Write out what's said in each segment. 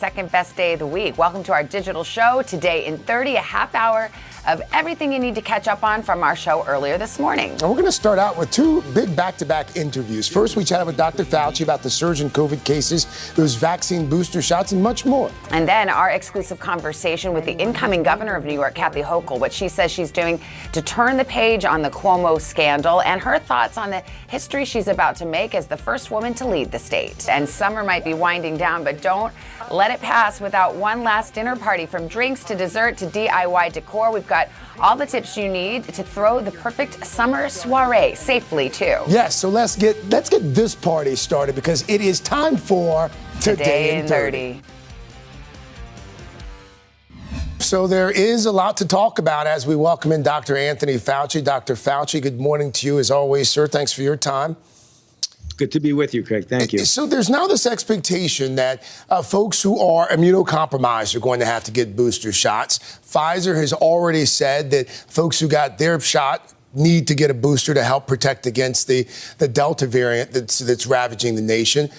Second best day of the week. Welcome to our digital show. Today in 30, a half hour of everything you need to catch up on from our show earlier this morning. And we're going to start out with two big back-to-back interviews. First, we chatted with Dr. Fauci about the surge in COVID cases, those vaccine booster shots, and much more. And then our exclusive conversation with the incoming governor of New York, Kathy Hochul, what she says she's doing to turn the page on the Cuomo scandal and her thoughts on the history she's about to make as the first woman to lead the state. And summer might be winding down, but don't let it pass without one last dinner party. From drinks to dessert to DIY decor, we've got all the tips you need to throw the perfect summer soiree safely, too. Yes, so let's get this party started because it is time for Today in 30. So there is a lot to talk about as we welcome in Dr. Anthony Fauci. Dr. Fauci, good morning to you as always, sir. Thanks for your time. Good to be with you, Craig. Thank you. So there's now this expectation that folks who are immunocompromised are going to have to get booster shots. Pfizer has already said that folks who got their shot need to get a booster to help protect against the Delta variant that's ravaging the nation.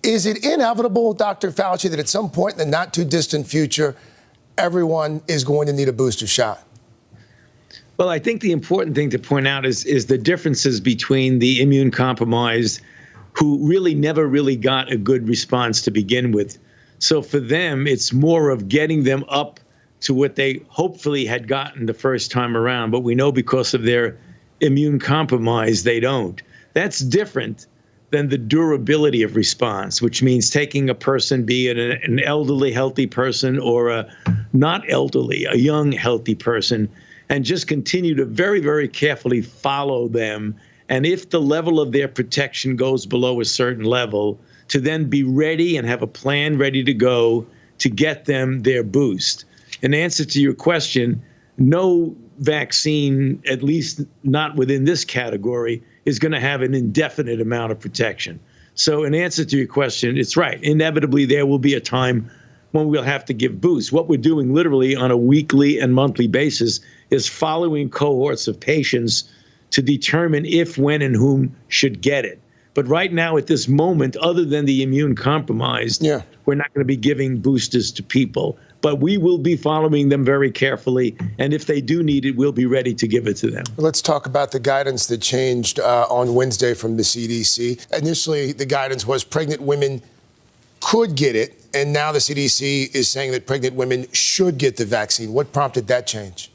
Is it inevitable, Dr. Fauci, that at some point in the not too distant future, everyone is going to need a booster shot? Well, I think the important thing to point out is the differences between the immune compromised who really never really got a good response to begin with. So for them, it's more of getting them up to what they hopefully had gotten the first time around. But we know because of their immune compromise, they don't. That's different than the durability of response, which means taking a person, be it an elderly, healthy person or a not elderly, a young, healthy person, and just continue to very, very carefully follow them. And if the level of their protection goes below a certain level, to then be ready and have a plan ready to go to get them their boost. In answer to your question, no vaccine, at least not within this category, is going to have an indefinite amount of protection. So in answer to your question, it's right. Inevitably, there will be a time when we'll have to give boosts. What we're doing literally on a weekly and monthly basis is following cohorts of patients to determine if, when, and whom should get it. But right now, at this moment, other than the immune compromised, we're not going to be giving boosters to people. But we will be following them very carefully. And if they do need it, we'll be ready to give it to them. Let's talk about the guidance that changed on Wednesday from the CDC. Initially, the guidance was pregnant women could get it. And now the CDC is saying that pregnant women should get the vaccine. What prompted that change?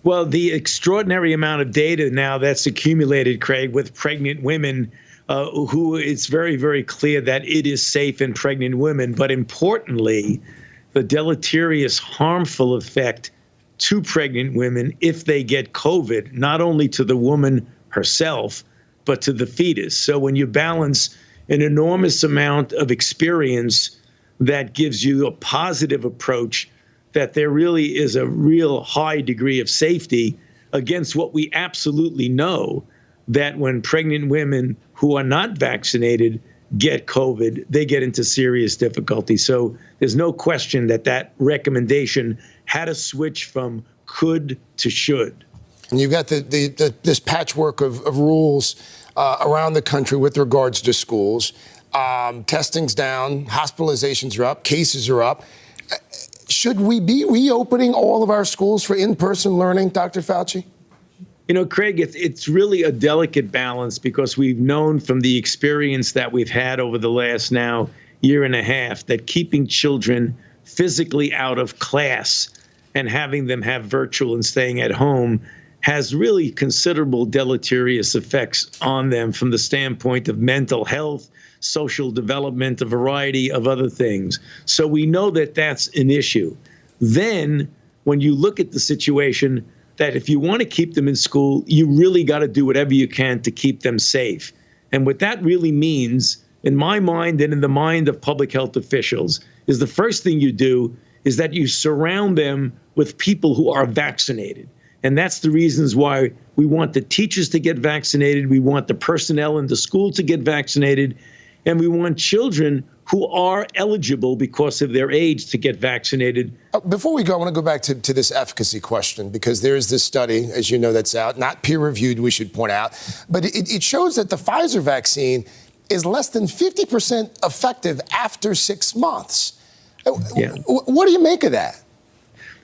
Well, the extraordinary amount of data now that's accumulated, Craig, with pregnant women who it's very, very clear that it is safe in pregnant women. But importantly, the deleterious, harmful effect to pregnant women if they get COVID, not only to the woman herself, but to the fetus. So when you balance an enormous amount of experience that gives you a positive approach, that there really is a real high degree of safety against what we absolutely know, that when pregnant women who are not vaccinated get COVID, they get into serious difficulty. So there's no question that that recommendation had a switch from could to should. And you've got this patchwork of rules around the country with regards to schools. Testing's down, hospitalizations are up, cases are up. Should we be reopening all of our schools for in-person learning, Dr. Fauci? You know, Craig, it's really a delicate balance because we've known from the experience that we've had over the last now year and a half that keeping children physically out of class and having them have virtual and staying at home has really considerable deleterious effects on them from the standpoint of mental health, social development, a variety of other things. So we know that that's an issue. Then when you look at the situation that if you want to keep them in school, you really got to do whatever you can to keep them safe. And what that really means, in my mind and in the mind of public health officials, is the first thing you do is that you surround them with people who are vaccinated. And that's the reasons why we want the teachers to get vaccinated. We want the personnel in the school to get vaccinated. And we want children who are eligible because of their age to get vaccinated. Before we go, I want to go back to this efficacy question, because there is this study, as you know, that's out, not peer-reviewed, we should point out. But it shows that the Pfizer vaccine is less than 50% effective after 6 months. Yeah. What do you make of that?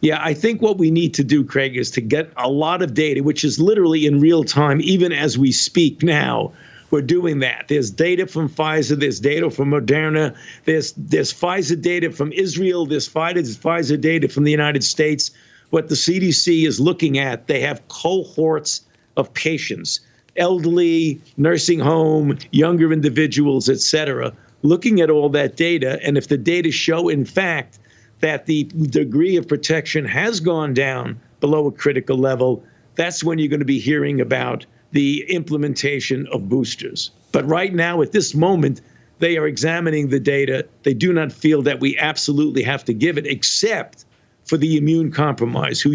Yeah, I think what we need to do, Craig, is to get a lot of data, which is literally in real time, even as we speak now. We're doing that. There's data from Pfizer, there's data from Moderna, there's Pfizer data from Israel, there's Pfizer data from the United States. What the CDC is looking at, they have cohorts of patients, elderly, nursing home, younger individuals, et cetera, looking at all that data. And if the data show, in fact, that the degree of protection has gone down below a critical level, that's when you're going to be hearing about the implementation of boosters. But right now, at this moment, they are examining the data. They do not feel that we absolutely have to give it, except for the immune compromised, who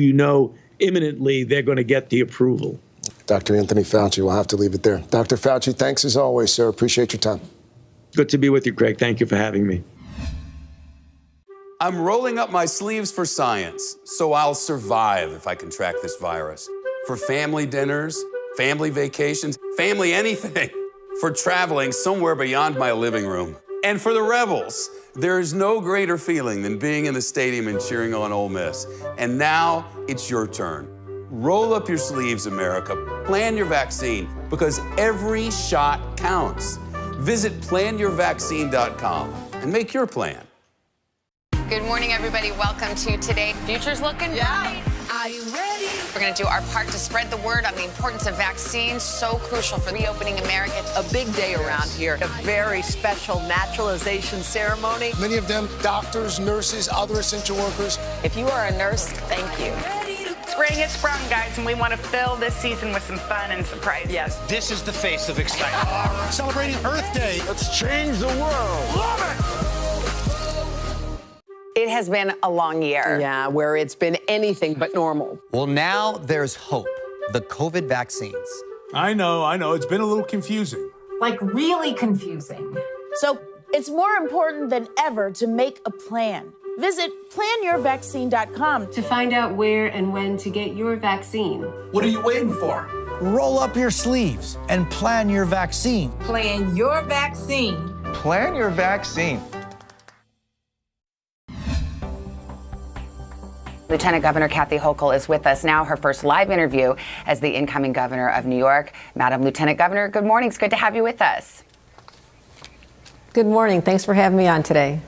imminently they're going to get the approval. Dr. Anthony Fauci, we'll have to leave it there. Dr. Fauci, thanks as always, sir. Appreciate your time. Good to be with you, Craig. Thank you for having me. I'm rolling up my sleeves for science, so I'll survive if I can track this virus. For family dinners, family vacations, family anything. For traveling somewhere beyond my living room. And for the Rebels, there is no greater feeling than being in the stadium and cheering on Ole Miss. And now it's your turn. Roll up your sleeves, America. Plan your vaccine, because every shot counts. Visit planyourvaccine.com and make your plan. Good morning, everybody. Welcome to Today. Future's looking bright. Are you ready? We're going to do our part to spread the word on the importance of vaccines, so crucial for reopening America. A big day around here, a very special naturalization ceremony. Many of them doctors, nurses, other essential workers. If you are a nurse, thank you. Spring has sprung, guys, and we want to fill this season with some fun and surprises. Yes. This is the face of excitement. Celebrating Earth Day. Let's change the world. Love it! It has been a long year. Yeah, where it's been anything but normal. Well, now there's hope. The COVID vaccines. I know. It's been a little confusing. Like really confusing. So it's more important than ever to make a plan. Visit planyourvaccine.com To find out where and when to get your vaccine. What are you waiting for? Roll up your sleeves and plan your vaccine. Plan your vaccine. Plan your vaccine. Lieutenant Governor Kathy Hochul is with us now, her first live interview as the incoming governor of New York. Madam Lieutenant Governor, good morning. It's good to have you with us. Good morning. Thanks for having me on today.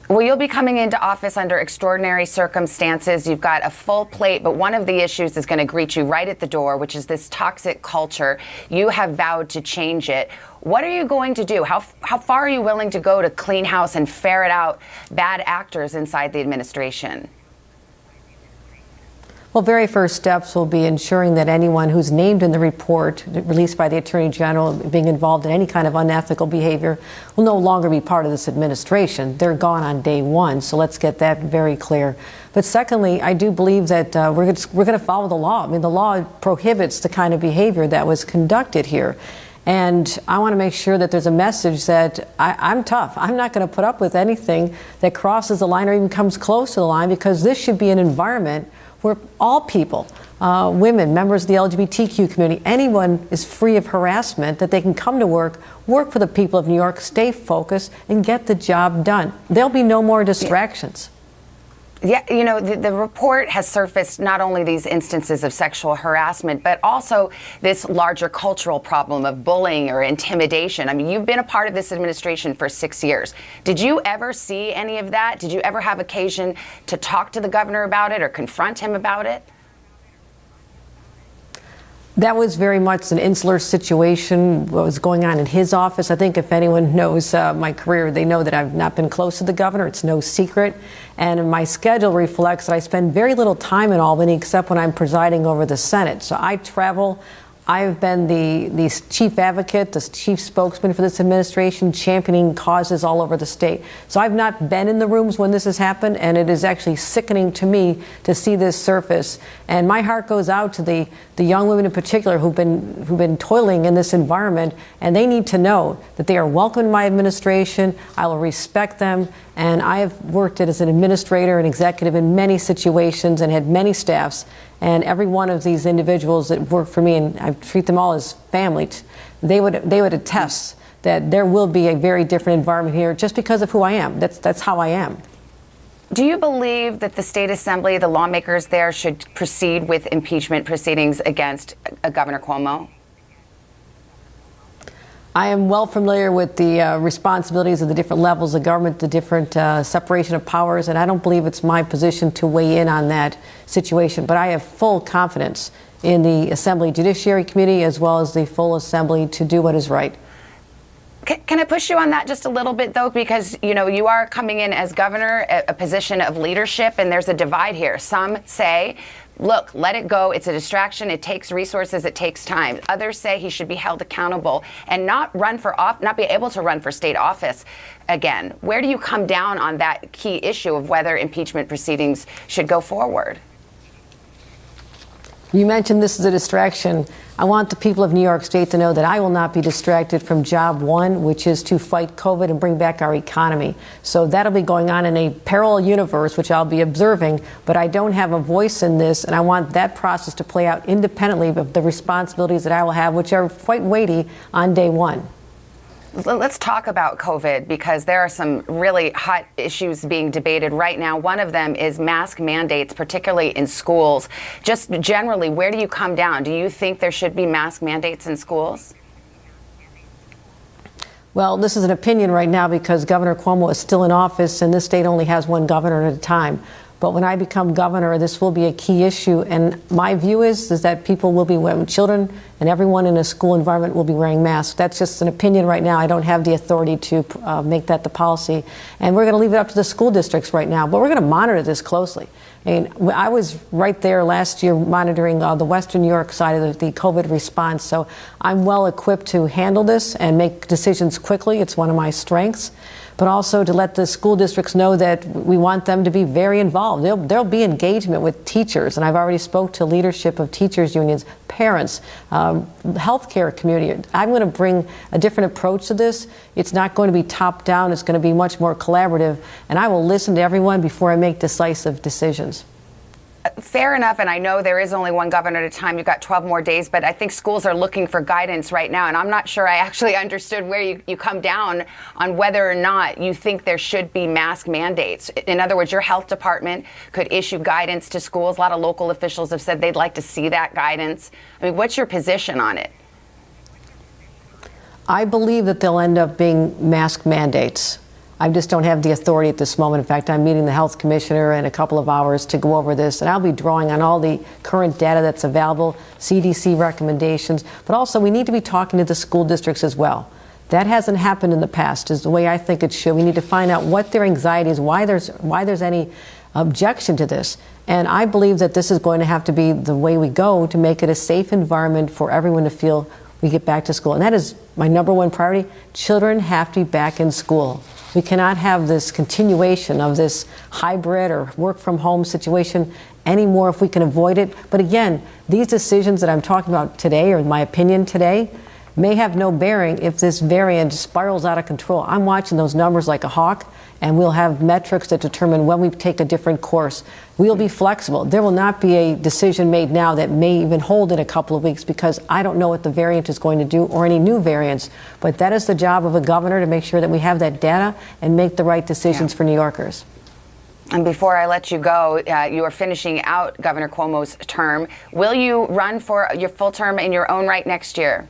Well, you'll be coming into office under extraordinary circumstances. You've got a full plate, but one of the issues is going to greet you right at the door, which is this toxic culture. You have vowed to change it. What are you going to do? How far are you willing to go to clean house and ferret out bad actors inside the administration? Well, very first steps will be ensuring that anyone who's named in the report released by the Attorney General being involved in any kind of unethical behavior will no longer be part of this administration. They're gone on day one, so let's get that very clear. But secondly, I do believe that we're going to follow the law. I mean, the law prohibits the kind of behavior that was conducted here. And I want to make sure that there's a message that I'm tough. I'm not going to put up with anything that crosses the line or even comes close to the line, because this should be an environment where all people, women, members of the LGBTQ community, anyone is free of harassment, that they can come to work for the people of New York, stay focused, and get the job done. There'll be no more distractions. Yeah, you know, the report has surfaced not only these instances of sexual harassment, but also this larger cultural problem of bullying or intimidation. I mean, you've been a part of this administration for 6 years. Did you ever see any of that? Did you ever have occasion to talk to the governor about it or confront him about it? That was very much an insular situation, what was going on in his office. I think if anyone knows my career, they know that I've not been close to the governor. It's no secret. And my schedule reflects that I spend very little time in Albany except when I'm presiding over the Senate. So I travel. I've been the chief advocate, the chief spokesman for this administration, championing causes all over the state. So I've not been in the rooms when this has happened, and it is actually sickening to me to see this surface. And my heart goes out to the young women in particular who've been toiling in this environment, and they need to know that they are welcome in my administration. I will respect them, and I have worked as an administrator and executive in many situations and had many staffs. And every one of these individuals that work for me, and I treat them all as family, they would attest that there will be a very different environment here just because of who I am. That's how I am. Do you believe that the state assembly, the lawmakers there, should proceed with impeachment proceedings against Governor Cuomo? I am well familiar with the responsibilities of the different levels of government, the different separation of powers, and I don't believe it's my position to weigh in on that situation. But I have full confidence in the Assembly Judiciary Committee as well as the full Assembly to do what is right. Can I push you on that just a little bit, though? Because, you know, you are coming in as governor, a position of leadership, and there's a divide here. Some say, look, let it go. It's a distraction. It takes resources. It takes time. Others say he should be held accountable and not be able to run for state office again. Where do you come down on that key issue of whether impeachment proceedings should go forward? You mentioned this is a distraction. I want the people of New York State to know that I will not be distracted from job one, which is to fight COVID and bring back our economy. So that'll be going on in a parallel universe, which I'll be observing, but I don't have a voice in this, and I want that process to play out independently of the responsibilities that I will have, which are quite weighty on day one. Let's talk about COVID, because there are some really hot issues being debated right now. One of them is mask mandates, particularly in schools. Just generally, where do you come down? Do you think there should be mask mandates in schools? Well, this is an opinion right now because Governor Cuomo is still in office and this state only has one governor at a time. But when I become governor, this will be a key issue. And my view is that people will be wearing, children and everyone in a school environment will be wearing masks. That's just an opinion right now. I don't have the authority to make that the policy. And we're going to leave it up to the school districts right now. But we're going to monitor this closely. I mean, I was right there last year monitoring the Western New York side of the COVID response. So I'm well equipped to handle this and make decisions quickly. It's one of my strengths. But also to let the school districts know that we want them to be very involved. There'll be engagement with teachers, and I've already spoke to leadership of teachers unions, parents, healthcare community. I'm going to bring a different approach to this. It's not going to be top down. It's going to be much more collaborative, and I will listen to everyone before I make decisive decisions. Fair enough, and I know there is only one governor at a time. You've got 12 more days, but I think schools are looking for guidance right now, and I'm not sure I actually understood where you come down on whether or not you think there should be mask mandates. In other words, your health department could issue guidance to schools. A lot of local officials have said they'd like to see that guidance. I mean, what's your position on it? I believe that they'll end up being mask mandates. I just don't have the authority at this moment. In fact, I'm meeting the health commissioner in a couple of hours to go over this, and I'll be drawing on all the current data that's available, CDC recommendations, but also we need to be talking to the school districts as well. That hasn't happened in the past, is the way I think it should. We need to find out what their anxiety is, why there's any objection to this. And I believe that this is going to have to be the way we go to make it a safe environment for everyone to feel we get back to school. And that is my number one priority. Children have to be back in school. We cannot have this continuation of this hybrid or work from home situation anymore if we can avoid it. But again, these decisions that I'm talking about today, or in my opinion today, may have no bearing if this variant spirals out of control. I'm watching those numbers like a hawk, and we'll have metrics that determine when we take a different course. We'll be flexible. There will not be a decision made now that may even hold in a couple of weeks because I don't know what the variant is going to do or any new variants. But that is the job of a governor, to make sure that we have that data and make the right decisions for New Yorkers. And before I let you go, you are finishing out Governor Cuomo's term. Will you run for your full term in your own right next year?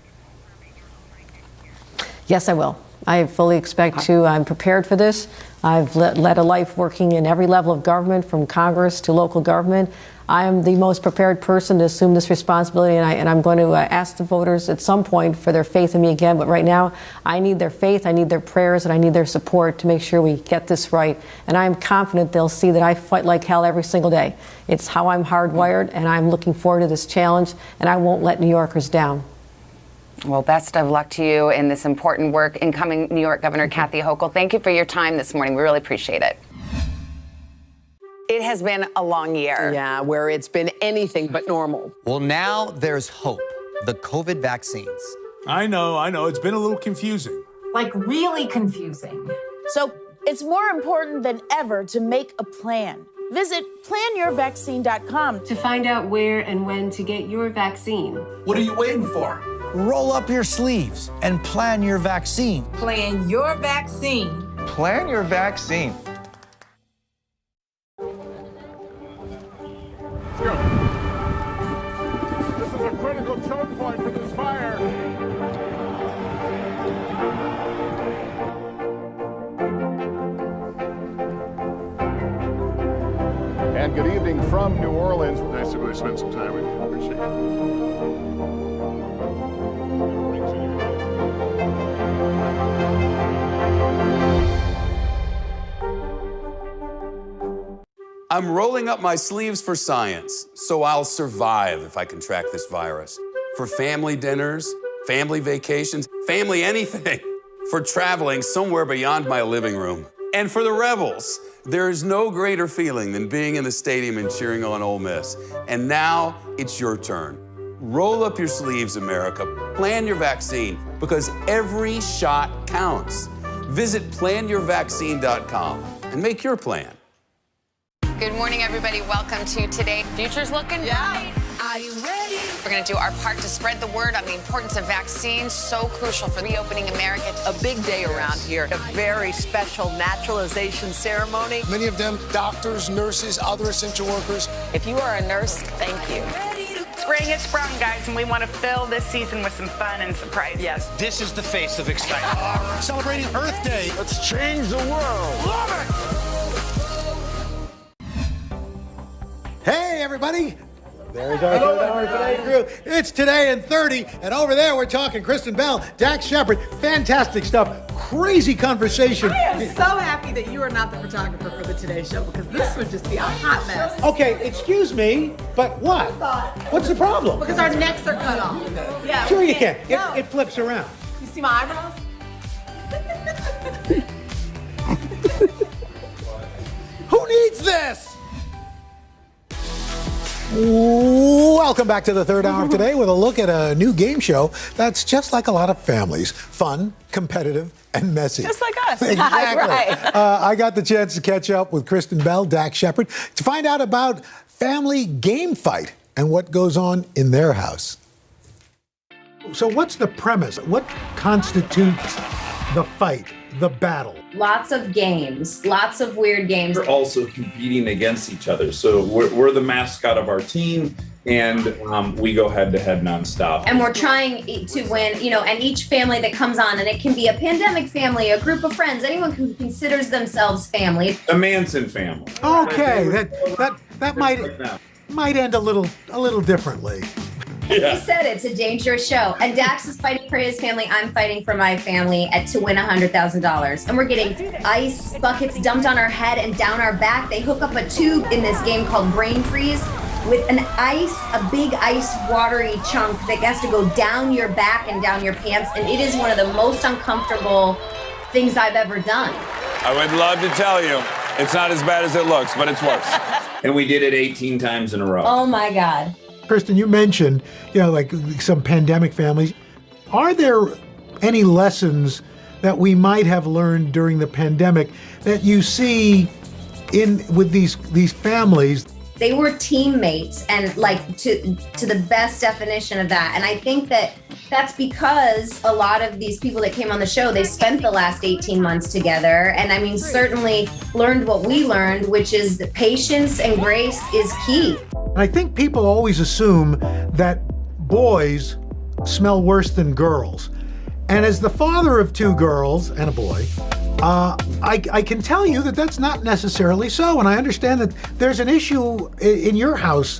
Yes, I will. I fully expect to. I'm prepared for this. I've led a life working in every level of government, from Congress to local government. I am the most prepared person to assume this responsibility, and I'm going to ask the voters at some point for their faith in me again. But right now, I need their faith, I need their prayers, and I need their support to make sure we get this right. And I am confident they'll see that I fight like hell every single day. It's how I'm hardwired, and I'm looking forward to this challenge, and I won't let New Yorkers down. Well, best of luck to you in this important work. Incoming New York Governor Kathy Hochul, thank you for your time this morning. We really appreciate it. It has been a long year. Yeah, where it's been anything but normal. Well, now there's hope. The COVID vaccines. I know. It's been a little confusing. Like, really confusing. So it's more important than ever to make a plan. Visit planyourvaccine.com To find out where and when to get your vaccine. What are you waiting for? Roll up your sleeves and plan your vaccine. Plan your vaccine. Plan your vaccine. and good evening from New Orleans. Nice to really spend some time with you. Appreciate it. I'm rolling up my sleeves for science, so I'll survive if I can track this virus. For family dinners, family vacations, family anything. For traveling somewhere beyond my living room. And for the Rebels, there is no greater feeling than being in the stadium and cheering on Ole Miss. And now it's your turn. Roll up your sleeves, America. Plan your vaccine, because every shot counts. Visit planyourvaccine.com and make your plan. Good morning, everybody. Welcome to Today. Future's looking bright. Are you ready? We're going to do our part to spread the word on the importance of vaccines, so crucial for reopening America. A big day around here. A very special naturalization ceremony. Many of them doctors, nurses, other essential workers. If you are a nurse, thank you. Spring has sprung, guys, and we want to fill this season with some fun and surprises. Yes. This is the face of excitement. Celebrating Earth Day. Let's change the world. Love it! Hey, everybody. There's our Third Hour Today crew. It's Today in 30, and over there we're talking Kristen Bell, Dax Shepard. Fantastic stuff. Crazy conversation. I am so happy that you are not the photographer for the Today Show, because this would just be a hot mess. Okay, excuse me, but what? What's the problem? Because our necks are cut off. Yeah, Sure we you can. No. It flips around. You see my eyebrows? Who needs this? Welcome back to the Third Hour of Today with a look at a new game show that's just like a lot of families. Fun, competitive, and messy. Just like us. Exactly. Right. I got the chance to catch up with Kristen Bell, Dax Shepard, to find out about Family Game Fight and what goes on in their house. So what's the premise? What constitutes the fight, the battle? Lots of games, lots of weird games. We're also competing against each other. So we're the mascot of our team, and we go head to head nonstop. And we're trying to win, and each family that comes on, and it can be a pandemic family, a group of friends, anyone who considers themselves family. The Manson family. Okay, that might end a little differently. Yeah. He said it's a dangerous show. And Dax is fighting for his family. I'm fighting for my family to win $100,000. And we're getting ice buckets dumped on our head and down our back. They hook up a tube in this game called Brain Freeze with a big ice watery chunk that has to go down your back and down your pants. And it is one of the most uncomfortable things I've ever done. I would love to tell you it's not as bad as it looks, but it's worse. And we did it 18 times in a row. Oh my God. Kristen, you mentioned, like some pandemic families. Are there any lessons that we might have learned during the pandemic that you see with these families? They were teammates, and to the best definition of that. And I think that's because a lot of these people that came on the show, they spent the last 18 months together. And I mean, certainly learned what we learned, which is that patience and grace is key. And I think people always assume that boys smell worse than girls. And as the father of two girls and a boy, I can tell you that that's not necessarily so. And I understand that there's an issue in your house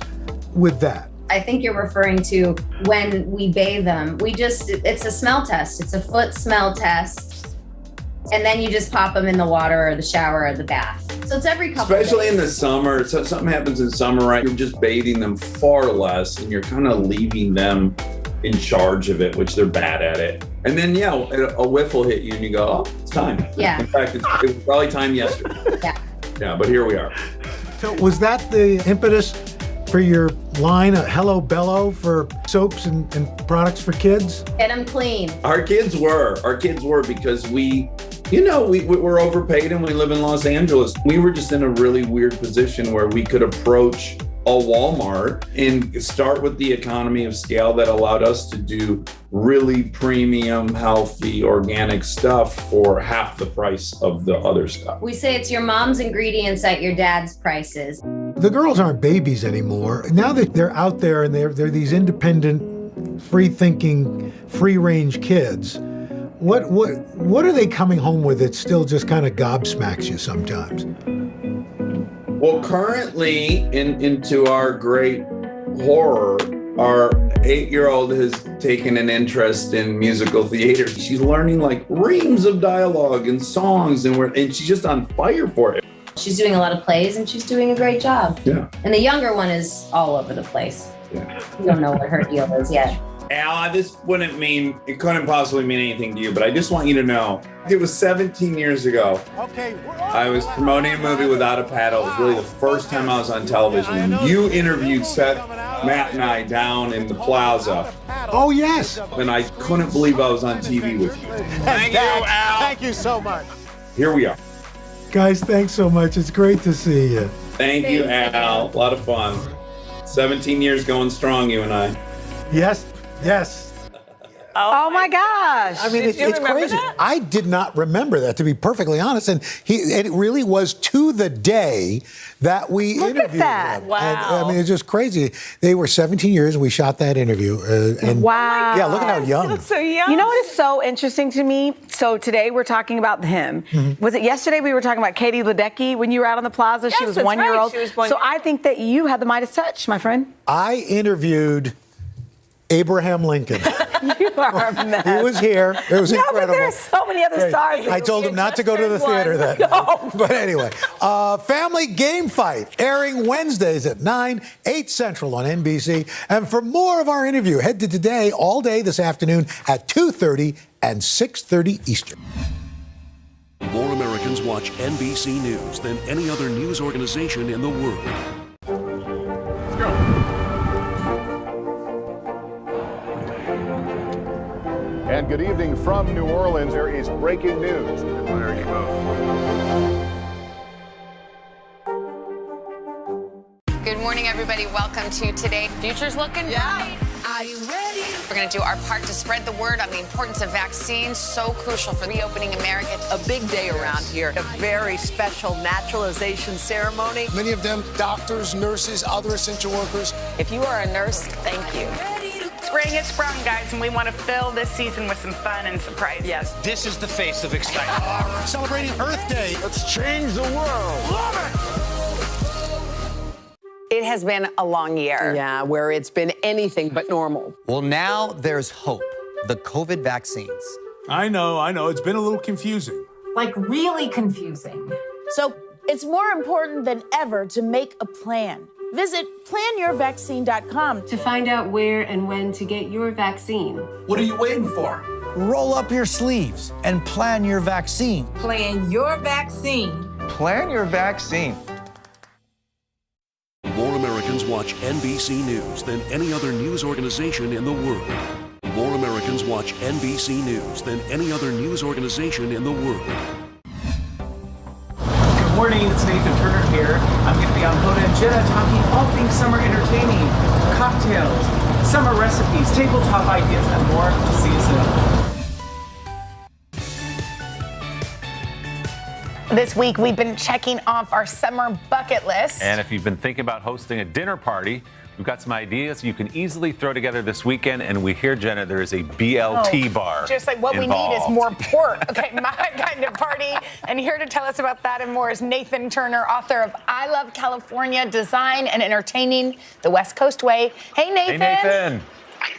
with that. I think you're referring to when we bathe them. It's a smell test. It's a foot smell test. And then you just pop them in the water or the shower or the bath. So it's every couple Especially of days. in the summer. So something happens in summer, right? You're just bathing them far less, and you're kind of leaving them in charge of it, which they're bad at it. And then, a whiff will hit you and you go, oh, it's time. Yeah. In fact, it was probably time yesterday. Yeah, but here we are. So was that the impetus for your line of Hello Bello for soaps and products for kids? Get them clean. Our kids were because we're overpaid and we live in Los Angeles. We were just in a really weird position where we could approach a Walmart and start with the economy of scale that allowed us to do really premium, healthy, organic stuff for half the price of the other stuff. We say it's your mom's ingredients at your dad's prices. The girls aren't babies anymore. Now that they're out there and they're these independent, free-thinking, free-range kids, what are they coming home with that still just kind of gobsmacks you sometimes? Well, currently, into our great horror, our 8-year-old has taken an interest in musical theater. She's learning like reams of dialogue and songs, and she's just on fire for it. She's doing a lot of plays and she's doing a great job. Yeah. And the younger one is all over the place. Yeah. We don't know what her deal is yet. Al, it couldn't possibly mean anything to you, but I just want you to know, it was 17 years ago. Okay. I was promoting a movie without a paddle. It was really the first time I was on television. You interviewed Seth, Matt, and I down in the plaza. Oh, yes. And I couldn't believe I was on TV with you. Thank you, Al. Thank you so much. Here we are. Guys, thanks so much. It's great to see you. Thank you, Al. A lot of fun. 17 years going strong, you and I. Yes, yes. Oh my gosh. I mean, it's crazy. That? I did not remember that, to be perfectly honest. And it really was to the day that we interviewed that. him. Wow. And, I mean, it's just crazy. They were 17 years and we shot that interview. And wow. Yeah, look at how young. He looks so young. You know what is so interesting to me? So today we're talking about him. Mm-hmm. Was it yesterday we were talking about Katie Ledecky when you were out on the plaza? Yes, she was 1 year old. So I think that you had the Midas touch, my friend. I interviewed Abraham Lincoln. You are a mess. He was here. It was incredible. But there's so many other stars. I told him not to go to the theater then. No. But anyway, Family Game Fight, airing Wednesdays at 9, 8 Central on NBC. And for more of our interview, head to Today all day this afternoon at 2:30 and 6:30 Eastern. More Americans watch NBC News than any other news organization in the world. Let's go. And good evening from New Orleans. There is breaking news. There you go. Good morning, everybody. Welcome to Today. Future's looking bright. Are you ready? We're going to do our part to spread the word on the importance of vaccines, so crucial for reopening America. A big day around here. A very special naturalization ceremony. Many of them doctors, nurses, other essential workers. If you are a nurse, thank you. Spring has sprung, guys, and we want to fill this season with some fun and surprises. Yes. This is the face of excitement. Celebrating Earth Day. Let's change the world. Love it. It has been a long year. Yeah, where it's been anything but normal. Well, now there's hope. The COVID vaccines. I know. It's been a little confusing. Like, really confusing. So it's more important than ever to make a plan. Visit planyourvaccine.com To find out where and when to get your vaccine. What are you waiting for? Roll up your sleeves and plan your vaccine. Plan your vaccine. Plan your vaccine. More Americans watch NBC News than any other news organization in the world. More Americans watch NBC News than any other news organization in the world. Good morning, it's Nathan Turner here. I'm going to be on Hoda and Jenna talking all things summer entertaining, cocktails, summer recipes, tabletop ideas, and more this season. This week, we've been checking off our summer bucket list. And if you've been thinking about hosting a dinner party, we've got some ideas you can easily throw together this weekend. And we hear, Jenna, there is a BLT bar. Just like what involved. we need is more pork. Okay, my kind of party. And here to tell us about that and more is Nathan Turner, author of I Love California, Design and Entertaining the West Coast Way. Hey, Nathan. Hey, Nathan.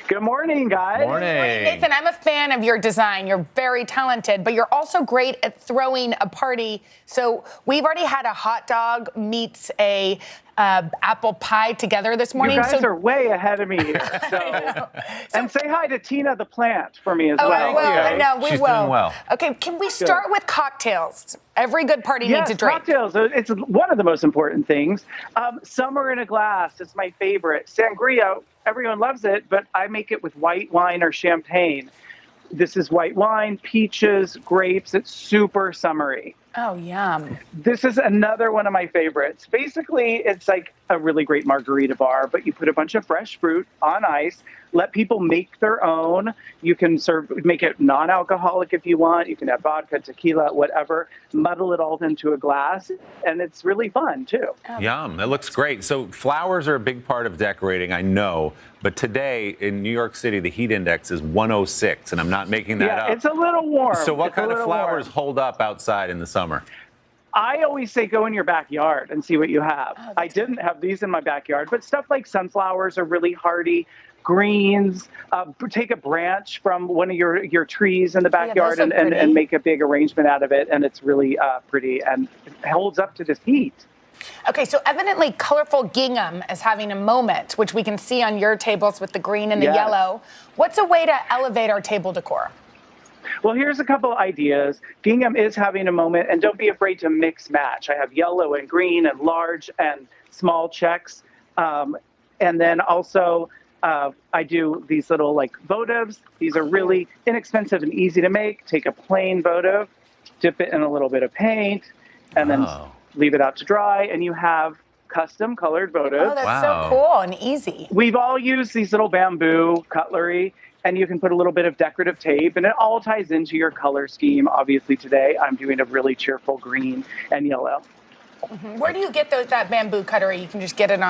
Good morning, guys. Morning. Nathan, I'm a fan of your design. You're very talented, but you're also great at throwing a party. So we've already had a hot dog meets a apple pie together this morning. You guys are way ahead of me here. And say hi to Tina the plant for me as well. I know, we She's will. doing well. Okay, can we start with cocktails? Every good party needs a drink. Cocktails. It's one of the most important things. Summer in a glass is my favorite. Sangria, everyone loves it, but I make it with white wine or champagne. This is white wine, peaches, grapes. It's super summery. Oh, yum. This is another one of my favorites. Basically, it's like a really great margarita bar, but you put a bunch of fresh fruit on ice, let people make their own. You can make it non-alcoholic if you want. You can have vodka, tequila, whatever. Muddle it all into a glass, and it's really fun, too. Yum. That looks great. So flowers are a big part of decorating, I know. But today in New York City, the heat index is 106, and I'm not making that up. Yeah, it's a little warm. So what kind of flowers hold up outside in the summer? I always say go in your backyard and see what you have. I didn't have these in my backyard, but stuff like sunflowers are really hardy. Greens, take a branch from one of your trees in the backyard and make a big arrangement out of it. And it's really pretty and it holds up to this heat. Okay, so evidently colorful gingham is having a moment, which we can see on your tables with the green and the yellow. What's a way to elevate our table decor? Well, here's a couple ideas. Gingham is having a moment, and don't be afraid to mix match. I have yellow and green and large and small checks. And then also I do these little like votives. These are really inexpensive and easy to make. Take a plain votive, dip it in a little bit of paint, and then leave it out to dry, and you have custom colored votives. Oh, that's so cool and easy. We've all used these little bamboo cutlery, and you can put a little bit of decorative tape, and it all ties into your color scheme. Obviously, today I'm doing a really cheerful green and yellow. Where do you get that bamboo cutlery? You can just get it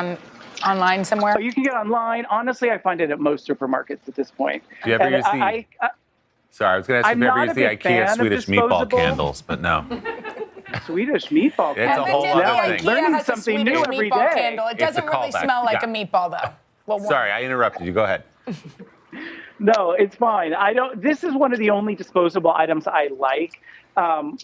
online somewhere? Oh, you can get it online. Honestly, I find it at most supermarkets at this point. Do you ever use the... Sorry, I was going to ask if you ever use the IKEA Swedish meatball candles, but no. Swedish meatball candle. It's a whole other thing. Learning something new every day. Candle. It doesn't really smell like a meatball, though. Well, sorry, I interrupted you. Go ahead. No, it's fine. This is one of the only disposable items I like. I'm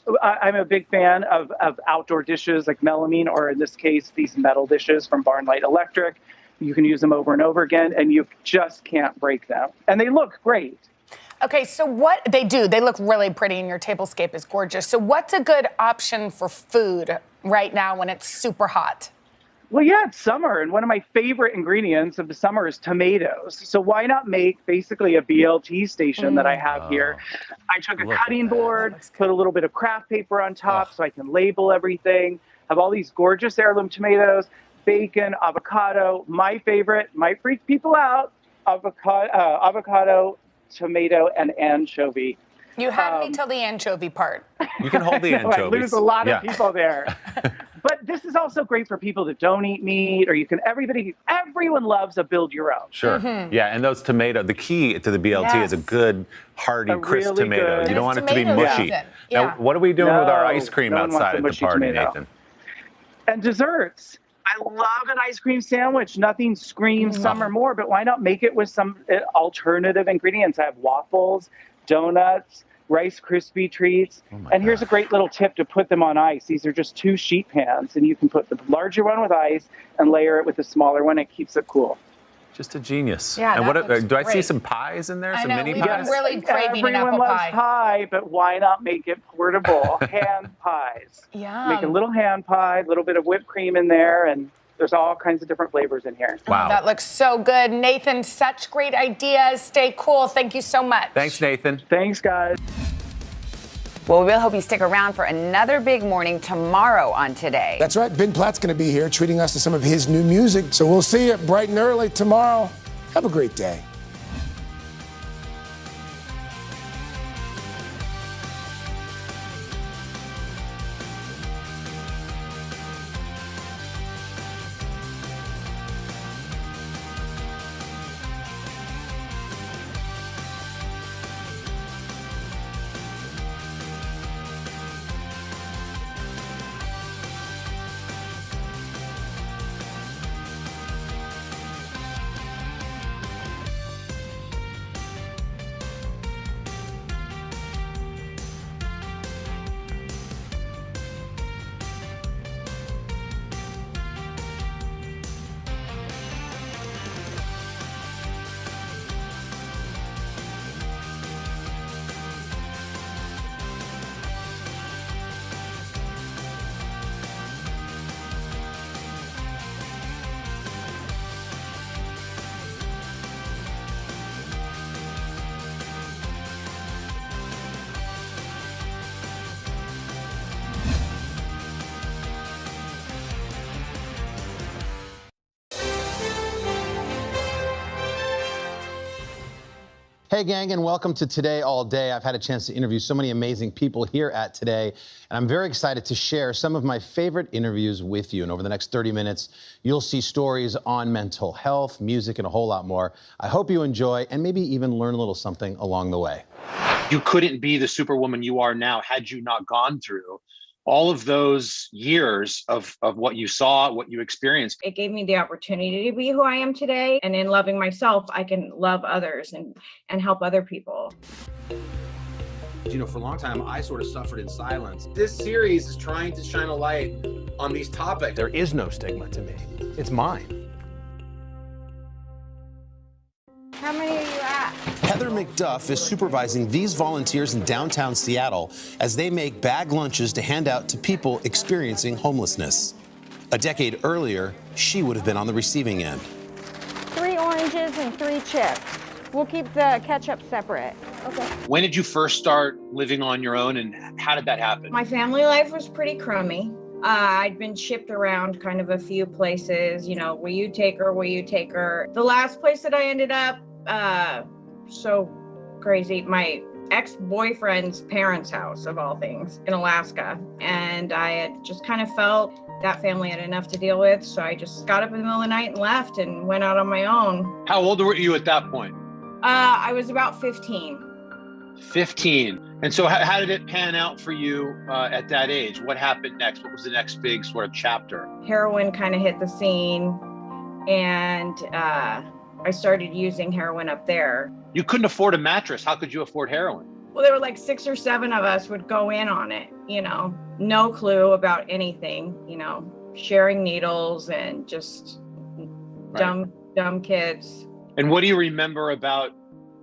a big fan of outdoor dishes like melamine, or in this case, these metal dishes from Barn Light Electric. You can use them over and over again, and you just can't break them. And they look great. Okay, so what they do, they look really pretty, and your tablescape is gorgeous. So what's a good option for food right now when it's super hot? Well, yeah, it's summer, and one of my favorite ingredients of the summer is tomatoes. So why not make basically a BLT station that I have here? I took a cutting board, put a little bit of craft paper on top so I can label everything, have all these gorgeous heirloom tomatoes, bacon, avocado. My favorite, might freak people out, avocado, tomato, and anchovy. You had me till the anchovy part. You can hold the anchovies. I lose a lot of people there. But this is also great for people that don't eat meat, or everyone loves a build your own. Sure. Yeah, and those the key to the BLT is a good, hearty, crisp really tomato. good- You don't want it to be mushy. Now, what are we doing with our ice cream no one wants outside a at the mushy party, tomato. Nathan? And desserts. I love an ice cream sandwich. Nothing screams summer more, but why not make it with some alternative ingredients? I have waffles, donuts, Rice Krispie treats. And here's a great little tip to put them on ice. These are just 2 sheet pans, and you can put the larger one with ice and layer it with the smaller one. It keeps it cool. Just a genius. Yeah, and that what looks do I see great. some pies in there? I Some know, mini we've pies? been really craving an apple Everyone loves pie. pie, but why not make it portable? Hand pies. Yum. Make a little hand pie, a little bit of whipped cream in there, and there's all kinds of different flavors in here. Wow. That looks so good. Nathan, such great ideas. Stay cool. Thank you so much. Thanks, Nathan. Thanks, guys. Well, we really hope you stick around for another big morning tomorrow on Today. That's right. Ben Platt's going to be here treating us to some of his new music. So we'll see you bright and early tomorrow. Have a great day. Hey, gang, and welcome to Today All Day. I've had a chance to interview so many amazing people here at Today, and I'm very excited to share some of my favorite interviews with you. And over the next 30 minutes, you'll see stories on mental health, music, and a whole lot more. I hope you enjoy and maybe even learn a little something along the way. You couldn't be the superwoman you are now had you not gone through all of those years of what you saw, what you experienced. It gave me the opportunity to be who I am today. And in loving myself, I can love others and help other people. You know, for a long time, I sort of suffered in silence. This series is trying to shine a light on these topics. There is no stigma to me. It's mine. How many are you at? Heather McDuff is supervising these volunteers in downtown Seattle as they make bag lunches to hand out to people experiencing homelessness. A decade earlier, she would have been on the receiving end. 3 oranges and 3 chips. We'll keep the ketchup separate. Okay. When did you first start living on your own, and how did that happen? My family life was pretty crummy. I'd been shipped around kind of a few places, you know, will you take her, will you take her? The last place that I ended up, so crazy, my ex-boyfriend's parents' house, of all things, in Alaska. And I had just kind of felt that family had enough to deal with, so I just got up in the middle of the night and left and went out on my own. How old were you at that point? I was about 15. 15. And so how did it pan out for you at that age? What happened next? What was the next big sort of chapter? Heroin kind of hit the scene, and I started using heroin up there. You couldn't afford a mattress. How could you afford heroin? Well, there were like 6 or 7 of us would go in on it, you know, no clue about anything, you know, sharing needles and just dumb kids. And what do you remember about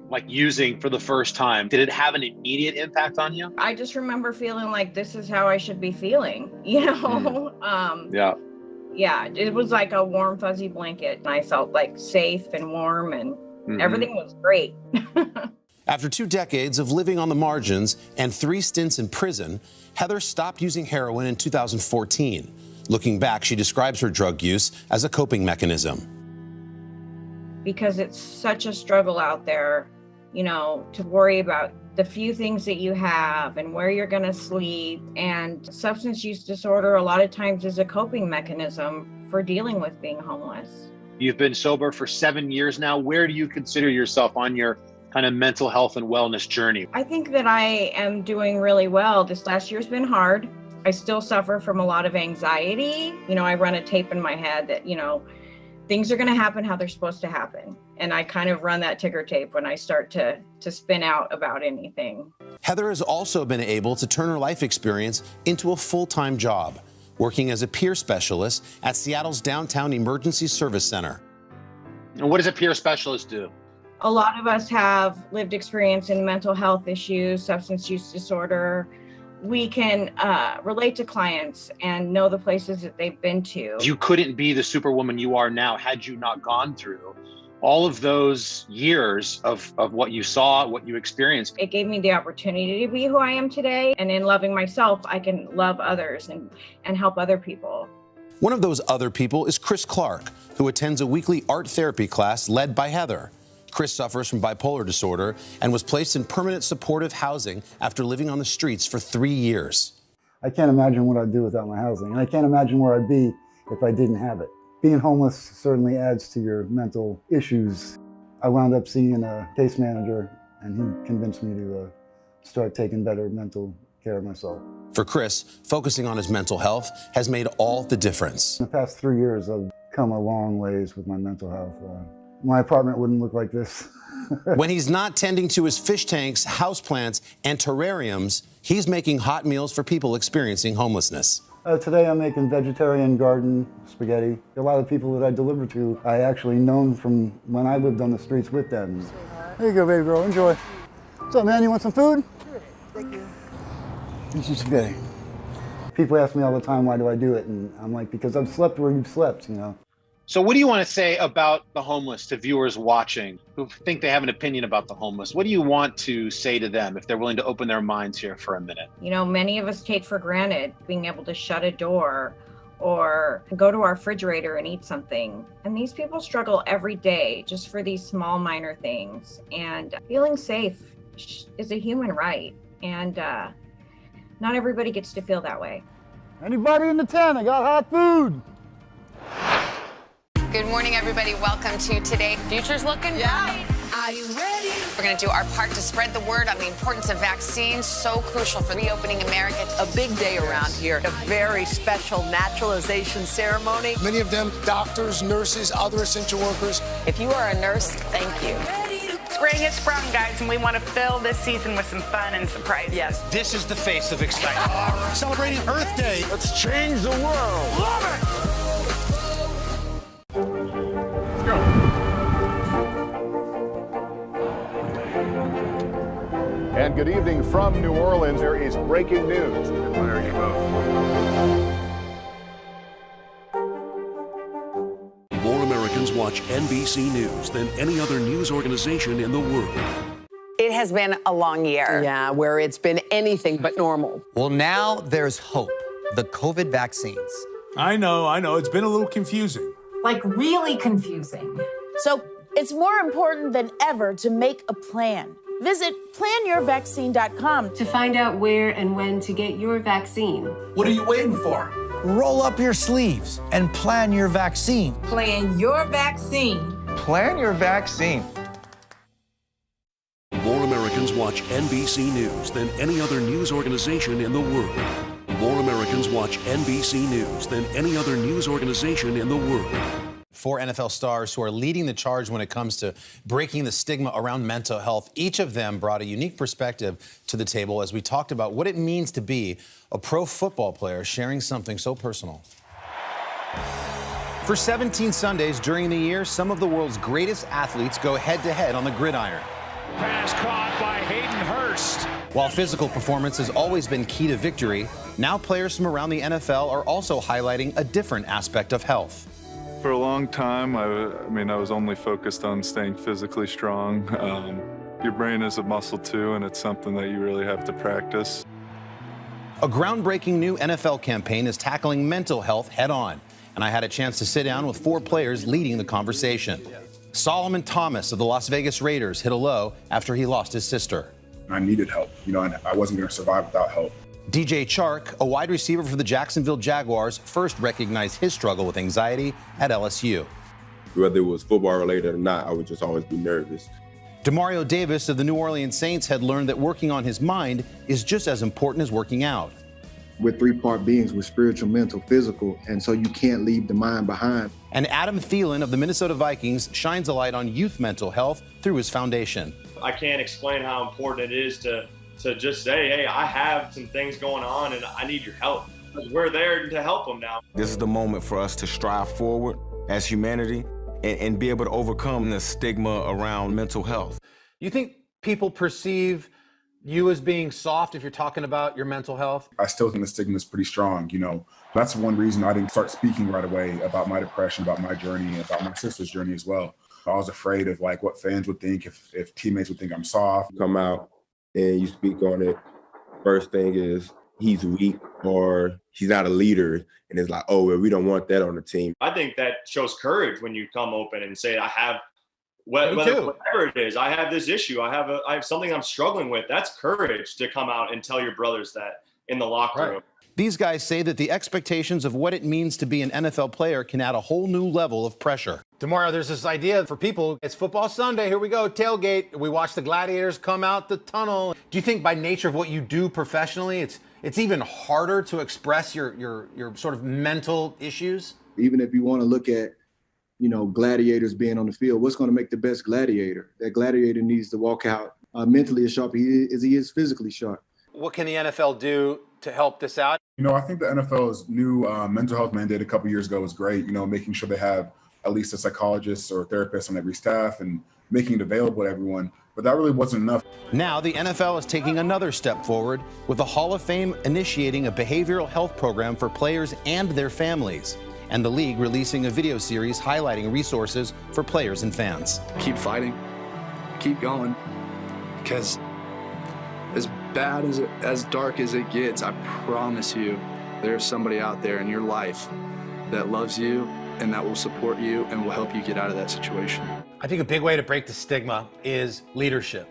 like using for the first time? Did it have an immediate impact on you? I just remember feeling like this is how I should be feeling, you know? Yeah, it was like a warm, fuzzy blanket. And I felt like safe and warm, and everything was great. After 2 decades of living on the margins and 3 stints in prison, Heather stopped using heroin in 2014. Looking back, she describes her drug use as a coping mechanism. Because it's such a struggle out there, you know, to worry about the few things that you have and where you're going to sleep. And substance use disorder a lot of times is a coping mechanism for dealing with being homeless. You've been sober for 7 years now. Where do you consider yourself on your kind of mental health and wellness journey? I think that I am doing really well. This last year's been hard. I still suffer from a lot of anxiety. You know, I run a tape in my head that, you know, things are going to happen how they're supposed to happen. And I kind of run that ticker tape when I start to spin out about anything. Heather has also been able to turn her life experience into a full-time job, working as a peer specialist at Seattle's Downtown Emergency Service Center. And what does a peer specialist do? A lot of us have lived experience in mental health issues, substance use disorder. We can relate to clients and know the places that they've been to. You couldn't be the superwoman you are now had you not gone through all of those years of what you saw, what you experienced. It gave me the opportunity to be who I am today. And in loving myself, I can love others and help other people. One of those other people is Chris Clark, who attends a weekly art therapy class led by Heather. Chris suffers from bipolar disorder and was placed in permanent supportive housing after living on the streets for 3 years. I can't imagine what I'd do without my housing, and I can't imagine where I'd be if I didn't have it. Being homeless certainly adds to your mental issues. I wound up seeing a case manager, and he convinced me to start taking better mental care of myself. For Chris, focusing on his mental health has made all the difference. In the past 3 years, I've come a long ways with my mental health. My apartment wouldn't look like this. When he's not tending to his fish tanks, houseplants, and terrariums, he's making hot meals for people experiencing homelessness. Today I'm making vegetarian garden spaghetti. A lot of people that I deliver to, I actually known from when I lived on the streets with them. There you go, baby girl, enjoy. What's up, man, you want some food? Sure, thank you. Eat your spaghetti. People ask me all the time, why do I do it? And I'm like, because I've slept where you've slept, you know. So what do you want to say about the homeless to viewers watching who think they have an opinion about the homeless? What do you want to say to them if they're willing to open their minds here for a minute? You know, many of us take for granted being able to shut a door or go to our refrigerator and eat something. And these people struggle every day just for these small, minor things. And feeling safe is a human right. And not everybody gets to feel that way. Anybody in the tent? I got hot food. Good morning, everybody. Welcome to Today. Future's looking bright. Are you ready? We're going to do our part to spread the word on the importance of vaccines, so crucial for reopening America. A big day around here, a very special naturalization ceremony. Many of them doctors, nurses, other essential workers. If you are a nurse, thank you. Spring has sprung, guys, and we want to fill this season with some fun and surprises. Yes, This is the face of excitement. Celebrating Earth Day. Let's change the world. Love it! Let's go. And good evening from New Orleans. There is breaking news. Declare you vote. More Americans watch NBC News than any other news organization in the world. It has been a long year. yeah, where it's been anything but normal. Well, now there's hope. The COVID vaccines. I know. It's been a little confusing. Like really confusing. So it's more important than ever to make a plan. Visit planyourvaccine.com To find out where and when to get your vaccine. What are you waiting for? Roll up your sleeves and plan your vaccine. Plan your vaccine. Plan your vaccine. More Americans watch NBC News than any other news organization in the world. More Americans watch NBC News than any other news organization in the world. 4 NFL stars who are leading the charge when it comes to breaking the stigma around mental health. Each of them brought a unique perspective to the table as we talked about what it means to be a pro football player sharing something so personal. For 17 Sundays during the year, some of the world's greatest athletes go head-to-head on the gridiron. Pass caught by Hayden Hurst. While physical performance has always been key to victory, now players from around the NFL are also highlighting a different aspect of health. For a long time, I was only focused on staying physically strong. Your brain is a muscle too, and it's something that you really have to practice. A groundbreaking new NFL campaign is tackling mental health head-on, and I had a chance to sit down with 4 players leading the conversation. Solomon Thomas of the Las Vegas Raiders hit a low after he lost his sister. I needed help, and I wasn't going to survive without help. DJ Chark, a wide receiver for the Jacksonville Jaguars, first recognized his struggle with anxiety at LSU. Whether it was football related or not, I would just always be nervous. Demario Davis of the New Orleans Saints had learned that working on his mind is just as important as working out. We're 3-part beings with spiritual, mental, physical, and so you can't leave the mind behind. And Adam Thielen of the Minnesota Vikings shines a light on youth mental health through his foundation. I can't explain how important it is to just say, hey, I have some things going on and I need your help. We're there to help them now. This is the moment for us to strive forward as humanity and be able to overcome the stigma around mental health. You think people perceive you as being soft if you're talking about your mental health? I still think the stigma is pretty strong. That's one reason I didn't start speaking right away about my depression, about my journey, about my sister's journey as well. I was afraid of what fans would think, if teammates would think I'm soft. Come out and you speak on it. First thing is he's weak or he's not a leader. And it's like, oh, well, we don't want that on the team. I think that shows courage when you come open and say, I have whatever it is, I have this issue. I have something I'm struggling with. That's courage to come out and tell your brothers that in the locker room. These guys say that the expectations of what it means to be an NFL player can add a whole new level of pressure. Tomorrow, there's this idea for people, it's football Sunday, here we go, tailgate. We watch the Gladiators come out the tunnel. Do you think by nature of what you do professionally, it's even harder to express your sort of mental issues? Even if you want to look at, gladiators being on the field, what's going to make the best gladiator? That gladiator needs to walk out mentally as sharp as he is physically sharp. What can the NFL do to help this out? I think the NFL's new mental health mandate a couple years ago was great, making sure they have at least a psychologist or a therapist on every staff and making it available to everyone. But that really wasn't enough. Now the NFL is taking another step forward with the Hall of Fame initiating a behavioral health program for players and their families, and the league releasing a video series highlighting resources for players and fans. Keep fighting, keep going, because as bad as dark as it gets, I promise you, there's somebody out there in your life that loves you and that will support you and will help you get out of that situation. I think a big way to break the stigma is leadership,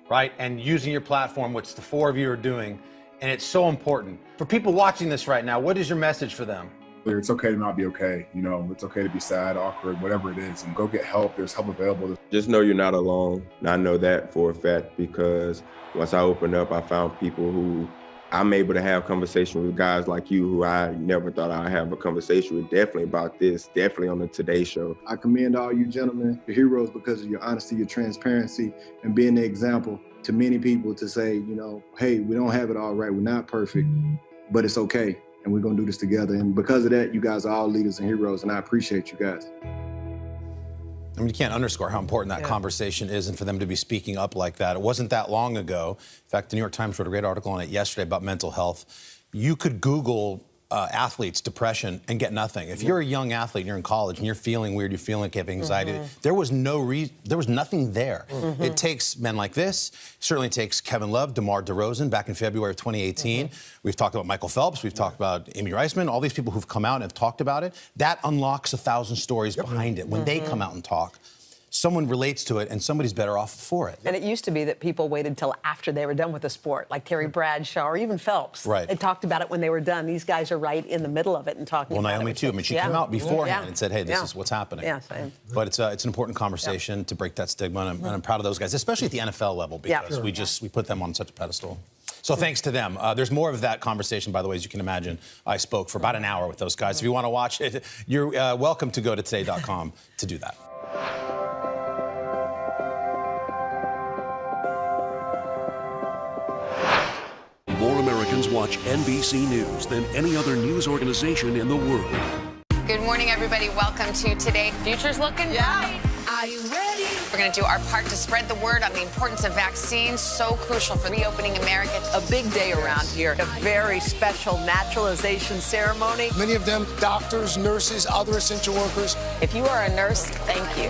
right? And using your platform, which the 4 of you are doing, and it's so important. For people watching this right now, what is your message for them? It's okay to not be okay. You know, it's okay to be sad, awkward, whatever it is, and go get help. There's help available. Just know you're not alone. And I know that for a fact because once I opened up, I found people who I'm able to have conversations with, guys like you who I never thought I'd have a conversation with, definitely about this, definitely on the Today Show. I commend all you gentlemen, your heroes, because of your honesty, your transparency, and being the example to many people to say, you know, hey, we don't have it all right. We're not perfect, but it's okay. And we're going to do this together. And because of that, you guys are all leaders and heroes, and I appreciate you guys. I mean, you can't underscore how important that conversation is, and for them to be speaking up like that. It wasn't that long ago. In fact, the New York Times wrote a great article on it yesterday about mental health. You could Google athletes, depression, and get nothing. If you're a young athlete and you're in college and you're feeling weird, you're feeling like you have anxiety, there was nothing there. It takes men like this. Certainly takes Kevin Love, DeMar DeRozan back in February of 2018. We've talked about Michael Phelps. We've talked about Amy Reisman. All these people who've come out and have talked about it. That unlocks 1,000 stories behind it. When they come out and talk, someone relates to it and somebody's better off for it. And it used to be that people waited till after they were done with the sport, like Terry Bradshaw or even Phelps. Right. They talked about it when they were done. These guys are right in the middle of it and talking about it. Well, Naomi too. I mean, she came out beforehand and said, hey, this is what's happening. Yeah, same. But it's an important conversation to break that stigma, and I'm proud of those guys, especially at the NFL level, because we put them on such a pedestal. So thanks to them. There's more of that conversation, by the way, as you can imagine. I spoke for about an hour with those guys. If you want to watch it, you're welcome to go to today.com to do that. More Americans watch NBC News than any other news organization in the world. Good morning, everybody. Welcome to Today. Future's looking bright. Are you ready? We're going to do our part to spread the word on the importance of vaccines, so crucial for reopening America. A big day around here, a very special naturalization ceremony. Many of them doctors, nurses, other essential workers. If you are a nurse, thank you.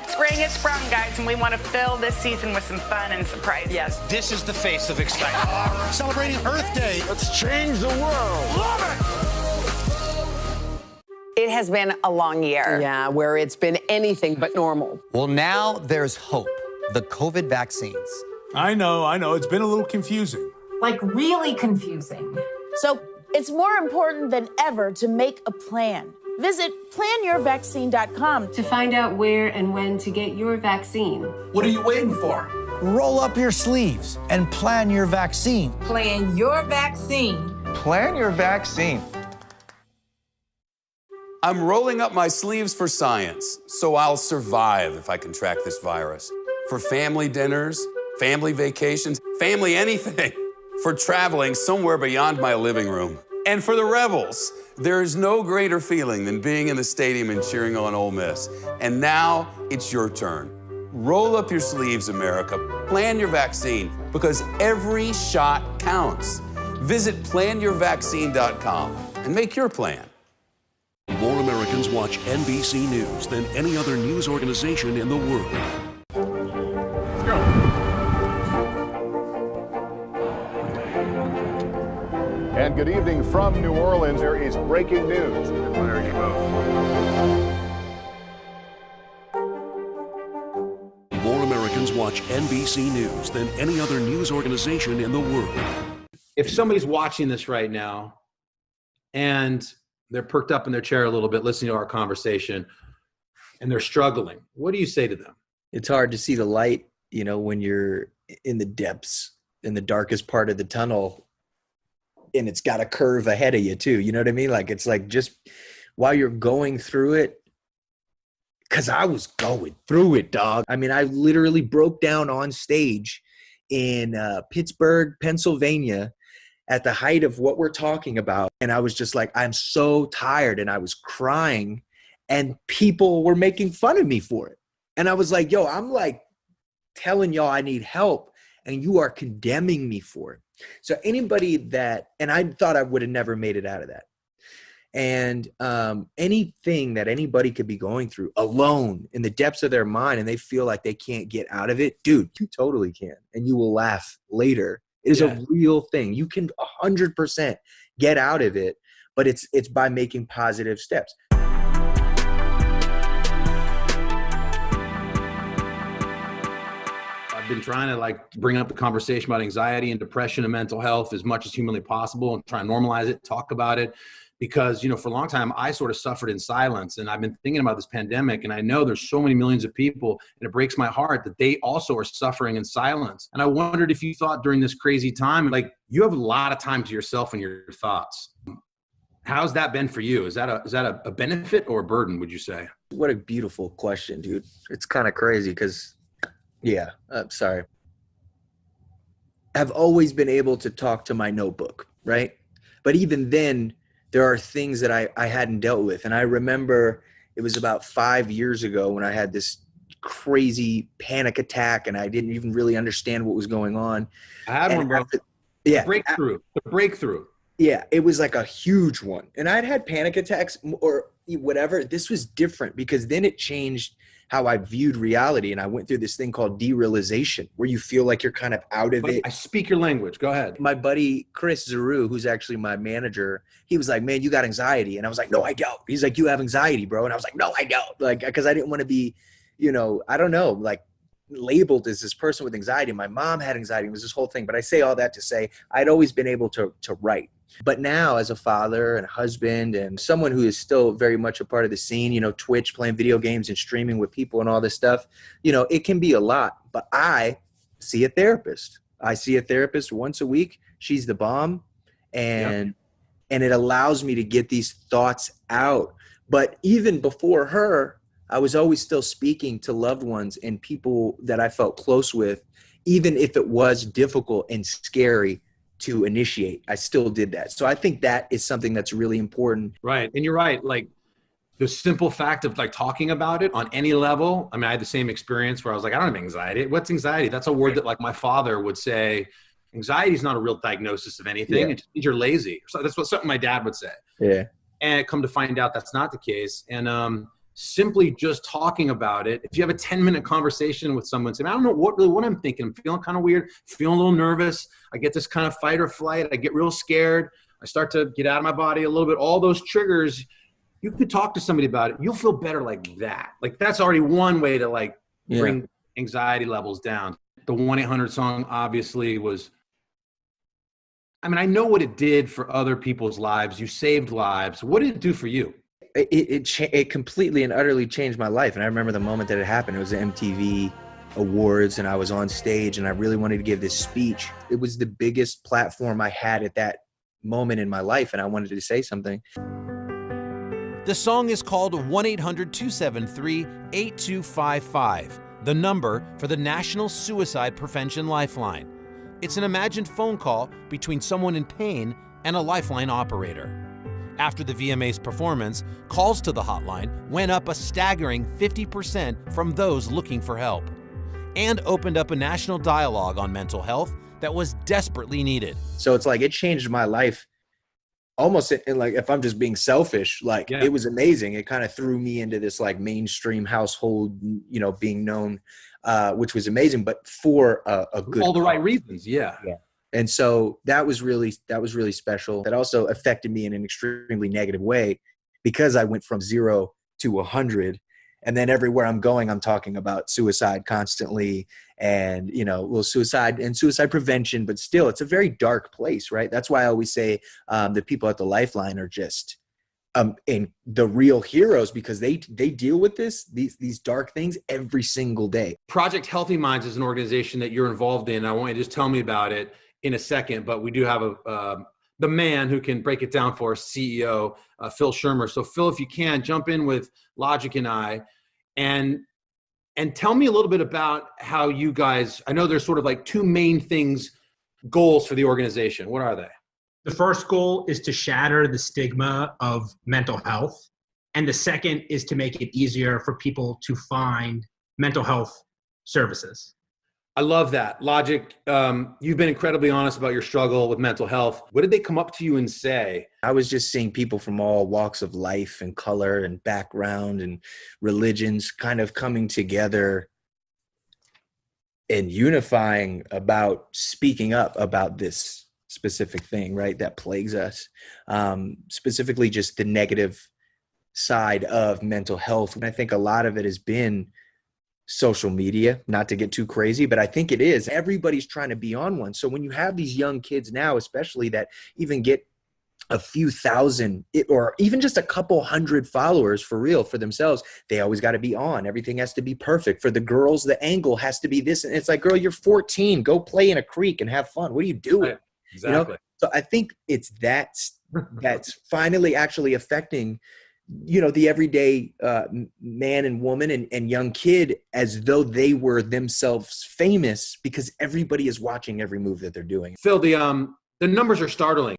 Spring has sprung, guys, and we want to fill this season with some fun and surprises. Yes. This is the face of excitement. Celebrating Earth Day. Let's change the world. Love it! It has been a long year. Yeah, where it's been anything but normal. Well, now there's hope. The COVID vaccines. I know. It's been a little confusing. Like really confusing. So it's more important than ever to make a plan. Visit planyourvaccine.com To find out where and when to get your vaccine. What are you waiting for? Roll up your sleeves and plan your vaccine. Plan your vaccine. Plan your vaccine. I'm rolling up my sleeves for science, so I'll survive if I contract this virus. For family dinners, family vacations, family anything. For traveling somewhere beyond my living room. And for the Rebels, there is no greater feeling than being in the stadium and cheering on Ole Miss. And now it's your turn. Roll up your sleeves, America. Plan your vaccine, because every shot counts. Visit planyourvaccine.com and make your plan. More Americans watch NBC News than any other news organization in the world. Let's go. And good evening from New Orleans. There is breaking news. There you go. More Americans watch NBC News than any other news organization in the world. If somebody's watching this right now and they're perked up in their chair a little bit listening to our conversation and they're struggling, what do you say to them? It's hard to see the light, you know, when you're in the depths, in the darkest part of the tunnel, and it's got a curve ahead of you too. You know what I mean? Like, it's like just while you're going through it, because I was going through it, dog. I mean, I literally broke down on stage in Pittsburgh, Pennsylvania, at the height of what we're talking about. And I was just like, I'm so tired. And I was crying and people were making fun of me for it. And I was like, yo, I'm like telling y'all I need help and you are condemning me for it. So anybody that, and I thought I would have never made it out of that. And anything that anybody could be going through alone in the depths of their mind and they feel like they can't get out of it, dude, you totally can. And you will laugh later. It is a real thing. You can 100% get out of it, but it's by making positive steps. I've been trying to bring up the conversation about anxiety and depression and mental health as much as humanly possible and try and normalize it, talk about it, because, for a long time, I sort of suffered in silence. And I've been thinking about this pandemic, and I know there's so many millions of people, and it breaks my heart that they also are suffering in silence. And I wondered if you thought during this crazy time, like, you have a lot of time to yourself and your thoughts. How's that been for you? Is that a benefit or a burden, would you say? What a beautiful question, dude. It's kind of crazy because, sorry. I've always been able to talk to my notebook, right? But even then, there are things that I hadn't dealt with. And I remember it was about 5 years ago when I had this crazy panic attack and I didn't even really understand what was going on. I had one, bro. Yeah. The breakthrough. Yeah, it was like a huge one. And I'd had panic attacks or whatever. This was different because then it changed how I viewed reality. And I went through this thing called derealization, where you feel like you're kind of out of it. I speak your language. Go ahead. My buddy, Chris Zaru, who's actually my manager, he was like, man, you got anxiety. And I was like, no, I don't. He's like, you have anxiety, bro. And I was like, no, I don't. Like, because I didn't want to be, I don't know, like labeled as this person with anxiety. My mom had anxiety. It was this whole thing. But I say all that to say I'd always been able to write. But now as a father and a husband and someone who is still very much a part of the scene, Twitch, playing video games and streaming with people and all this stuff, it can be a lot. But I see a therapist. I see a therapist once a week. She's the bomb. And it allows me to get these thoughts out. But even before her, I was always still speaking to loved ones and people that I felt close with, even if it was difficult and scary to initiate. I still did that. So I think that is something that's really important. Right. And you're right. Like the simple fact of like talking about it on any level. I mean, I had the same experience where I was like, I don't have anxiety. What's anxiety? That's a word that like my father would say, anxiety is not a real diagnosis of anything. Yeah. It just means you're lazy. So that's something my dad would say. Yeah. And come to find out that's not the case. And simply just talking about it. If you have a 10-minute conversation with someone, saying, I don't know what I'm thinking. I'm feeling kind of weird, feeling a little nervous. I get this kind of fight or flight. I get real scared. I start to get out of my body a little bit. All those triggers, you could talk to somebody about it. You'll feel better like that. Like that's already one way to bring anxiety levels down. The 1-800 song obviously was, I know what it did for other people's lives. You saved lives. What did it do for you? It completely and utterly changed my life. And I remember the moment that it happened. It was the MTV Awards and I was on stage and I really wanted to give this speech. It was the biggest platform I had at that moment in my life and I wanted to say something. The song is called 1-800-273-8255, the number for the National Suicide Prevention Lifeline. It's an imagined phone call between someone in pain and a lifeline operator. After the VMA's performance, calls to the hotline went up a staggering 50% from those looking for help, and opened up a national dialogue on mental health that was desperately needed. So it's like it changed my life almost in like, if I'm just being selfish, it was amazing. It kind of threw me into this like mainstream household, being known, which was amazing, but for a good all the right reasons. Yeah. And so that was really special. That also affected me in an extremely negative way because I went from 0 to 100. And then everywhere I'm going, I'm talking about suicide constantly and, suicide and suicide prevention. But still, it's a very dark place, right? That's why I always say the people at the Lifeline are just and the real heroes because they deal with these dark things every single day. Project Healthy Minds is an organization that you're involved in. I want you to just tell me about it in a second, but we do have the man who can break it down for us, CEO Phil Shermer. So Phil, if you can, jump in with Logic and I, and tell me a little bit about how you guys, I know there's sort of like two main goals for the organization. What are they? The first goal is to shatter the stigma of mental health. And the second is to make it easier for people to find mental health services. I love that. Logic, you've been incredibly honest about your struggle with mental health. What did they come up to you and say? I was just seeing people from all walks of life and color and background and religions kind of coming together and unifying about speaking up about this specific thing, right, that plagues us. Specifically just the negative side of mental health. And I think a lot of it has been social media, not to get too crazy, but I think it is. Everybody's trying to be on one. So when you have these young kids now, especially that even get a few thousand or even just a couple hundred followers for real for themselves. They always got to be on. Everything has to be perfect. For the girls, the angle has to be this. And it's like, girl, you're 14. Go play in a creek and have fun. What are you doing? Right. Exactly. You know? So I think it's that's finally actually affecting, you know, the everyday man and woman and young kid as though they were themselves famous because everybody is watching every move that they're doing. Phil, the numbers are startling.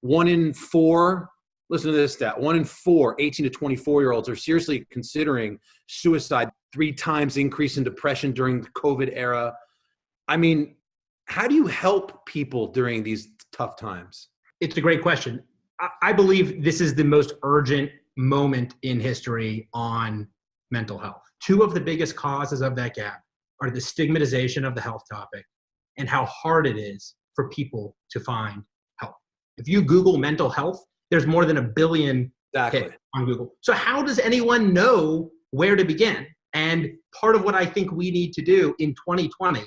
1 in 4, listen to this stat, 1 in 4 18 to 24-year-olds are seriously considering suicide, 3 times increase in depression during the COVID era. I mean, how do you help people during these tough times? It's a great question. I believe this is the most urgent moment in history on mental health. 2 of the biggest causes of that gap are the stigmatization of the health topic and how hard it is for people to find help. If you Google mental health, there's more than 1 billion hits on Google. So how does anyone know where to begin? And part of what I think we need to do in 2020,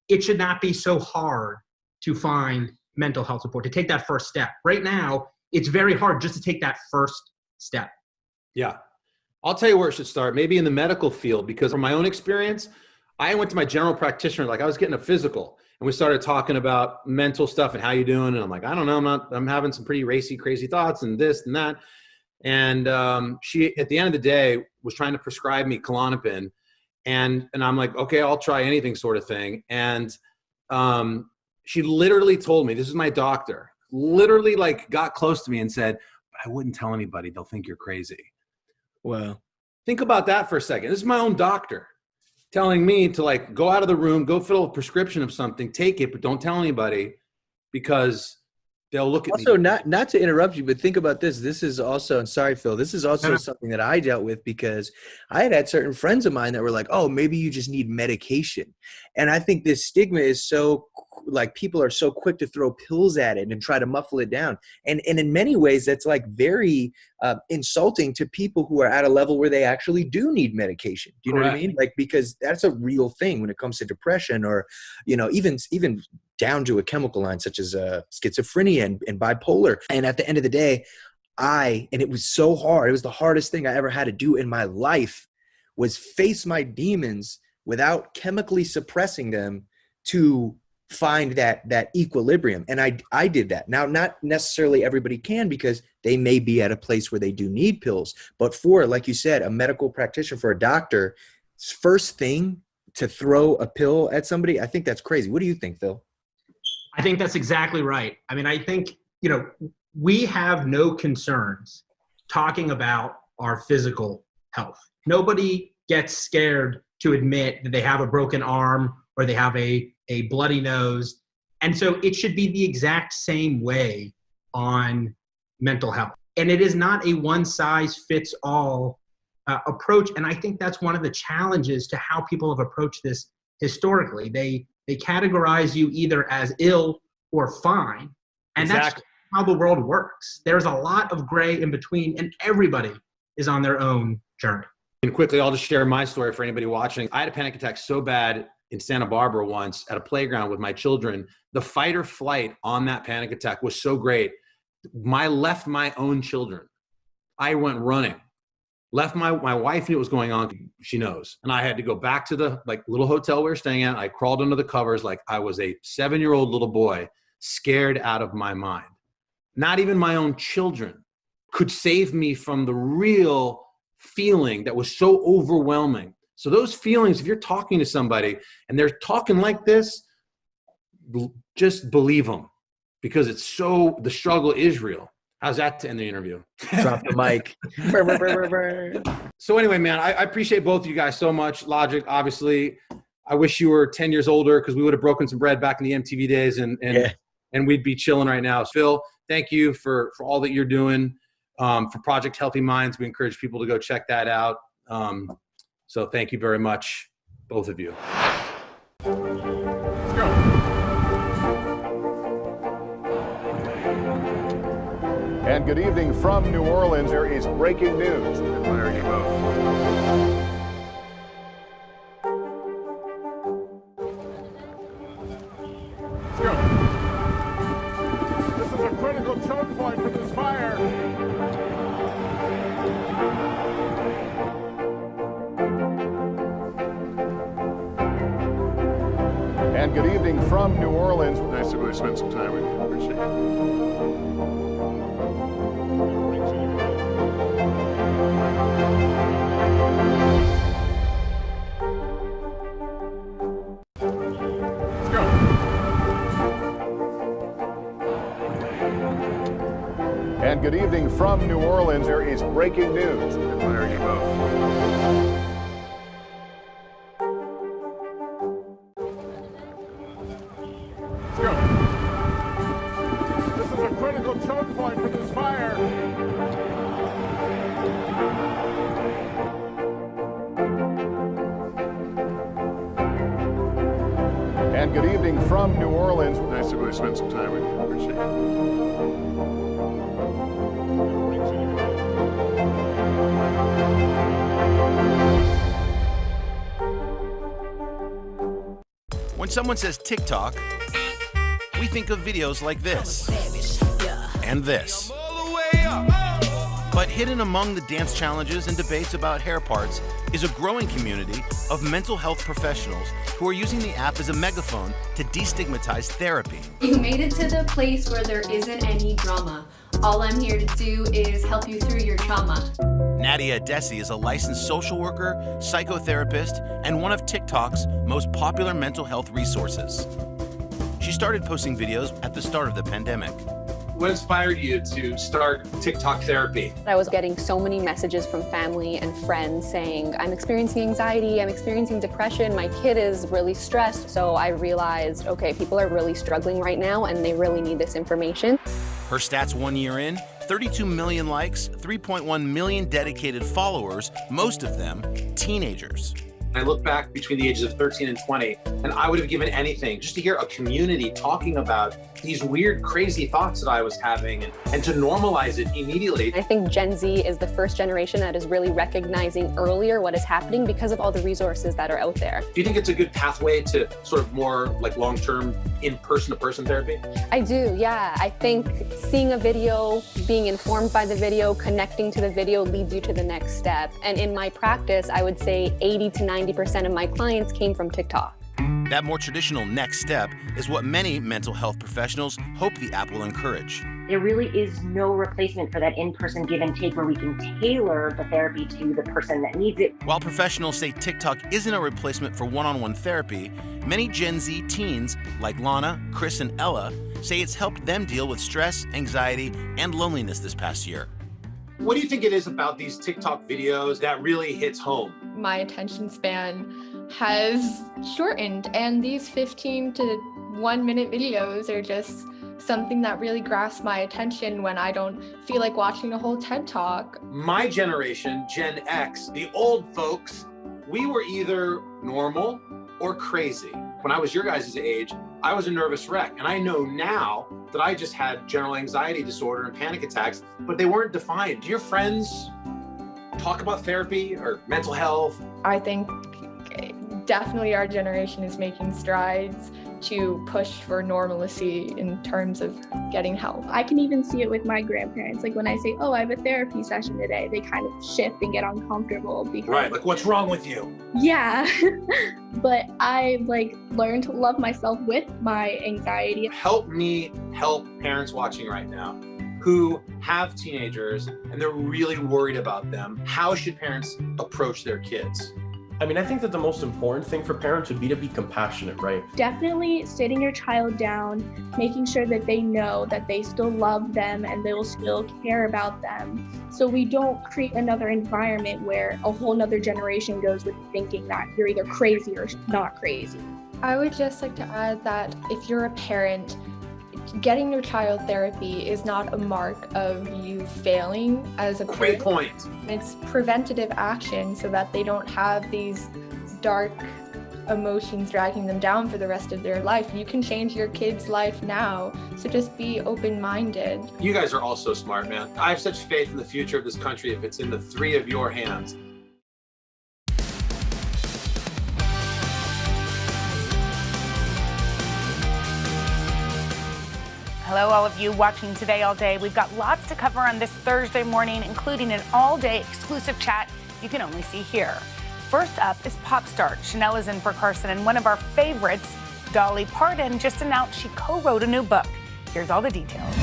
it should not be so hard to find mental health support, to take that first step. Right now, it's very hard just to take that first step. Yeah. I'll tell you where it should start, maybe in the medical field, because from my own experience, I went to my general practitioner, like I was getting a physical, and we started talking about mental stuff and how you doing. And I'm like, I don't know, I'm having some pretty racy, crazy thoughts and this and that. And she, at the end of the day, was trying to prescribe me Klonopin. And I'm like, okay, I'll try anything sort of thing. And she literally told me, this is my doctor, literally like got close to me and said, I wouldn't tell anybody, they'll think you're crazy. Wow. Think about that for a second. This is my own doctor telling me to like go out of the room, go fill a prescription of something, take it, but don't tell anybody because they'll look at me. Also, not to interrupt you, but think about this. This is also, and sorry, Phil, this is also something that I dealt with because I had certain friends of mine that were like, oh, maybe you just need medication. And I think this stigma is so, like, people are so quick to throw pills at it and try to muffle it down. And in many ways, that's like very insulting to people who are at a level where they actually do need medication. Do you know what I mean? Like, because that's a real thing when it comes to depression or, you know, even down to a chemical line such as schizophrenia and bipolar. And at the end of the day, and it was so hard. It was the hardest thing I ever had to do in my life was face my demons without chemically suppressing them to find that equilibrium. And I did that. Now, not necessarily everybody can because they may be at a place where they do need pills. But for, like you said, a medical practitioner, for a doctor, first thing to throw a pill at somebody, I think that's crazy. What do you think, Phil? I think that's exactly right. I mean, I think, you know, we have no concerns talking about our physical health. Nobody gets scared to admit that they have a broken arm or they have a bloody nose. And so it should be the exact same way on mental health. And it is not a one-size-fits-all approach. And I think that's one of the challenges to how people have approached this historically. They categorize you either as ill or fine. And that's how the world works. There's a lot of gray in between, and everybody is on their own journey. And quickly, I'll just share my story for anybody watching. I had a panic attack so bad in Santa Barbara once at a playground with my children. The fight or flight on that panic attack was so great. Left my own children. I went running. Left my wife knew what was going on. She knows. And I had to go back to the little hotel we were staying at. I crawled under the covers like I was a 7-year-old little boy, scared out of my mind. Not even my own children could save me from the real feeling that was so overwhelming. So those feelings, if you're talking to somebody and they're talking like this, just believe them because the struggle is real. How's that to end the interview? Drop the mic. So anyway, man, I appreciate both of you guys so much. Logic, obviously. I wish you were 10 years older because we would have broken some bread back in the MTV days and we'd be chilling right now. So Phil, thank you for all that you're doing. For Project Healthy Minds, we encourage people to go check that out. So thank you very much, both of you. Let's go. And good evening from New Orleans. There is breaking news. There you go. Let's go. This is a critical choke point for this fight. And good evening from New Orleans. Nice to really spend some time with you. Appreciate And good evening from New Orleans. There is breaking news. Admire you both. Let's go. This is a critical choke point for this fire. And good evening from New Orleans. Nice to really spend some time with you. Appreciate it. When someone says TikTok, we think of videos like this and this. But hidden among the dance challenges and debates about hair parts is a growing community of mental health professionals who are using the app as a megaphone to destigmatize therapy. You made it to the place where there isn't any drama. All I'm here to do is help you through your trauma. Nadia Adesi is a licensed social worker, psychotherapist, and one of TikTok's most popular mental health resources. She started posting videos at the start of the pandemic. What inspired you to start TikTok therapy? I was getting so many messages from family and friends saying, I'm experiencing anxiety, I'm experiencing depression, my kid is really stressed. So I realized, okay, people are really struggling right now and they really need this information. Her stats 1 year in, 32 million likes, 3.1 million dedicated followers, most of them teenagers. I look back between the ages of 13 and 20, and I would have given anything just to hear a community talking about these weird, crazy thoughts that I was having and to normalize it immediately. I think Gen Z is the first generation that is really recognizing earlier what is happening because of all the resources that are out there. Do you think it's a good pathway to sort of more like long-term in-person-to-person therapy? I do, yeah. I think seeing a video, being informed by the video, connecting to the video leads you to the next step. And in my practice, I would say 80 to 90% of my clients came from TikTok. That more traditional next step is what many mental health professionals hope the app will encourage. There really is no replacement for that in-person give and take where we can tailor the therapy to the person that needs it. While professionals say TikTok isn't a replacement for one-on-one therapy, many Gen Z teens, like Lana, Chris, and Ella, say it's helped them deal with stress, anxiety, and loneliness this past year. What do you think it is about these TikTok videos that really hits home? My attention span has shortened, and these 15 to 1 minute videos are just something that really grasps my attention when I don't feel like watching a whole TED Talk. My generation, Gen X, the old folks, we were either normal or crazy. When I was your guys' age, I was a nervous wreck, and I know now that I just had general anxiety disorder and panic attacks, but they weren't defined. Do your friends talk about therapy or mental health? I think definitely our generation is making strides to push for normalcy in terms of getting help. I can even see it with my grandparents. Like when I say, oh, I have a therapy session today, they kind of shift and get uncomfortable because— Right, like what's wrong with you? Yeah, but I learned to love myself with my anxiety. Help me help parents watching right now who have teenagers and they're really worried about them. How should parents approach their kids? I mean, I think that the most important thing for parents would be to be compassionate, right? Definitely sitting your child down, making sure that they know that they still love them and they will still care about them. So we don't create another environment where a whole nother generation goes with thinking that you're either crazy or not crazy. I would just like to add that if you're a parent, getting your child therapy is not a mark of you failing as a parent. Great point. It's preventative action so that they don't have these dark emotions dragging them down for the rest of their life. You can change your kid's life now, so just be open-minded. You guys are all so smart, man. I have such faith in the future of this country if it's in the three of your hands. Hello, all of you watching Today All Day. We've got lots to cover on this Thursday morning, including an all-day exclusive chat you can only see here. First up is pop star Chanel is in for Carson, and one of our favorites, Dolly Parton just announced she co-wrote a new book. Here's all the details.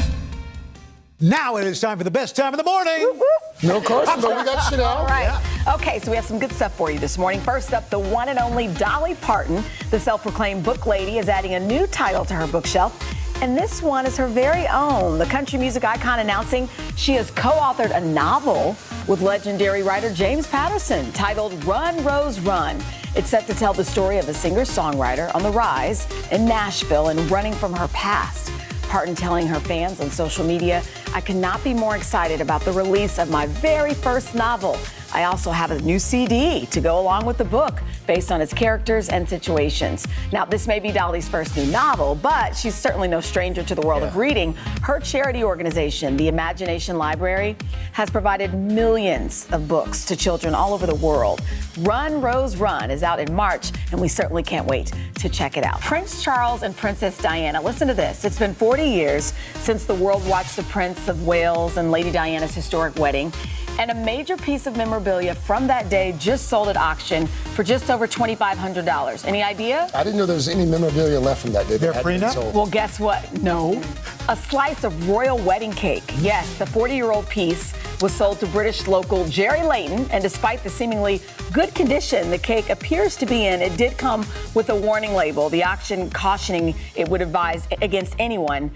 Now it is time for the best time of the morning. No Carson, but we got Chanel. All right. Okay, so we have some good stuff for you this morning. First up, the one and only Dolly Parton, the self-proclaimed book lady, is adding a new title to her bookshelf. And this one is her very own. The country music icon announcing she has co-authored a novel with legendary writer James Patterson titled Run, Rose, Run. It's set to tell the story of a singer-songwriter on the rise in Nashville and running from her past. Parton telling her fans on social media, "I could not be more excited about the release of my very first novel. I also have a new CD to go along with the book based on its characters and situations." Now, this may be Dolly's first new novel, but she's certainly no stranger to the world of reading. Her charity organization, the Imagination Library, has provided millions of books to children all over the world. Run, Rose, Run is out in March, and we certainly can't wait to check it out. Prince Charles and Princess Diana. Listen to this. It's been 40 years since the world watched the Prince of Wales and Lady Diana's historic wedding. And a major piece of memorabilia from that day just sold at auction for just over $2,500. Any idea? I didn't know there was any memorabilia left from that day. They're prenup? Well, guess what? No. A slice of royal wedding cake. Yes, the 40-year-old piece was sold to British local Jerry Layton, and despite the seemingly good condition the cake appears to be in, it did come with a warning label. The auction cautioning it would advise against anyone,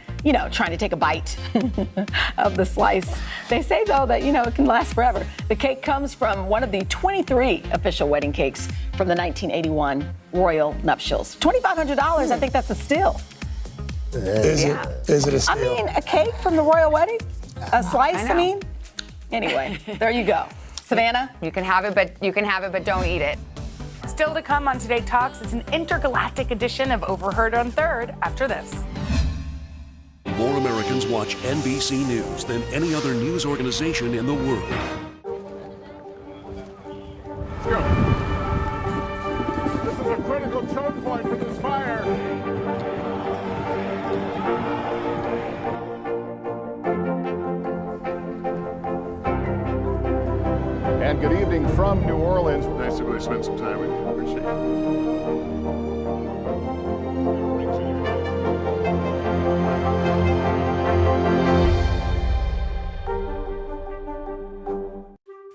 trying to take a bite of the slice. They say, though, that, it can last forever. The cake comes from one of the 23 official wedding cakes from the 1981 royal nuptials. $2,500, I think that's a steal. Is it a steal? I mean, a cake from the royal wedding? A slice, I mean? Anyway, there you go. Savannah? You can have it, but don't eat it. Still to come on Today Talks, it's an intergalactic edition of Overheard on Third after this. More Americans watch NBC News than any other news organization in the world. Let's go. This is a critical choke point for this fire. And good evening from New Orleans. Nice to really spend some time with you. Appreciate it.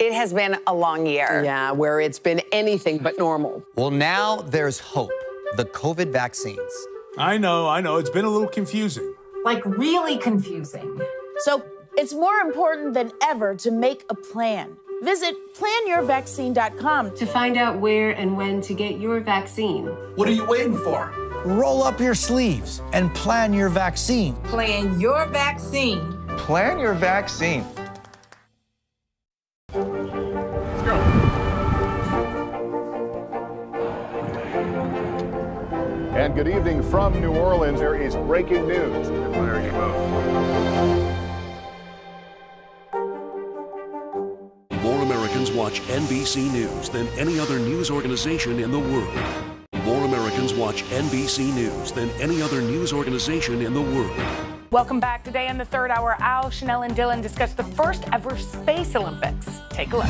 It has been a long year. Yeah, where it's been anything but normal. Well, now there's hope. The COVID vaccines. I know. It's been a little confusing. Like, really confusing. So it's more important than ever to make a plan. Visit planyourvaccine.com to find out where and when to get your vaccine. What are you waiting for? Roll up your sleeves and plan your vaccine. Plan your vaccine. Plan your vaccine. Let's go. And good evening from New Orleans. There is breaking news. There you go. More Americans watch NBC News than any other news organization in the world. More Americans watch NBC News than any other news organization in the world. Welcome back. Today in the third hour, Al, Chanel, and Dylan discuss the first ever Space Olympics. Take a look.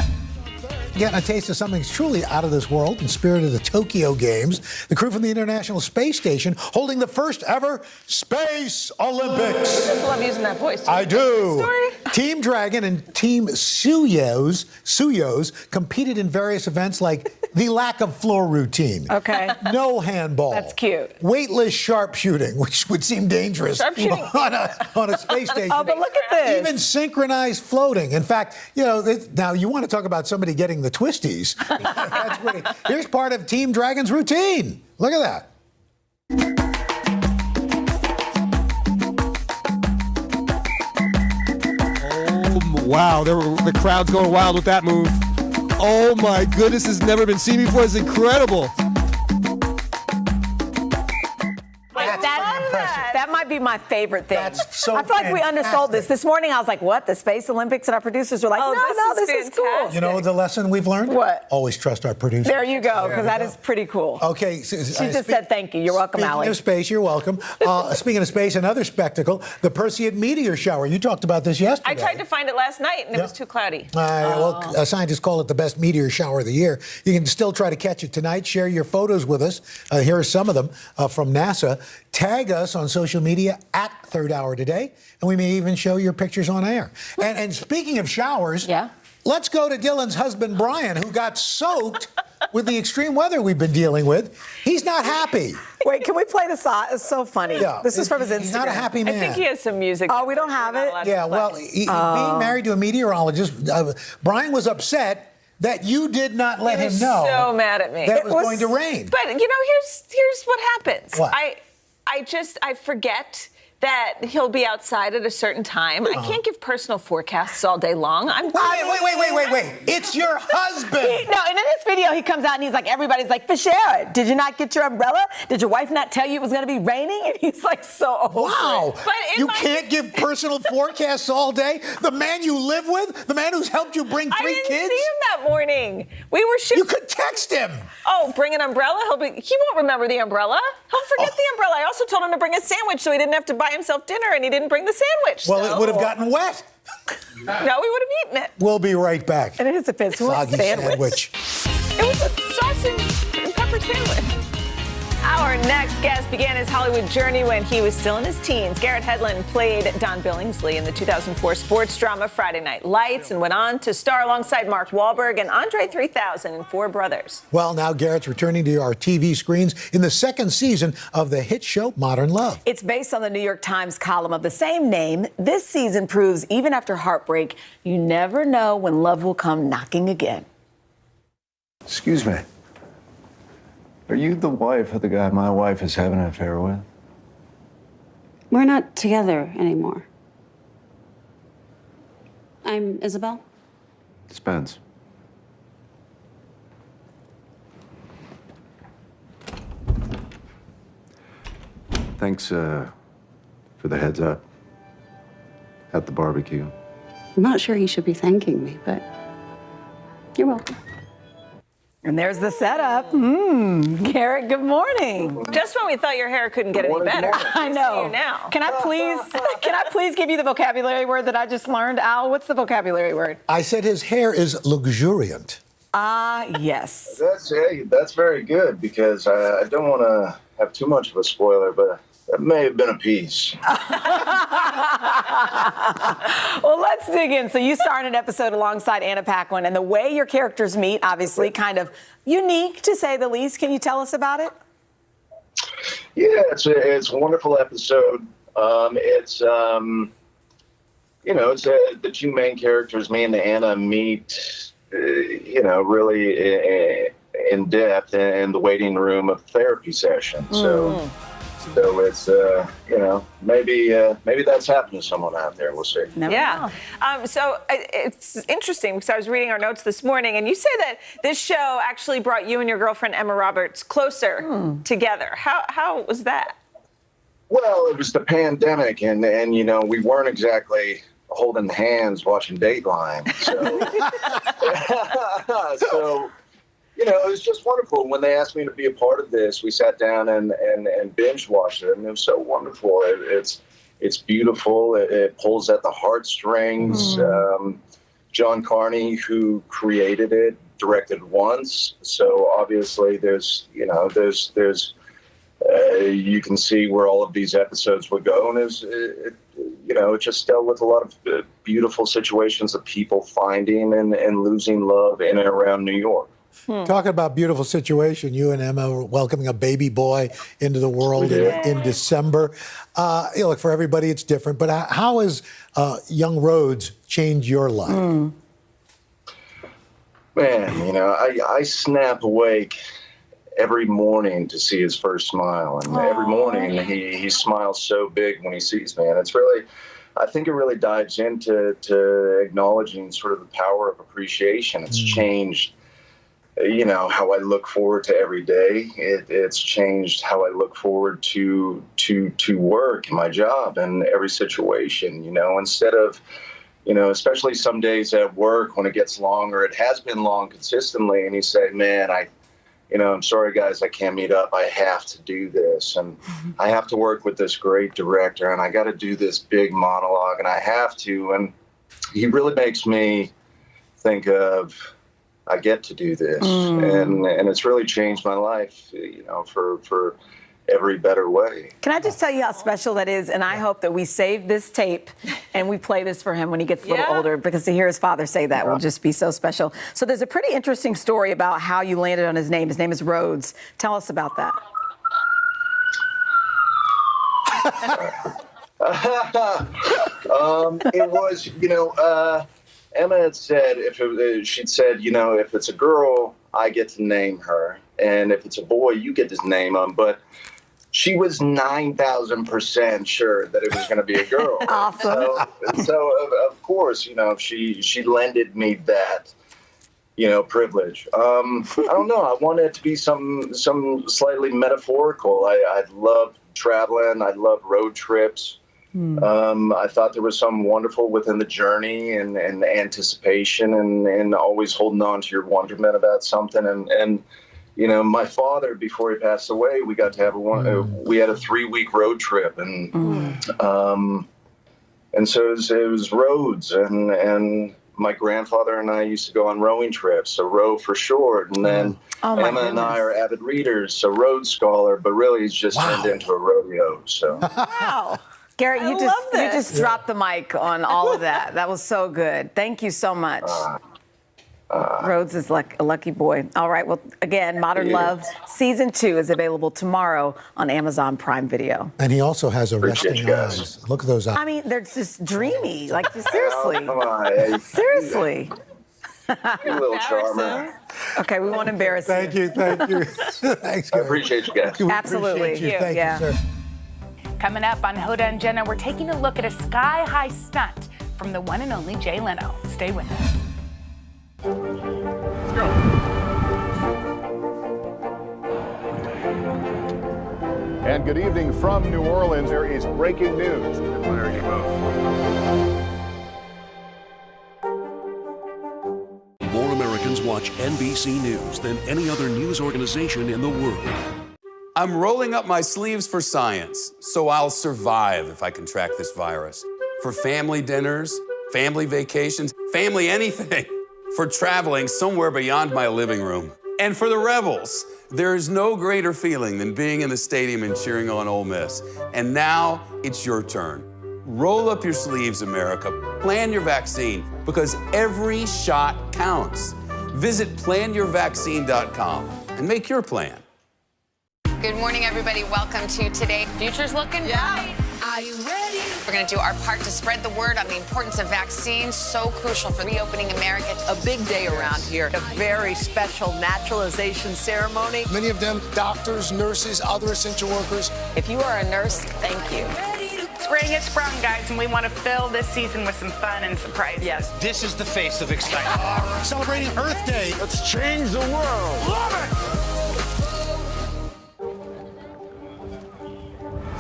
Getting a taste of something truly out of this world in spirit of the Tokyo Games. The crew from the International Space Station holding the first ever Space Olympics. I just love using that voice. I do. Team Dragon and Team Suyos competed in various events like the lack of floor routine. Okay. No handball. That's cute. Weightless sharpshooting, which would seem dangerous on a space station. Oh, but look at this. Even synchronized floating. In fact, now you want to talk about somebody getting the twisties. That's pretty. Here's part of Team Dragon's routine. Look at that. Oh, wow. The crowd's going wild with that move. Oh, my goodness. Has never been seen before. It's incredible. That's impressive. That might be my favorite thing. That's so I feel like we undersold this. This morning I was like, what? The Space Olympics? And our producers were like, this is cool. You know the lesson we've learned? What? Always trust our producers. There you go, because that is pretty cool. Okay. She just said thank you. You're welcome, Speaking Allie. of space, you're welcome. Speaking of space, another spectacle, the Perseid meteor shower. You talked about this yesterday. I tried to find it last night, and it was too cloudy. Well, scientists call it the best meteor shower of the year. You can still try to catch it tonight. Share your photos with us. Here are some of them from NASA. Tag us on social media at Third Hour Today, and we may even show your pictures on air. And speaking of showers, let's go to Dylan's husband, Brian, who got soaked with the extreme weather we've been dealing with. He's not happy. Wait, can we play this? It's so funny. Yeah, this is from his Instagram. He's not a happy man. I think he has some music. Oh, we don't have it? Yeah, well, being married to a meteorologist, Brian was upset that you did not let him know. So mad at me. That it was going to rain. But here's what happens. What? I forget that he'll be outside at a certain time. I can't give personal forecasts all day long. Wait. It's your husband. And in this video, he comes out and he's like, everybody's like, Bashara, did you not get your umbrella? Did your wife not tell you it was going to be raining? And he's like, so wow. You can't give personal forecasts all day? The man you live with? The man who's helped you bring 3 kids? I didn't see him that morning. We were shifting. You could text him. Oh, bring an umbrella? He won't remember the umbrella. He'll forget the umbrella. I also told him to bring a sandwich so he didn't have to buy himself dinner, and he didn't bring the sandwich. Well, it would have gotten wet. No, we would have eaten it. We'll be right back. And it is a fist. Soggy sandwich. It was a sausage and pepper sandwich. Our next guest began his Hollywood journey when he was still in his teens. Garrett Hedlund played Don Billingsley in the 2004 sports drama Friday Night Lights and went on to star alongside Mark Wahlberg and Andre 3000 in Four Brothers. Well, now Garrett's returning to our TV screens in the 2nd season of the hit show Modern Love. It's based on the New York Times column of the same name. This season proves even after heartbreak, you never know when love will come knocking again. Excuse me. Are you the wife of the guy my wife is having an affair with? We're not together anymore. I'm Isabel. Spence. Thanks for the heads up at the barbecue. I'm not sure you should be thanking me, but you're welcome. And there's the setup. Garrett, good morning. Just when we thought your hair couldn't get any better. I know. See you now. Can I please give you the vocabulary word that I just learned? Al, what's the vocabulary word? I said his hair is luxuriant. Yes. That's very good because I don't want to have too much of a spoiler, but that may have been a piece. Well, let's dig in. So you star in an episode alongside Anna Paquin, and the way your characters meet, obviously kind of unique to say the least. Can you tell us about it? Yeah, it's a wonderful episode. It's the two main characters, me and Anna, meet, really in depth in the waiting room of therapy session. So it's, maybe that's happened to someone out there. We'll see. Yeah. So it's interesting because I was reading our notes this morning, and you say that this show actually brought you and your girlfriend, Emma Roberts, closer together. How was that? Well, it was the pandemic, and we weren't exactly holding hands watching Dateline. So, it was just wonderful. When they asked me to be a part of this, we sat down and binge watched it, and it was so wonderful. It's beautiful. It pulls at the heartstrings. John Carney, who created it, directed once. So obviously there's you can see where all of these episodes would go, and it just dealt with a lot of beautiful situations of people finding and losing love in and around New York. Talking about beautiful situation, you and Emma were welcoming a baby boy into the world in December. Look, for everybody it's different, but how has Young Rhodes changed your life? Man, I snap awake every morning to see his first smile, and every morning he smiles so big when he sees me, and it's really, I think it really dives into acknowledging sort of the power of appreciation. It's changed you know, how I look forward to every day. It's changed how I look forward to work and my job and every situation, you know, instead of, you know, especially some days at work when it gets long, or it has been long consistently, and you say, man, I'm sorry, guys, I can't meet up. I have to do this, and I have to work with this great director, and I got to do this big monologue, and I have to. And he really makes me think of, I get to do this, and it's really changed my life, you know, for every better way. Can I just tell you how special that is? And I hope that we save this tape and we play this for him when he gets a little older, because to hear his father say that will just be so special. So there's a pretty interesting story about how you landed on his name. His name is Rhodes. Tell us about that. It was, you know, Emma had said, she'd said, you know, if it's a girl, I get to name her. And if it's a boy, you get to name him. But she was 9,000% sure that it was going to be a girl. Awesome. So of course, you know, she lended me that, you know, privilege. I don't know. I wanted it to be some slightly metaphorical. I love traveling. I love road trips. I thought there was some wonderful within the journey and anticipation and always holding on to your wonderment about something. And you know, my father, before he passed away, we got to have we had a 3-week road trip, and so it was roads, and my grandfather and I used to go on rowing trips, so row for short, and then Emma and I are avid readers, so road scholar, but really it's just turned into a rodeo. So wow. Garrett, you just dropped the mic on all of that. That was so good. Thank you so much. Rhodes is like a lucky boy. All right. Well, again, Modern Love Season 2 is available tomorrow on Amazon Prime Video. And he also has arresting eyes. Look at those eyes. I mean, they're just dreamy. Like, seriously. Come on. Seriously. You little charmer. Okay, we won't embarrass Thank you. Thanks, Garrett. I appreciate you guys. Absolutely. Appreciate you. Thank you, sir. Coming up on Hoda and Jenna, we're taking a look at a sky-high stunt from the one and only Jay Leno. Stay with us. Let's go. And good evening from New Orleans. There is breaking news. Good morning, you both. More Americans watch NBC News than any other news organization in the world. I'm rolling up my sleeves for science, so I'll survive if I contract this virus. For family dinners, family vacations, family anything. For traveling somewhere beyond my living room. And for the Rebels, there is no greater feeling than being in the stadium and cheering on Ole Miss. And now it's your turn. Roll up your sleeves, America. Plan your vaccine, because every shot counts. Visit planyourvaccine.com and make your plan. Good morning, everybody. Welcome to Today. Future's looking bright. Are you ready? We're going to do our part to spread the word on the importance of vaccines, so crucial for reopening America. A big day around here. A very special naturalization ceremony. Many of them doctors, nurses, other essential workers. If you are a nurse, thank you. Spring has sprung, guys, and we want to fill this season with some fun and surprises. Yes. This is the face of excitement. Celebrating Earth Day. Let's change the world. Love it!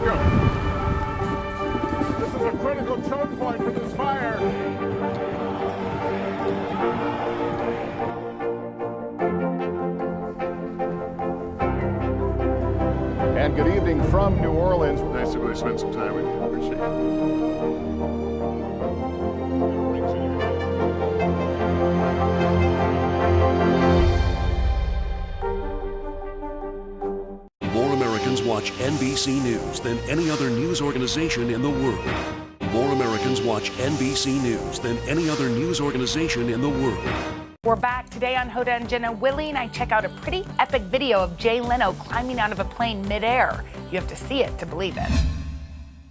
Let's go. This is a critical choke point for this fire. And good evening from New Orleans. Nice to really spend some time with you. Appreciate it. More Americans watch NBC News than any other news organization in the world. More Americans watch NBC News than any other news organization in the world. We're back today on Hoda and Jenna. Willie and I check out a pretty epic video of Jay Leno climbing out of a plane midair. You have to see it to believe it.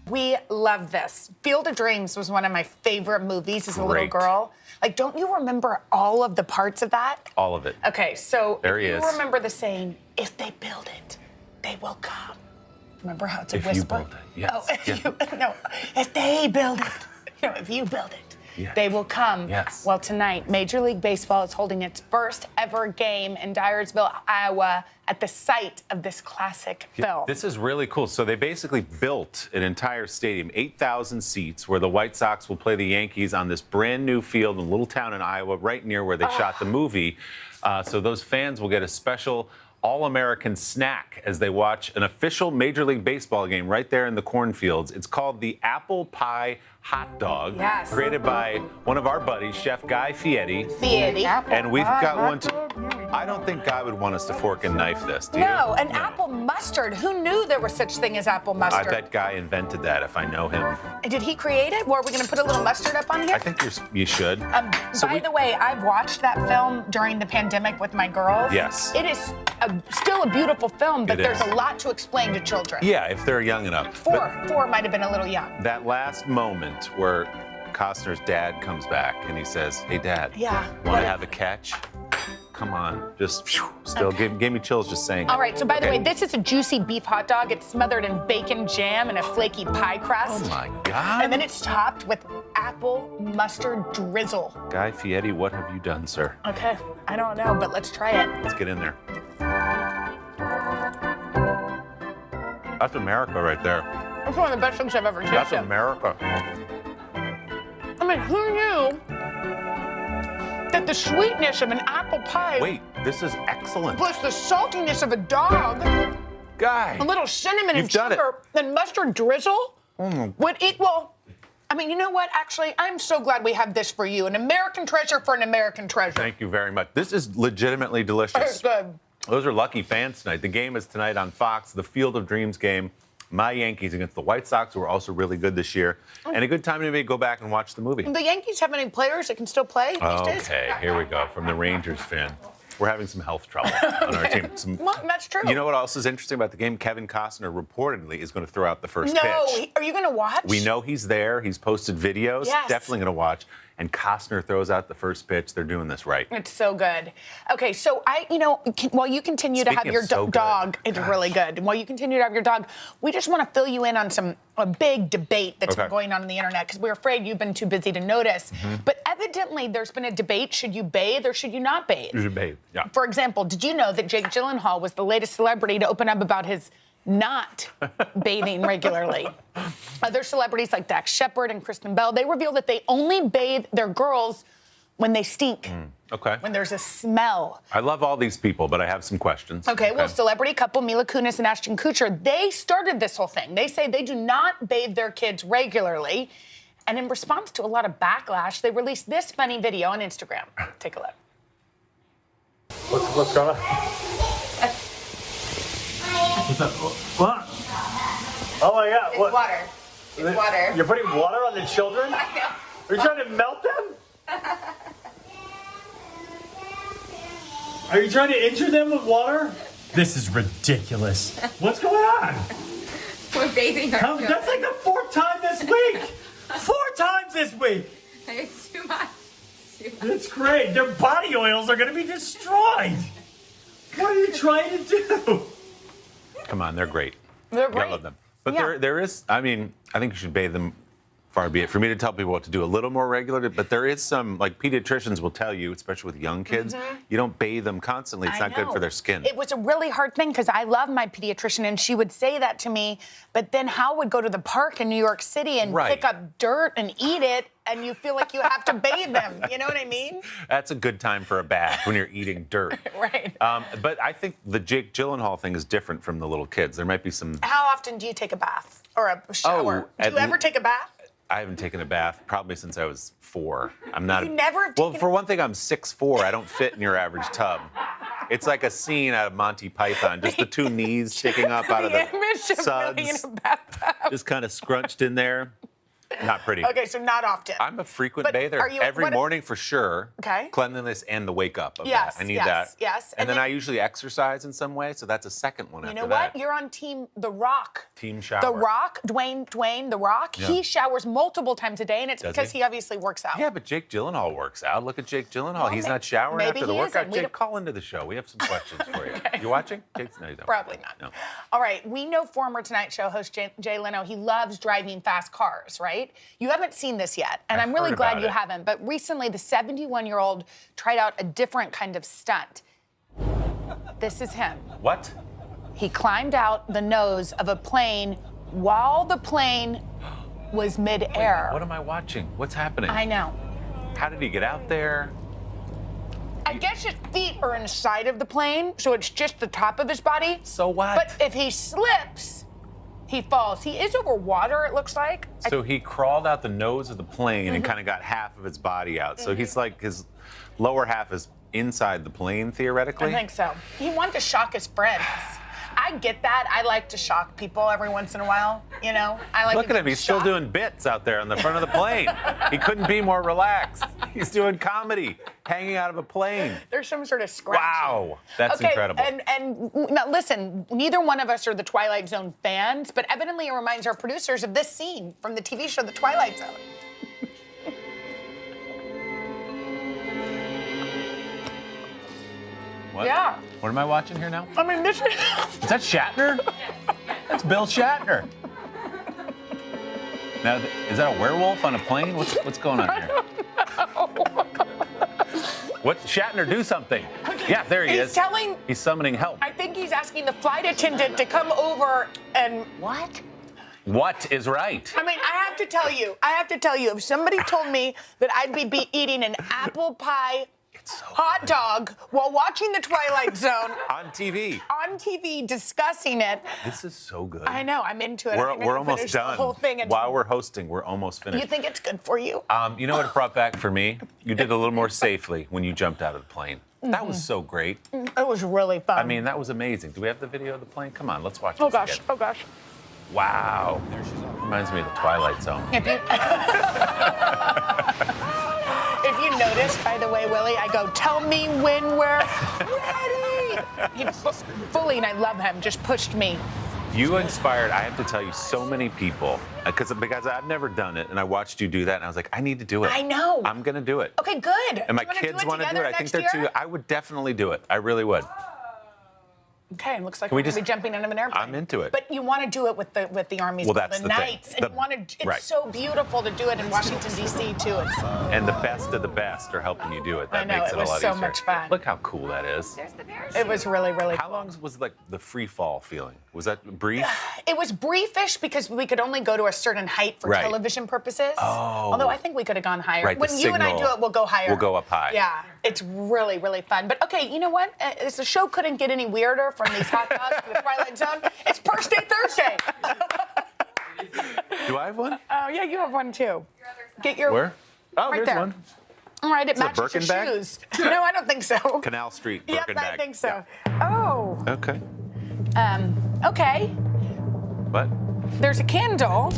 We love this. Field of Dreams was one of my favorite movies as a little girl. Like, don't you remember all of the parts of that? All of it. Okay, so There he you is. remember the saying, if they build it, they will come. Remember how it's a If whisper? you build it, yes. Oh, if they build it. No, if you build it. They will come. Yes. Well, tonight, Major League Baseball is holding its first ever game in Dyersville, Iowa, at the site of this classic film. This is really cool. So they basically built an entire stadium, 8,000 seats, where the White Sox will play the Yankees on this brand new field in a little town in Iowa, right near where they shot the movie. So those fans will get a special All-American snack as they watch an official Major League Baseball game right there in the cornfields. It's called the Apple Pie Hot Dog, created by one of our buddies, Chef Guy Fieri. And we've got one too. I don't think Guy would want us to fork and knife this, do you? No, and apple mustard. Who knew there was such thing as apple I mustard? bet Guy invented that if I know him. Did he create it? Well, are we going to put a little mustard up on here? I think you should. By the way, I've watched that film during the pandemic with my girls. Yes. It is still a beautiful film, but It there's is. a lot to explain to children. Yeah, if they're young enough. Four might have been a little young. That last moment where Costner's dad comes back and he says, "Hey, Dad, want to have a catch?" Come on, just still gave me chills just saying. All right, so by the way, this is a juicy beef hot dog. It's smothered in bacon jam and a flaky pie crust. Oh my God. And then it's topped with apple mustard drizzle. Guy Fieri, what have you done, sir? Okay, I don't know, but let's try it. Let's get in there. That's America right there. That's one of the best things I've ever tasted. That's America. I mean, who knew that the sweetness of an apple pie Wait, this is excellent. plus the saltiness of a dog, Guy, a little cinnamon and you've done it. sugar, and mustard drizzle would equal. I mean, you know what? Actually, I'm so glad we have this for you. An American treasure for an American treasure. Thank you very much. This is legitimately delicious. It's good. Those are lucky fans tonight. The game is tonight on Fox, the Field of Dreams game. My Yankees against the White Sox, who are also really good this year. And a good time to maybe go back and watch the movie. Do the Yankees have any players that can still play these days? Okay, here we go. From the Rangers fan. We're having some health trouble on our team. Well, that's true. You know what else is interesting about the game? Kevin Costner reportedly is going to throw out the first No, pitch. are you going to watch? We know he's there. He's posted videos. Yes. Definitely going to watch. And Costner throws out the first pitch. They're doing this right. It's so good. Okay, so while you continue to have Speaking your of so good, dog, it's really good. While you continue to have your dog, we just want to fill you in on a big debate that's been going on the internet because we're afraid you've been too busy to notice. But evidently, there's been a debate: should you bathe or should you not bathe? You should bathe. Yeah. For example, did you know that Jake Gyllenhaal was the latest celebrity to open up about his not bathing regularly? Other celebrities like Dax Shepard and Kristen Bell, they reveal that they only bathe their girls when they stink, Okay. when there's a smell. I love all these people, but I have some questions. Okay, well, celebrity couple Mila Kunis and Ashton Kutcher, they started this whole thing. They say they do not bathe their kids regularly. And in response to a lot of backlash, they released this funny video on Instagram. Take a look. What's going on? What? Oh my God! It's what? water. It's water. You're putting water on the children? I know. Are you trying to melt them? Are you trying to injure them with water? This is ridiculous. What's going on? We're bathing our children. That's like the 4th time this week. 4 times this week. It's too much. It's great. Their body oils are going to be destroyed. What are you trying to do? Come on, they're great. They're I love them. But there is, I mean, I think you should bathe them, far be it for me to tell people what to do a little more regularly, but there is some, like pediatricians will tell you, especially with young kids, you don't bathe them constantly. It's not good for their skin. It was a really hard thing because I love my pediatrician and she would say that to me, but then Hal would go to the park in New York City and pick up dirt and eat it, and you feel like you have to bathe them. You know what I mean? That's a good time for a bath when you're eating dirt. Right. But I think the Jake Gyllenhaal thing is different from the little kids. There might be some. How often do you take a bath or a shower? Do you ever take a bath? I haven't taken a bath probably since I was 4. I'm not. You never have Well, for one thing, I'm 6'4". I don't fit in your average tub. It's like a scene out of Monty Python, just the 2 knees sticking up out of the image of suds, Billy in a bathtub. just kind of scrunched in there. Not pretty. Okay, so not often. I'm a frequent But bather. are you- Every what- morning for sure. Okay. Cleanliness and the wake up of Yes, that. I need yes, that. yes. And And then then- I usually exercise in some way, so that's a second one You after know that. what? You're on team The Rock. Team shower. The Rock, Dwayne The Rock, Yeah. he showers multiple times a day, and it's Does because he? he obviously works out. Yeah, but Jake Gyllenhaal works out. Look at Jake Gyllenhaal. Well, He's not showering maybe after the he workout. isn't. We Jake, don't- call into the show. We have some questions for you. You watching? Jake's no, you don't. Probably not. No. All right, we know former Tonight Show host Jay Leno, he loves driving fast cars, right? right? You haven't seen this yet, and I'm really heard glad about you it. haven't. But recently, the 71-year-old tried out a different kind of stunt. This is him. What? He climbed out the nose of a plane while the plane was midair. What am I watching? What's happening? I know. How did he get out there? I guess his feet are inside of the plane, so it's just the top of his body. So what? But if he slips, he falls. He is over water, it looks like. So he crawled out the nose of the plane and Mhm. kind of got half of its body out. So he's like, his lower half is inside the plane, theoretically? I think so. He wanted to shock his friends. I get that. I like to shock people every once in a while, you know? I like Look to at him, be he's still shocked. doing bits out there on the front of the plane. He couldn't be more relaxed. He's doing comedy, hanging out of a plane. There's some sort of scratch. Wow, that's okay, incredible. And now listen, neither one of us are the Twilight Zone fans, but evidently it reminds our producers of this scene from the TV show The Twilight Zone. What? Yeah. What am I watching here now? I mean, this is... Is that Shatner? That's Bill Shatner. Now, is that a werewolf on a plane? What's going on here? What? Shatner, do something. Yeah, there he is. He's summoning help. I think he's asking the flight attendant to come over and... What? What is right? I mean, I have to tell you, if somebody told me that I'd be eating an apple pie hot dog while watching The Twilight Zone On TV. on TV, discussing it, This is so good. I know, I'm into it. I think I We're can almost finish done. The whole thing in While we're hosting, we're almost finished. You think it's good for you? You know what it brought back for me? You did a little more safely when you jumped out of the plane. That was so great. It was really fun. I mean, that was amazing. Do we have the video of the plane? Come on, let's watch oh this gosh, again. oh gosh. Wow. Reminds me of the Twilight Zone. If you, if you notice, by the way, Willie, I go, tell me when we're ready. He fully, and I love him, just pushed me. You inspired, I have to tell you, so many people. Because I've never done it, and I watched you do that, and I was like, I need to do it. I know. I'm going to do it. Okay, good. And my You wanna kids want to do together it. I think next they're year? too. I would definitely do it. I really would. Okay, looks like Can we we're gonna be just- jumping out of an airplane. I'm into it. But you want to do it with the Army's Well, that's Golden the thing. Knights, and you want to. It's right. so beautiful to do it in Washington D.C. too. It's, And the best of the best are helping you do it. That I know, makes it it was a lot so easier. much fun. Look how cool that is. it was really, really. How long was like the free fall feeling? Was that brief? It was briefish because we could only go to a certain height for Right. television purposes. Oh. Although I think we could have gone higher. Right, the when you and I do signal it, we'll go higher. will go up high. Yeah, it's really, really fun. But okay, you know what? The show couldn't get any weirder from these hot dogs to the Twilight Zone. It's Purse Day Thursday. Do I have one? Oh yeah, you have one too. Get your Where? Oh, right there's there. one. All right, it Is it a matches your Birkin bag? shoes. No, I don't think so. Canal Street, Yep, Birkin I bag. think so. Oh, Okay. okay. What? There's a candle.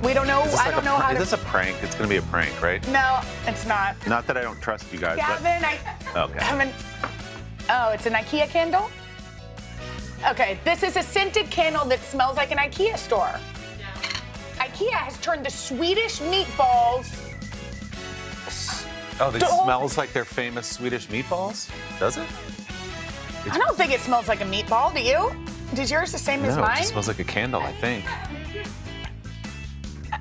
We don't know. Is this I like don't know how is to. this a prank? It's going to be a prank, right? No, it's not. Not that I don't trust you guys, Gavin, but okay. Oh, it's an IKEA candle? Okay, this is a scented candle that smells like an IKEA store. IKEA has turned the Swedish meatballs. Oh, this Don't- smells like their famous Swedish meatballs? Does it? I don't think it smells like a meatball, do you? Does yours the same as No, it mine? just smells like a candle, I think.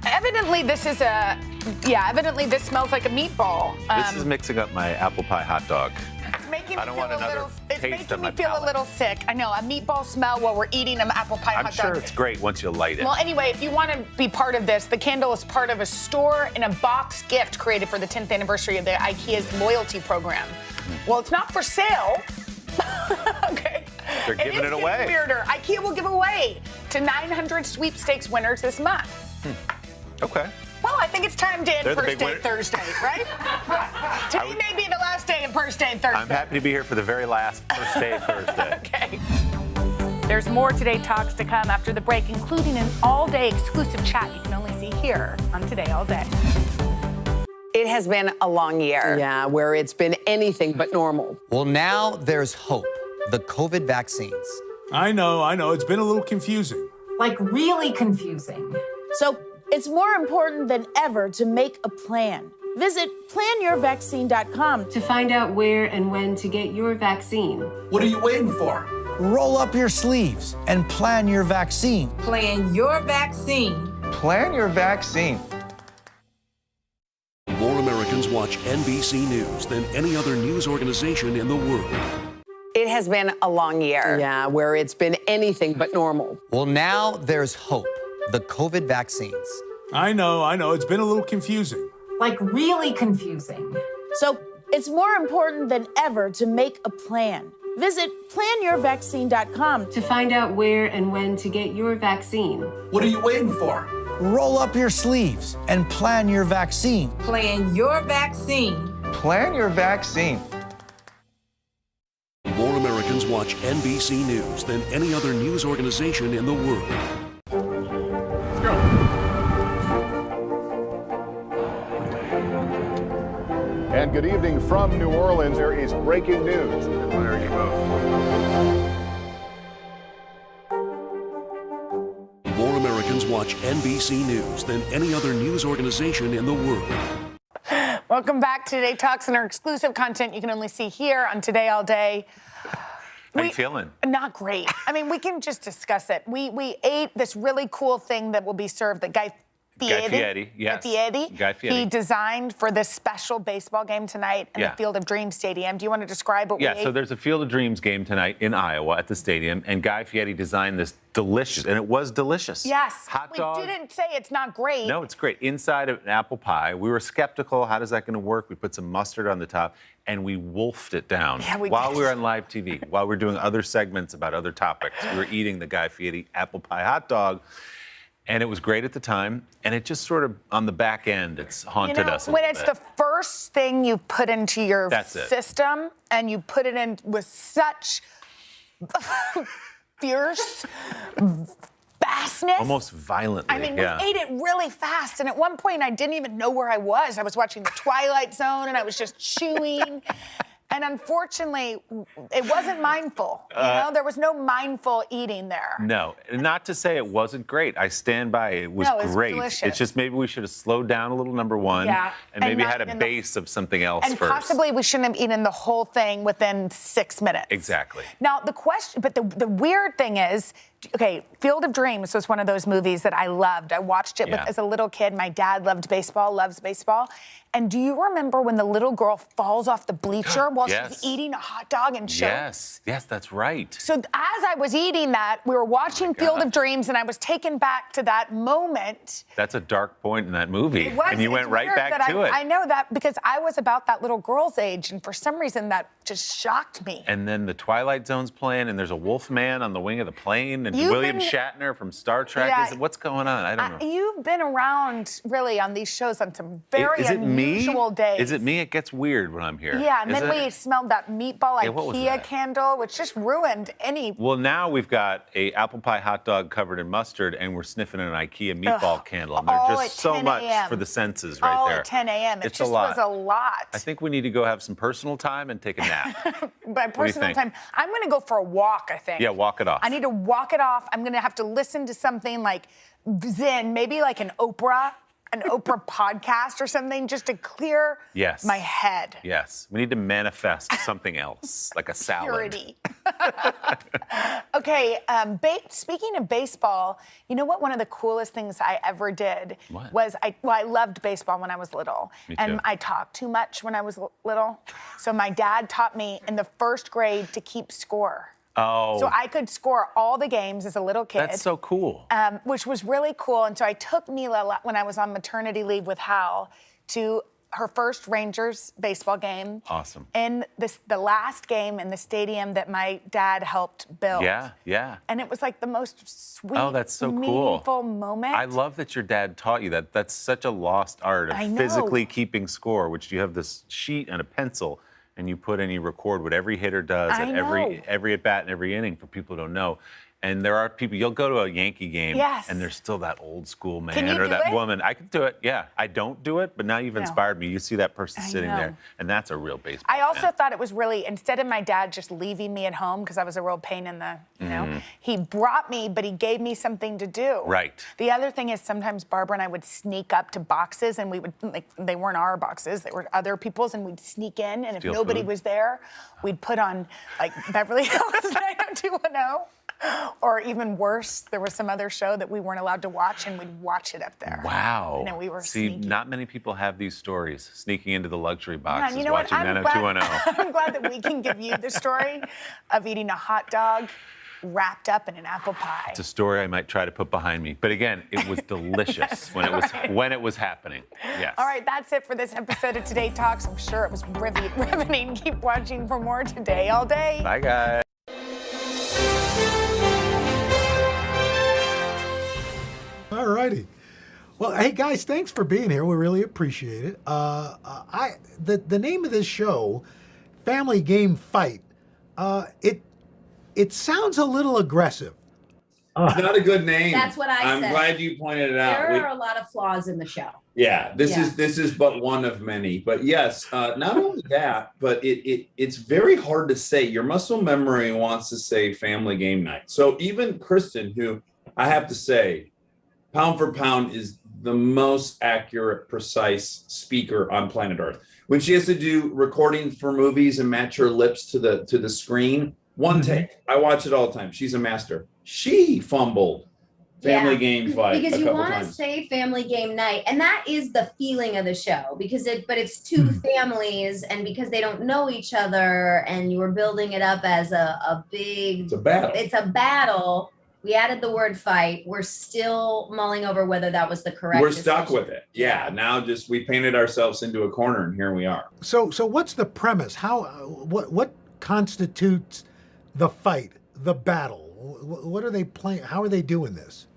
Evidently, this is a. Yeah, evidently, this smells like a meatball. This is mixing up my apple pie hot dog. It's making me I don't feel want a another little. It's taste making on me my feel a palate. little sick. I know, a meatball smell while we're eating an apple pie I'm hot sure dog. it's great once you light it. Well, anyway, if you want to be part of this, the candle is part of a store in a box gift created for the 10th anniversary of the IKEA's loyalty program. Well, it's not for sale. Okay. They're giving it is away. getting weirder. IKEA will give away to 900 sweepstakes winners this month. Okay. Well, I think it's time to end They're the First big Day winner. Thursday, right? Today may be the last day of First Day Thursday. I'm happy to be here for the very last first day of Thursday. Okay. There's more Today Talks to come after the break, including an all-day exclusive chat you can only see here on Today All Day. It has been a long year. Yeah, where it's been anything but normal. Well, now there's hope. The COVID vaccines. I know. It's been a little confusing. Like, really confusing. So it's more important than ever to make a plan. Visit planyourvaccine.com To find out where and when to get your vaccine. What are you waiting for? Roll up your sleeves and plan your vaccine. Plan your vaccine Plan your vaccine. More Americans watch NBC News than any other news organization in the world. It has been a long year. Yeah, where it's been anything but normal. Well, now there's hope. The COVID vaccines. I know. It's been a little confusing. Like, really confusing. So it's more important than ever to make a plan. Visit planyourvaccine.com To find out where and when to get your vaccine. What are you waiting for? Roll up your sleeves and plan your vaccine. Plan your vaccine. Plan your vaccine. More Americans watch NBC News than any other news organization in the world. Let's go. And good evening from New Orleans. There is breaking news. There you go. More Americans watch NBC News than any other news organization in the world. Welcome back to Today Talks and our exclusive content you can only see here on Today All Day. How you feeling? Not great. I mean, we can just discuss it. We ate this really cool thing that will be served that Guy Fieri, yes. Guy Fieri. He designed for this special baseball game tonight in the Field of Dreams Stadium. Do you want to describe what we ate? Yeah, so there's a Field of Dreams game tonight in Iowa at the stadium, and Guy Fieri designed this delicious, and it was delicious. Yes. Hot dog. We didn't say it's not great. No, it's great. Inside of an apple pie. We were skeptical. How is that going to work? We put some mustard on the top, and we wolfed it down while we were on live TV, while we were doing other segments about other topics. We were eating the Guy Fieri apple pie hot dog. And it was great at the time, and it just sort of, on the back end, it's haunted us a when little it's bit. the first thing you put into your system, and you put it in with such fierce fastness. Almost violently, I mean, we ate it really fast, and at one point, I didn't even know where I was. I was watching The Twilight Zone, and I was just chewing. And unfortunately, it wasn't mindful. You know, there was no mindful eating there. No, not to say it wasn't great. I stand by it. It was great. Delicious. It's just maybe we should have slowed down a little, number one, and maybe had a base of something else and first. Possibly we shouldn't have eaten the whole thing within 6 minutes. Exactly. Now, the question, but the weird thing is, okay, Field of Dreams was one of those movies that I loved. I watched it as a little kid. My dad loved baseball, loves baseball. And do you remember when the little girl falls off the bleacher while she's eating a hot dog and chokes? Yes, that's right. So as I was eating that, we were watching Field of Dreams, and I was taken back to that moment. That's a dark point in that movie. It was, and you went right back to it. I know that because I was about that little girl's age, and for some reason that just shocked me. And then the Twilight Zone's playing, and there's a wolf man on the wing of the plane, and William Shatner from Star Trek. What's going on? I don't know. You've been around, really, on these shows on some very unusual days. Is it me? It gets weird when I'm here. Yeah, and then we smelled that meatball what was IKEA that? candle, which just ruined any... Well, now we've got a apple pie hot dog covered in mustard, and we're sniffing an IKEA meatball candle. And there's just so much for the senses right there. All at 10 a.m. It It's just a lot. was a lot. I think we need to go have some personal time and take a nap. By personal time, I'm going to go for a walk, I think. Yeah, walk it off. I need to walk it off. I'm going to have to listen to something like Zen, maybe like an Oprah podcast or something, just to clear my head. Yes. We need to manifest something else, like a salad. Purity. Okay, speaking of baseball, you know what? One of the coolest things I ever did was I loved baseball when I was little. Me and too. I talked too much when I was little. So my dad taught me in the first grade to keep score. Oh. So I could score all the games as a little kid. That's so cool. Which was really cool. And so I took Mila, when I was on maternity leave with Hal, to her first Rangers baseball game. Awesome. In the last game in the stadium that my dad helped build. Yeah. And it was like the most sweet, that's so meaningful cool. moment. I love that your dad taught you that. That's such a lost art of I know. physically keeping score, which you have this sheet and a pencil, and you put and you record what every hitter does at every at bat and every inning for people who don't know. And there are people, you'll go to a Yankee game, and there's still that old school man or that woman. I can do it, yeah. I don't do it, but now you've inspired me. You see that person sitting there, and that's a real baseball I also fan. thought it was really, instead of my dad just leaving me at home, because I was a real pain in the, you know, he brought me, but he gave me something to do. Right. The other thing is sometimes Barbara and I would sneak up to boxes, and we would, like, they weren't our boxes, they were other people's, and we'd sneak in, and if Steal nobody food? was there, we'd put on, like, Beverly Hills 90210. Or even worse, there was some other show that we weren't allowed to watch, and we'd watch it up there. Wow. And then we were See, sneaky. not many people have these stories, sneaking into the luxury Yeah, boxes, and you know what? watching 90210. I'm glad that we can give you the story of eating a hot dog wrapped up in an apple pie. It's a story I might try to put behind me. But again, it was delicious when it was happening. Yes. All right, that's it for this episode of Today Talks. I'm sure it was riveting. Keep watching for more Today All Day. Bye, guys. All righty. Well, hey guys, thanks for being here. We really appreciate it. The name of this show, Family Game Fight, it sounds a little aggressive. It's not a good name. That's what I I'm said. glad you pointed it out. There are a lot of flaws in the show. Yeah, this is but one of many. But yes, not only that, but it's very hard to say. Your muscle memory wants to say Family Game Night. So even Kristen, who I have to say, pound for pound, is the most accurate, precise speaker on planet Earth. When she has to do recording for movies and match her lips to the screen, one take. I watch it all the time. She's a master. She fumbled Family Game Fight because a you couple want to times. say Family Game Night, and that is the feeling of the show, because it's two families, and because they don't know each other, and you were building it up as a big, It's a battle. It's a battle. We added the word fight. We're still mulling over whether that was the correct We're stuck decision. with it. Yeah. Now we painted ourselves into a corner, and here we are. So what's the premise? What constitutes the fight, the battle? What are they playing? How are they doing this?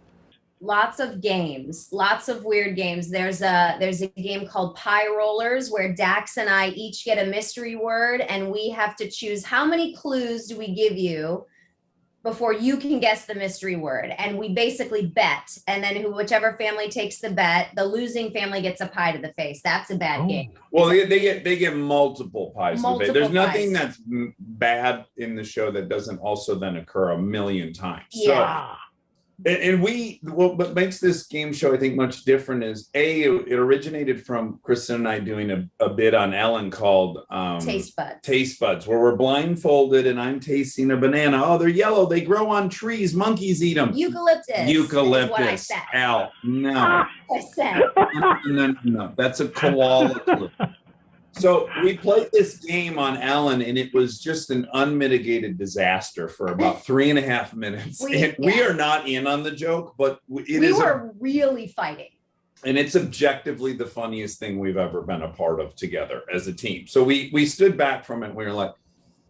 Lots of games, lots of weird games. There's a game called Pie Rollers where Dax and I each get a mystery word, and we have to choose how many clues do we give you before you can guess the mystery word. And we basically bet, and then whichever family takes the bet, the losing family gets a pie to the face. That's a bad game. Well, they get multiple pies. Multiple There's nothing pies. that's bad in the show that doesn't also then occur a million times. Yeah. So, and what makes this game show, I think, much different is it originated from Kristen and I doing a bit on Ellen called Taste Buds. Taste Buds, where we're blindfolded and I'm tasting a banana. Oh, they're yellow. They grow on trees. Monkeys eat them. Eucalyptus. Eucalyptus. Is what I said. Al, no. I said. No. That's a koala clue. So we played this game on Ellen, and it was just an unmitigated disaster for about 3.5 minutes. We are not in on the joke, but we were really fighting. And it's objectively the funniest thing we've ever been a part of together as a team. So we stood back from it, and we were like,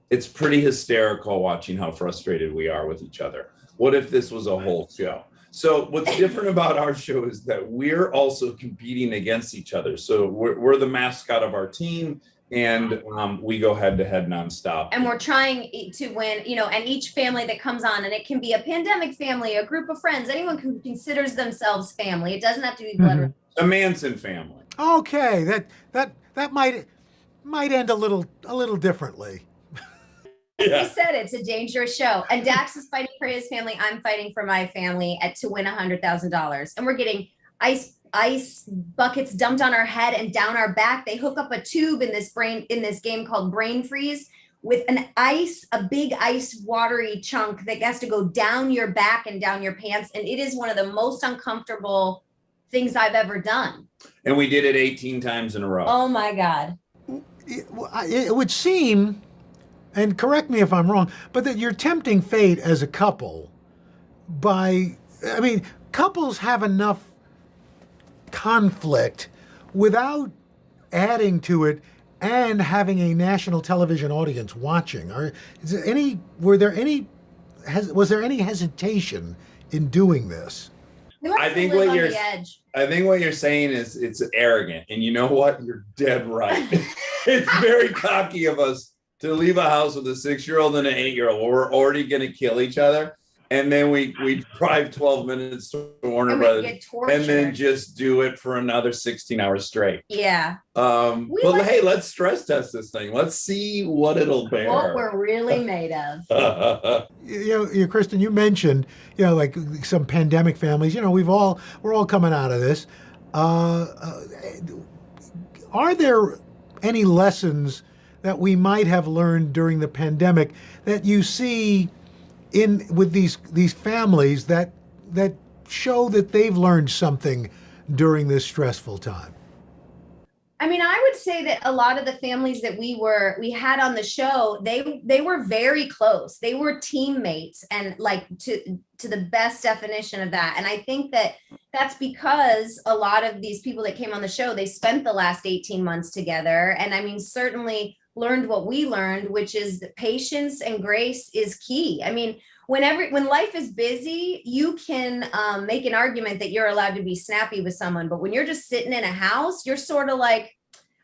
it's pretty hysterical watching how frustrated we are with each other. What if this was a whole show? So what's different about our show is that we're also competing against each other. So we're the mascot of our team, and we go head to head nonstop. And we're trying to win, and each family that comes on, and it can be a pandemic family, a group of friends, anyone who considers themselves family. It doesn't have to be blood. A Manson family. Okay, that might end a little differently. He said it's a dangerous show. And Dax is fighting for his family. I'm fighting for my family to win $100,000. And we're getting ice buckets dumped on our head and down our back. They hook up a tube in this game called Brain Freeze with a big ice watery chunk that has to go down your back and down your pants. And it is one of the most uncomfortable things I've ever done. And we did it 18 times in a row. Oh my God. It would seem, and correct me if I'm wrong, but that you're tempting fate as a couple couples have enough conflict without adding to it and having a national television audience watching. Was there any hesitation in doing this? I think what you're saying is it's arrogant, and you know what? You're dead right. It's very cocky of us to leave a house with a 6-year-old and an 8-year-old where we're already going to kill each other, and then we drive 12 minutes to Warner Brothers and then just do it for another 16 hours straight. Yeah. Hey, let's stress test this thing. Let's see what it'll bear. What we're really made of. Kristen, you mentioned, like some pandemic families. We're all coming out of this. Are there any lessons that we might have learned during the pandemic that you see with these families that show that they've learned something during this stressful time? I mean, I would say that a lot of the families that we had on the show, they were very close. They were teammates, and like to the best definition of that. And I think that that's because a lot of these people that came on the show, they spent the last 18 months together. And I mean, certainly learned what we learned, which is that patience and grace is key. I mean, when life is busy, you can make an argument that you're allowed to be snappy with someone. But when you're just sitting in a house, you're sort of like,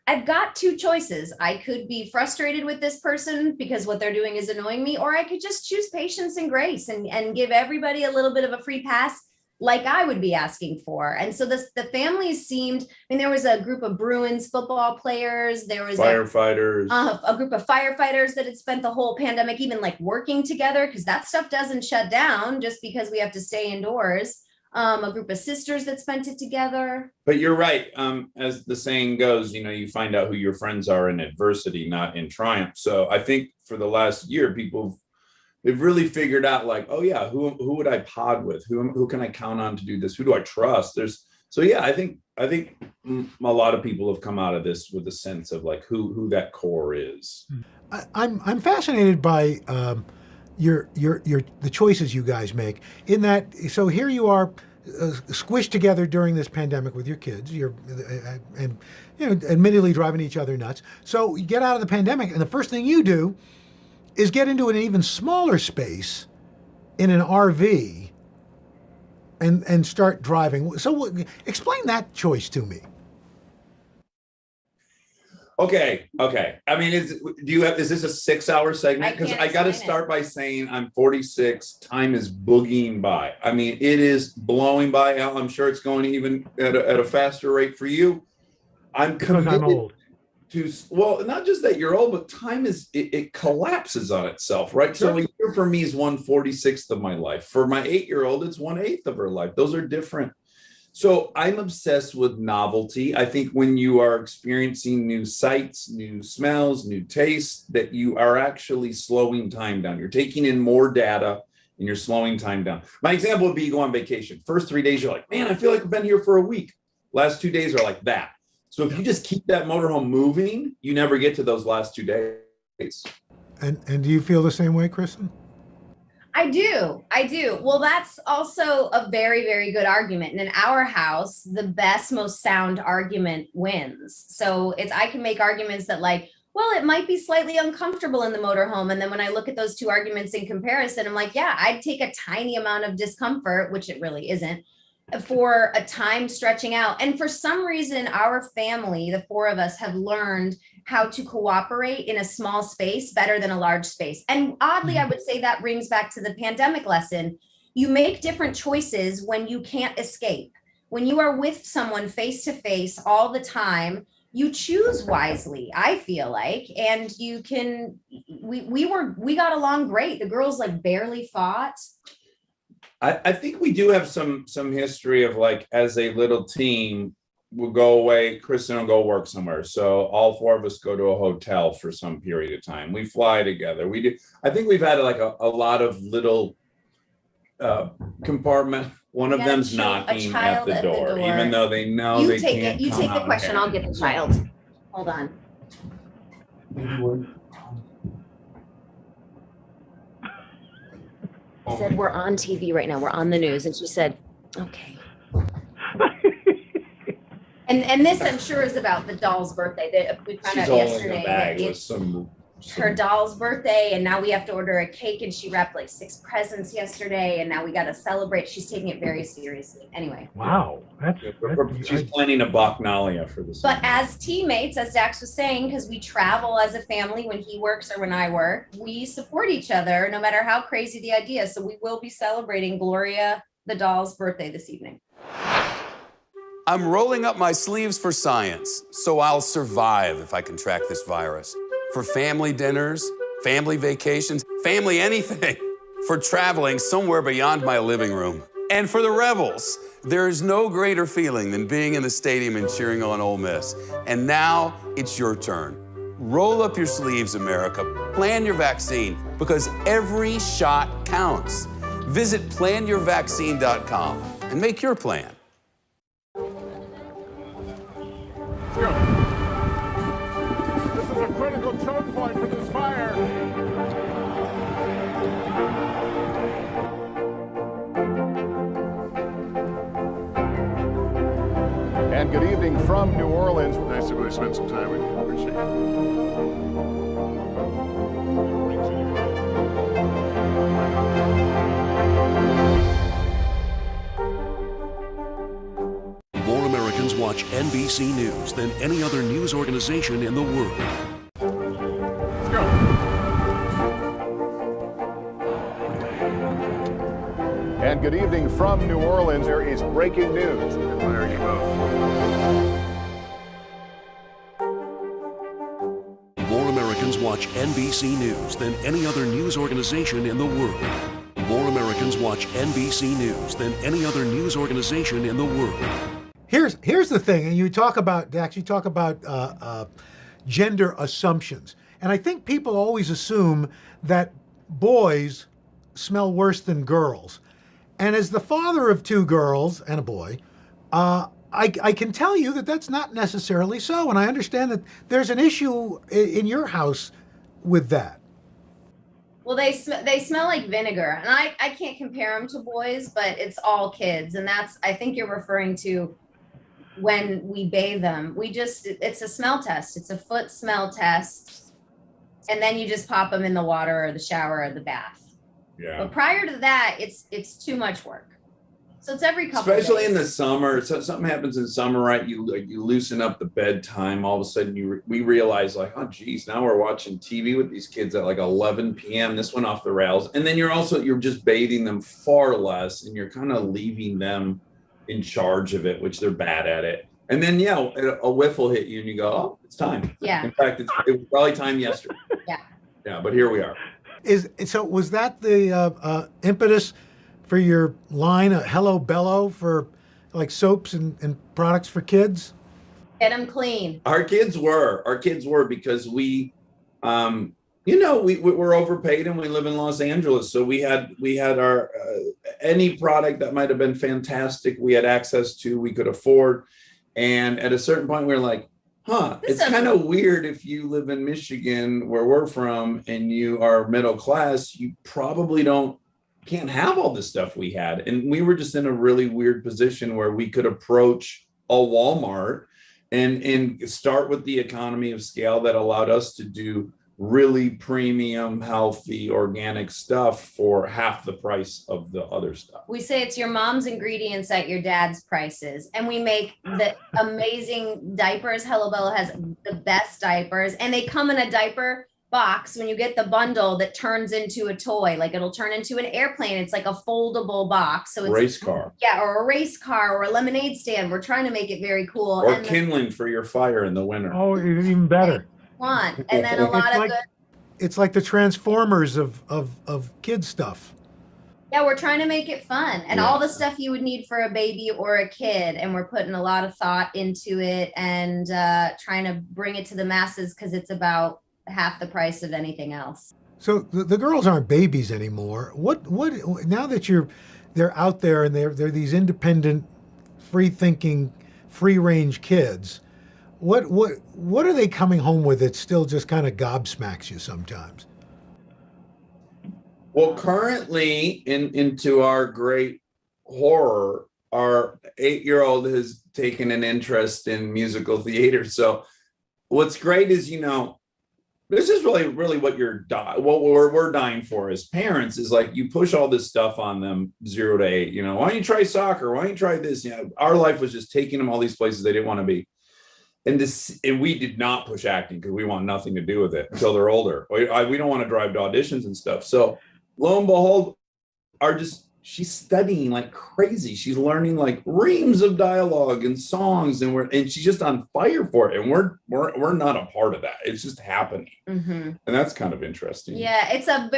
I've got two choices. I could be frustrated with this person because what they're doing is annoying me, or I could just choose patience and grace and give everybody a little bit of a free pass like I would be asking for. And so the families seemed, I mean, there was a group of Bruins football players, there was firefighters, a group of firefighters that had spent the whole pandemic even like working together, because that stuff doesn't shut down just because we have to stay indoors. A group of sisters that spent it together. But you're right. As the saying goes, you find out who your friends are in adversity, not in triumph. So I think for the last year, they've really figured out, like, oh yeah, who would I pod with? Who can I count on to do this? Who do I trust? I think a lot of people have come out of this with a sense of like who that core is. I'm fascinated by the choices you guys make, in that, so here you are squished together during this pandemic with your kids, and admittedly driving each other nuts. So you get out of the pandemic, and the first thing you do is get into an even smaller space in an RV and start driving. So explain that choice to me. Okay. I mean, is this a 6-hour segment? Because I got to start by saying I'm 46. Time is boogieing by. I mean, it is blowing by. I'm sure it's going even at a faster rate for you. I'm committed to, well, not just that you're old, but time it collapses on itself, right? Sure. So a year for me is 1/46 of my life. For my 8-year-old, it's 1/8 of her life. Those are different. So I'm obsessed with novelty. I think when you are experiencing new sights, new smells, new tastes, that you are actually slowing time down. You're taking in more data and you're slowing time down. My example would be you go on vacation. First 3 days, you're like, man, I feel like I've been here for a week. Last 2 days are like that. So if you just keep that motorhome moving, you never get to those last 2 days. And do you feel the same way, Kristen? I do. Well, that's also a very, very good argument. And in our house, the best, most sound argument wins. So I can make arguments that, like, well, it might be slightly uncomfortable in the motorhome. And then when I look at those two arguments in comparison, I'm like, yeah, I'd take a tiny amount of discomfort, which it really isn't, for a time stretching out. And for some reason, our family, the four of us, have learned how to cooperate in a small space better than a large space. And oddly, I would say that brings back to the pandemic lesson. You make different choices when you can't escape. When you are with someone face to face all the time, you choose wisely, I feel like. And you can, we got along great. The girls like barely fought. I think we do have some history of, like, as a little team, we'll go away, Kristen will go work somewhere. So all four of us go to a hotel for some period of time. We fly together. We do. I think we've had like a lot of little compartment. One of them's knocking at the door, even though they know they can't. You take the question. I'll get the child. Hold on. I said, we're on TV right now. We're on the news. And she said, okay. And this, I'm sure, is about the doll's birthday. We found out yesterday that it's her doll's birthday, and now we have to order a cake, and she wrapped like 6 presents yesterday, and now we got to celebrate. She's taking it very seriously. Anyway. Wow. She's planning a Bacchanalia for this. But as teammates, as Dax was saying, because we travel as a family when he works or when I work, we support each other no matter how crazy the idea is. So we will be celebrating Gloria, the doll's birthday this evening. I'm rolling up my sleeves for science, so I'll survive if I can track this virus. For family dinners, family vacations, family anything. For traveling somewhere beyond my living room. And for the Rebels, there is no greater feeling than being in the stadium and cheering on Ole Miss. And now it's your turn. Roll up your sleeves, America. Plan your vaccine. because every shot counts. Visit planyourvaccine.com and make your plan. Let's go. This is a critical choke point for this fire. And good evening from New Orleans. Nice to really spend some time with you. Appreciate it. More Americans watch NBC News than any other news organization in the world. Let's go. And good evening from New Orleans. There is breaking news. There you go. More Americans watch NBC News than any other news organization in the world. More Americans watch NBC News than any other news organization in the world. Here's the thing, and you talk about, Dax, you talk about gender assumptions. And I think people always assume that boys smell worse than girls. And as the father of two girls and a boy, I can tell you that that's not necessarily so. And I understand that there's an issue in your house with that. Well, they smell like vinegar, and I can't compare them to boys, but it's all kids, and I think you're referring to when we bathe them. It's a smell test. It's a foot smell test, and then you just pop them in the water or the shower or the bath. Yeah. But prior to that, it's too much work. So it's every couple Especially of days. in the summer. So something happens in summer, right? You loosen up the bedtime. All of a sudden, we realize like, oh, geez, now we're watching TV with these kids at like 11 p.m. This went off the rails. And then you're just bathing them far less, and you're kind of leaving them in charge of it, which they're bad at it. And then, a whiff will hit you, and you go, oh, it's time. Yeah. In fact, it was probably time yesterday. Yeah. Yeah, but here we are. So was that the impetus for your line, Hello Bello, for like soaps and products for kids? Get them clean. Our kids were because we're overpaid and we live in Los Angeles. So we had our any product that might have been fantastic, we had access to, we could afford. And at a certain point, we were like, it's kind of weird if you live in Michigan, where we're from, and you are middle class, you probably can't have all the stuff we had. And we were just in a really weird position where we could approach a Walmart and start with the economy of scale that allowed us to do really premium, healthy, organic stuff for half the price of the other stuff. We say it's your mom's ingredients at your dad's prices. And we make the amazing diapers. Hello Bello has the best diapers. And they come in a diaper box when you get the bundle that turns into a toy. Like it'll turn into an airplane. It's like a foldable box. So it's race car. Yeah, or a race car or a lemonade stand. We're trying to make it very cool. Or kindling for your fire in the winter. Oh, even better. And then a lot of good. It's like the Transformers of kid stuff. Yeah, we're trying to make it fun and all the stuff you would need for a baby or a kid. And we're putting a lot of thought into it and trying to bring it to the masses because it's about half the price of anything else. So the girls aren't babies anymore. What now that they're out there and they're these independent, free-thinking, free-range kids, what are they coming home with that still just kind of gobsmacks you sometimes? Well, currently, into our great horror, our 8-year-old has taken an interest in musical theater. So what's great is, this is really what what we're dying for as parents is like you push all this stuff on them 0 to 8. Why don't you try soccer? Why don't you try this? Our life was just taking them all these places they didn't want to be. And we did not push acting because we want nothing to do with it until they're older. We don't want to drive to auditions and stuff. So lo and behold, she's studying like crazy. She's learning like reams of dialogue and songs, and she's just on fire for it. And we're not a part of that. It's just happening, and that's kind of interesting. Yeah, it's a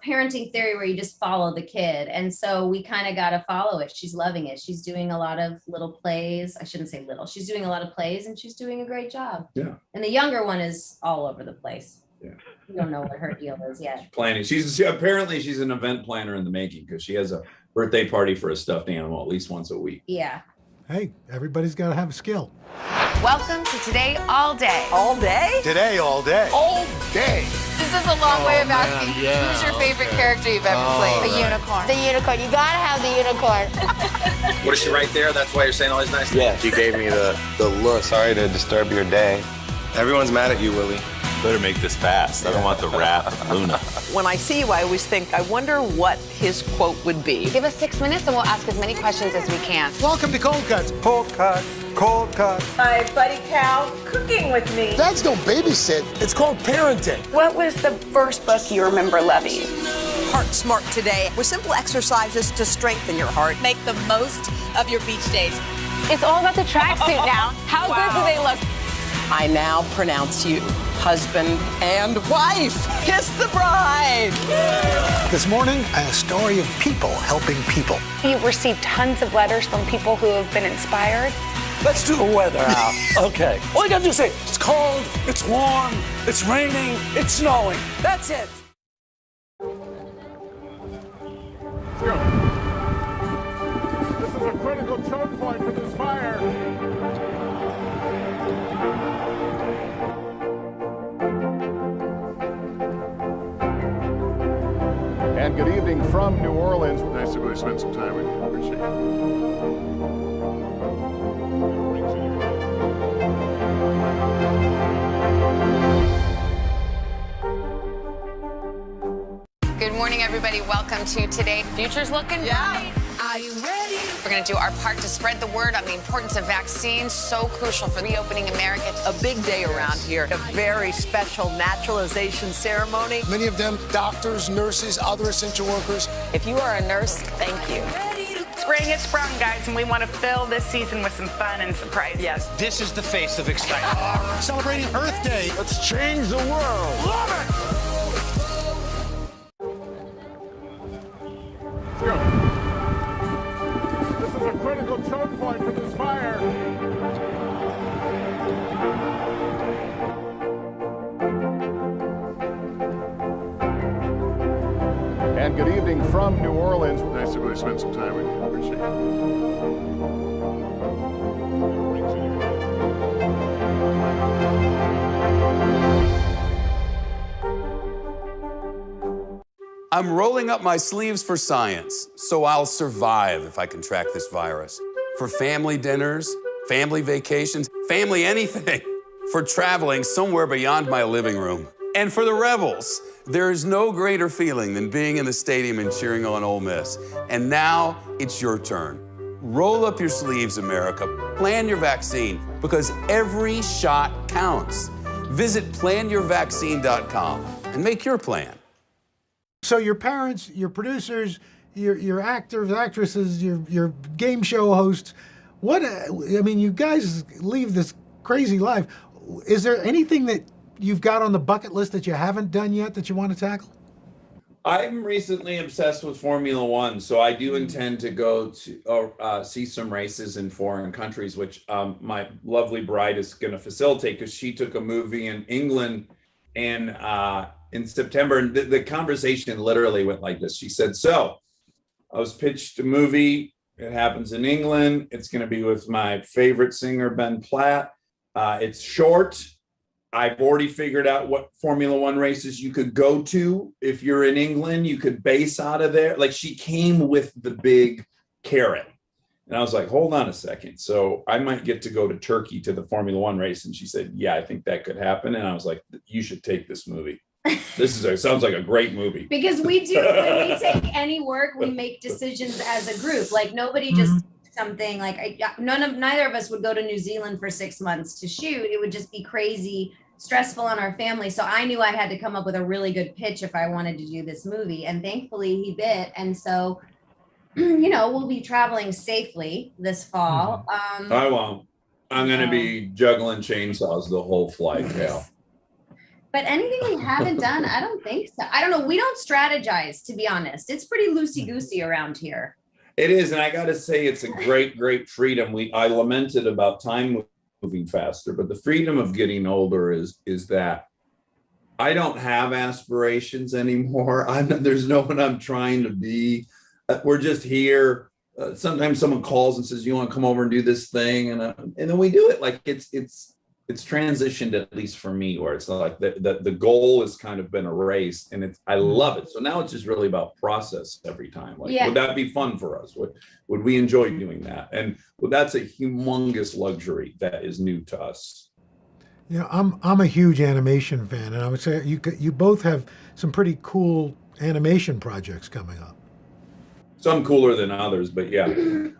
parenting theory where you just follow the kid, and so we kind of got to follow it. She's loving it. She's doing a lot of little plays. I shouldn't say little. She's doing a lot of plays, and she's doing a great job. Yeah. And the younger one is all over the place. We don't know what her deal is yet. Planning. Apparently she's an event planner in the making because she has a birthday party for a stuffed animal at least once a week. Yeah. Hey, everybody's got to have a skill. Welcome to Today All Day. All day? Today, all day. All day. This is a long way of asking who's your favorite character you've ever played. The unicorn. The unicorn. You gotta have the unicorn. What is she right there? That's why you're saying all these nice things? Yeah, she gave me the look. Sorry to disturb your day. Everyone's mad at you, Willie. Better make this fast. I don't want the wrath of Luna. When I see you, I always think, I wonder what his quote would be. Give us 6 minutes and we'll ask as many questions as we can. Welcome to Cold Cuts. Cold cut, cold cut. My buddy Cal cooking with me. Dads don't babysit. It's called parenting. What was the first book you remember loving? Heart Smart Today with simple exercises to strengthen your heart. Make the most of your beach days. It's all about the tracksuit now. How good do they look? I now pronounce you husband and wife. Kiss the bride. This morning, a story of people helping people. You've received tons of letters from people who have been inspired. Let's do the weather out. Okay. All you gotta do is say, it's cold, it's warm, it's raining, it's snowing. That's it. Let's go. This is a critical choke point for this fire. And good evening from New Orleans. Nice to really spend some time with you. Appreciate it. Good morning, everybody. Welcome to Today. Future's looking bright. Are you ready? We're going to do our part to spread the word on the importance of vaccines, so crucial for reopening America. A big day around here, a very special naturalization ceremony. Many of them doctors, nurses, other essential workers. If you are a nurse, thank you. Spring has sprung, guys, and we want to fill this season with some fun and surprise. Yes. This is the face of excitement. Celebrating Earth Day. Let's change the world. Love it! Let's go. This is a critical choke point for this fire. And good evening from New Orleans. Nice to really spend some time with you. Appreciate I'm rolling up my sleeves for science, so I'll survive if I can track this virus. For family dinners, family vacations, family anything. For traveling somewhere beyond my living room. And for the Rebels, there is no greater feeling than being in the stadium and cheering on Ole Miss. And now it's your turn. Roll up your sleeves, America. Plan your vaccine, because every shot counts. Visit planyourvaccine.com and make your plan. So your parents, your producers, your actors, actresses, your game show hosts, you guys leave this crazy life. Is there anything that you've got on the bucket list that you haven't done yet that you want to tackle? I'm recently obsessed with Formula One, so I do intend to go to see some races in foreign countries, which my lovely bride is going to facilitate because she took a movie in England in September, and the conversation literally went like this. She said, "So, I was pitched a movie. It happens in England. It's going to be with my favorite singer, Ben Platt. It's short. I've already figured out what Formula One races you could go to. If you're in England, you could base out of there." Like, she came with the big carrot. And I was like, hold on a second. So I might get to go to Turkey to the Formula One race. And she said, yeah, I think that could happen. And I was like, you should take this movie. Sounds like a great movie. Because when we take any work, we make decisions as a group. Like, nobody just something like neither of us would go to New Zealand for 6 months to shoot. It would just be crazy stressful on our family. So I knew I had to come up with a really good pitch if I wanted to do this movie. And thankfully he bit. And so, we'll be traveling safely this fall. I won't. I'm going to be juggling chainsaws the whole flight, Cal. But anything we haven't done, I don't think so. I don't know. We don't strategize, to be honest. It's pretty loosey-goosey around here. It is. And I got to say, it's a great, great freedom. I lamented about time moving faster, but the freedom of getting older is that I don't have aspirations anymore. There's no one I'm trying to be. We're just here. Sometimes someone calls and says, "You want to come over and do this thing?" And then we do it. Like it's transitioned, at least for me, where it's like the goal has kind of been erased, and I love it. So now it's just really about process every time. Like, would that be fun for us? Would we enjoy doing that? And that's a humongous luxury that is new to us. You know, I'm a huge animation fan, and I would say you both have some pretty cool animation projects coming up. Some cooler than others, but yeah.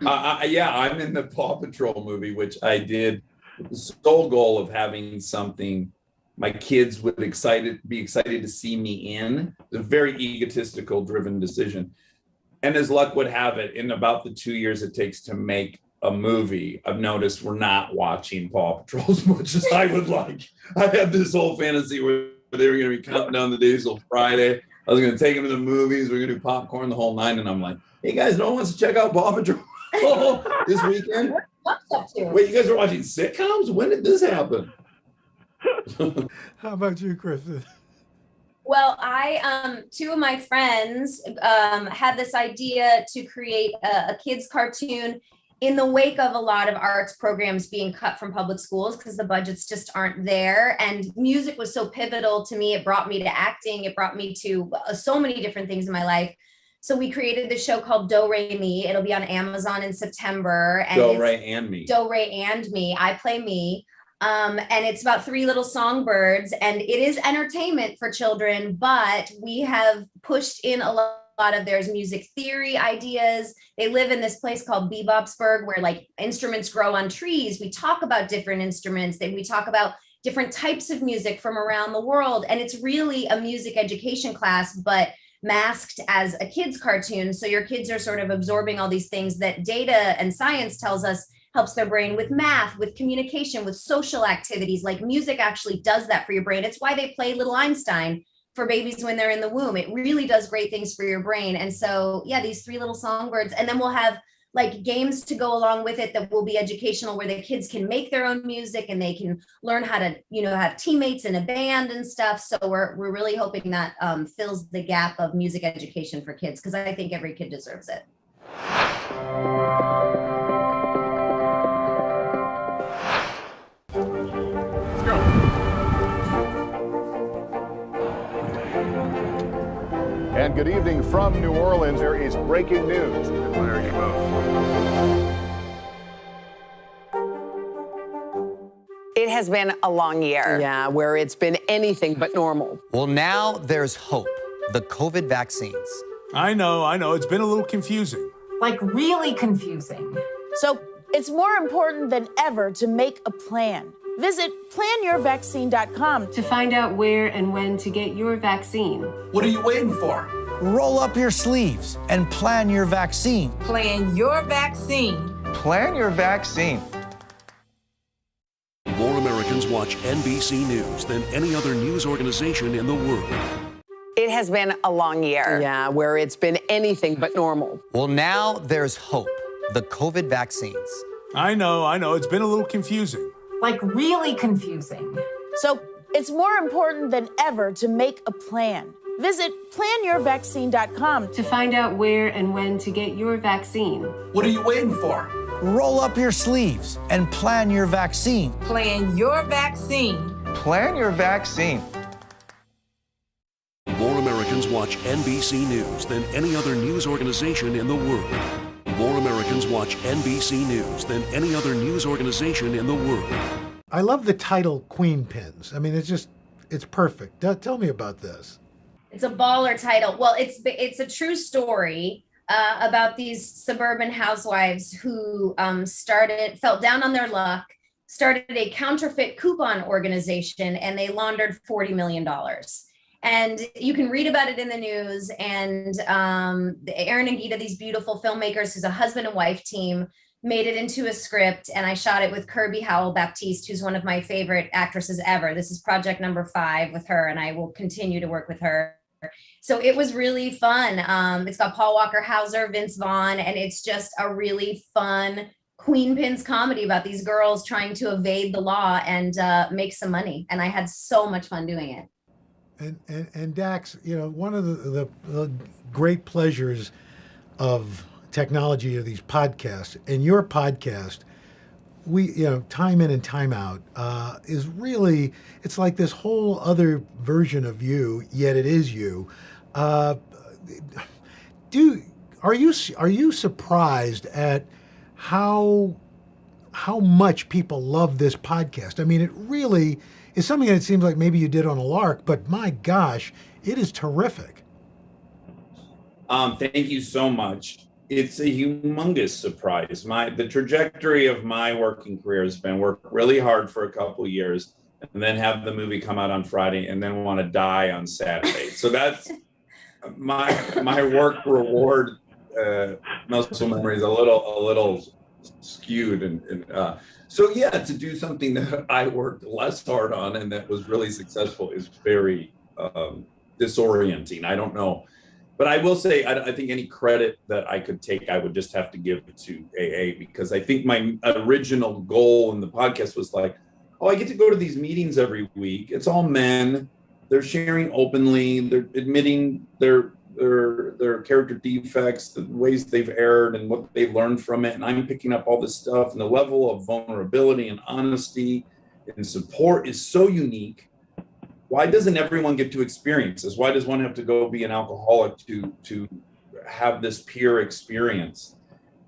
I'm in the Paw Patrol movie, which I did with the sole goal of having something my kids would be excited to see me in. It's a very egotistical driven decision. And as luck would have it, in about the 2 years it takes to make a movie, I've noticed we're not watching Paw Patrol as much as I would like. I had this whole fantasy where they were going to be counting down the days till Friday. I was going to take them to the movies. We're going to do popcorn the whole nine. And I'm like, hey guys, no one wants to check out Paw Patrol this weekend? Wait, you guys are watching sitcoms? When did this happen? How about you, Kristen? Well, two of my friends had this idea to create a kids cartoon in the wake of a lot of arts programs being cut from public schools because the budgets just aren't there. And music was so pivotal to me. It brought me to acting. It brought me to so many different things in my life. So we created this show called Do Re Mi. It'll be on Amazon in September. And Do Re and Me. Do Re and Me. I play me. And it's about three little songbirds, and it is entertainment for children, but we have pushed in a lot of their music theory ideas. They live in this place called Bebopsburg, where like instruments grow on trees. We talk about different instruments, then we talk about different types of music from around the world. And it's really a music education class, but masked as a kid's cartoon. So your kids are sort of absorbing all these things that data and science tells us helps their brain with math, with communication, with social activities. Like music actually does that for your brain. It's why they play Little Einstein for babies when they're in the womb. It really does great things for your brain. And so, yeah, these three little songbirds. And then we'll have like games to go along with it that will be educational, where the kids can make their own music and they can learn how to, have teammates in a band and stuff. So we're really hoping that fills the gap of music education for kids, because I think every kid deserves it. And good evening from New Orleans. There is breaking news. Good morning, you both. It has been a long year. Yeah, where it's been anything but normal. Well, now there's hope. The COVID vaccines. I know. It's been a little confusing. Like really confusing. So it's more important than ever to make a plan. Visit planyourvaccine.com to find out where and when to get your vaccine. What are you waiting for? Roll up your sleeves and plan your vaccine. Plan your vaccine. Plan your vaccine. More Americans watch NBC News than any other news organization in the world. It has been a long year. Yeah, where it's been anything but normal. Well, now there's hope. The COVID vaccines. I know. It's been a little confusing. Like really confusing. So it's more important than ever to make a plan. Visit planyourvaccine.com to find out where and when to get your vaccine. What are you waiting for? Roll up your sleeves and plan your vaccine. Plan your vaccine. Plan your vaccine. More Americans watch NBC News than any other news organization in the world. More Americans watch NBC News than any other news organization in the world. I love the title Queen Pins. I mean, it's perfect. Tell me about this. It's a baller title. Well, it's a true story about these suburban housewives who felt down on their luck, started a counterfeit coupon organization, and they laundered $40 million. And you can read about it in the news. And Aaron and Gita, these beautiful filmmakers, who's a husband and wife team, made it into a script. And I shot it with Kirby Howell-Baptiste, who's one of my favorite actresses ever. This is project number 5 with her, and I will continue to work with her. So it was really fun. It's got Paul Walker Hauser, Vince Vaughn, and it's just a really fun Queen Pins comedy about these girls trying to evade the law and make some money. And I had so much fun doing it. And Dax, one of the great pleasures of technology are these podcasts. And your podcast, time in and time out, is really, it's like this whole other version of you, yet it is you. Are you surprised at how much people love this podcast? I mean, it really is something that it seems like maybe you did on a lark, but my gosh, it is terrific. Thank you so much. It's a humongous surprise. The trajectory of my working career has been work really hard for a couple of years and then have the movie come out on Friday and then want to die on Saturday. So that's my work reward muscle memory is a little skewed and so yeah, to do something that I worked less hard on and that was really successful is very disorienting. I don't know, but I will say I think any credit that I could take, I would just have to give it to AA, because I think my original goal in the podcast was like, oh, I get to go to these meetings every week. It's all men. They're sharing openly. They're admitting their character defects, the ways they've erred and what they learned from it. And I'm picking up all this stuff, and the level of vulnerability and honesty and support is so unique. Why doesn't everyone get to experience this? Why does one have to go be an alcoholic to have this peer experience?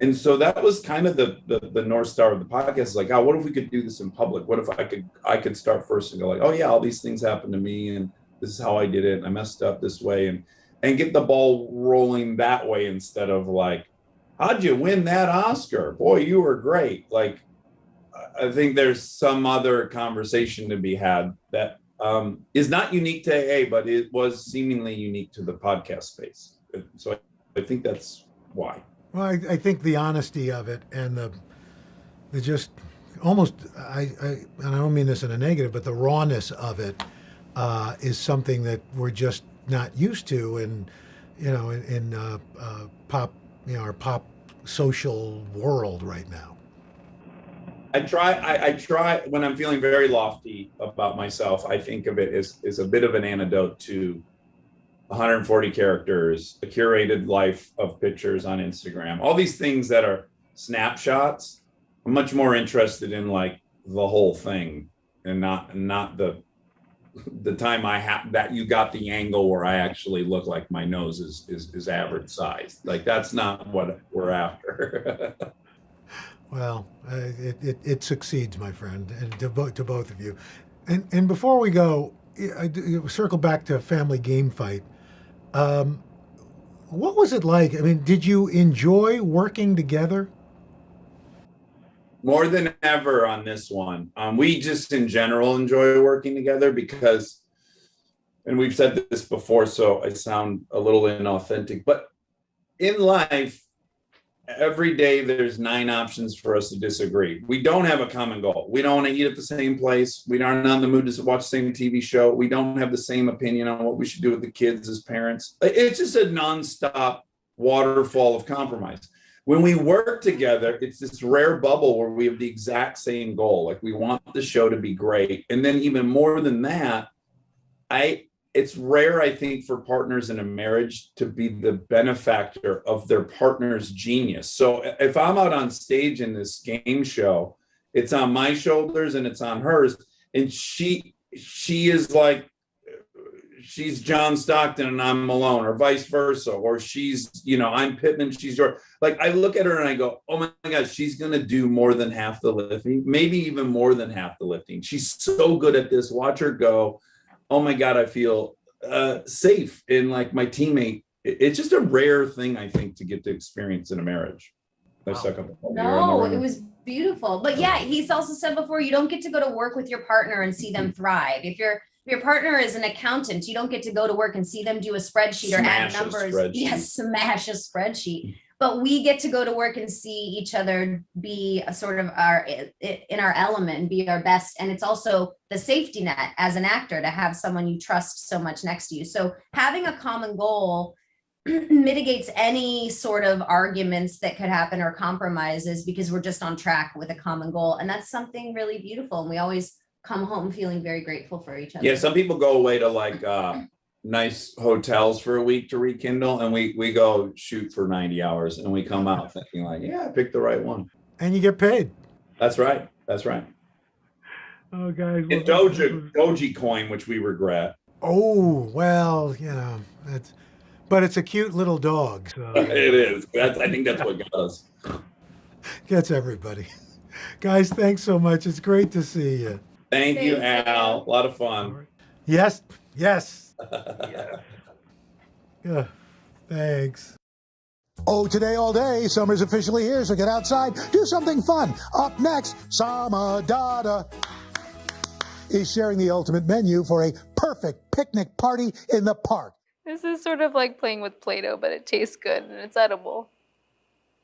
And so that was kind of the North Star of the podcast. Is like, what if we could do this in public? What if I could start first and go like, oh yeah, all these things happened to me and this is how I did it. And I messed up this way, and get the ball rolling that way instead of like, how'd you win that Oscar? Boy, you were great. Like, I think there's some other conversation to be had that is not unique to AA, but it was seemingly unique to the podcast space. So I think that's why. Well, I think the honesty of it and the just almost, and I don't mean this in a negative, but the rawness of it is something that we're just not used to, and in pop, our pop social world right now. I try when I'm feeling very lofty about myself. I think of it as a bit of an antidote to 140 characters, a curated life of pictures on Instagram, all these things that are snapshots. I'm much more interested in like the whole thing and not the time that you got the angle where I actually look like my nose is average size. Like, that's not what we're after. Well, it succeeds, my friend, and to both of you. And before we go, I circle back to Family Game Fight. What was it like? I mean, did you enjoy working together? More than ever on this one. We just in general enjoy working together because, and we've said this before, so I sound a little inauthentic, but in life, every day there's 9 options for us to disagree. We don't have a common goal. We don't want to eat at the same place. We aren't in the mood to watch the same TV show. We don't have the same opinion on what we should do with the kids as parents. It's just a nonstop waterfall of compromise. When we work together, it's this rare bubble where we have the exact same goal. Like, we want the show to be great. And then even more than that, it's rare, I think, for partners in a marriage to be the benefactor of their partner's genius. So if I'm out on stage in this game show, it's on my shoulders and it's on hers. And she is like, she's John Stockton and I'm Malone, or vice versa, or she's, I'm Pittman, she's George. Like, I look at her and I go, oh my God, she's going to do more than half the lifting, maybe even more than half the lifting. She's so good at this. Watch her go. Oh my God, I feel safe in like my teammate. It's just a rare thing, I think, to get to experience in a marriage. No, it was beautiful. But yeah, he's also said before, you don't get to go to work with your partner and see them thrive. If your partner is an accountant, you don't get to go to work and see them do a spreadsheet or add numbers. Yes, smash a spreadsheet. But we get to go to work and see each other be a sort of in our element and be our best. And it's also the safety net as an actor to have someone you trust so much next to you. So having a common goal mitigates any sort of arguments that could happen or compromises, because we're just on track with a common goal. And that's something really beautiful. And we always come home feeling very grateful for each other. Yeah, some people go away to like nice hotels for a week to rekindle, and we go shoot for 90 hours, and we come out thinking like, yeah, I picked the right one. And you get paid. That's right. That's right. Oh, guys. It's Doji coin, which we regret. Oh, well, but it's a cute little dog. So. It is. I think that's what got us. Gets everybody. Guys, thanks so much. It's great to see you. Thank you, Al. A lot of fun. Yes. Yeah. Thanks. Oh, today all day, summer's officially here, so get outside, do something fun. Up next, Samadada is sharing the ultimate menu for a perfect picnic party in the park. This is sort of like playing with Play-Doh, but it tastes good and it's edible.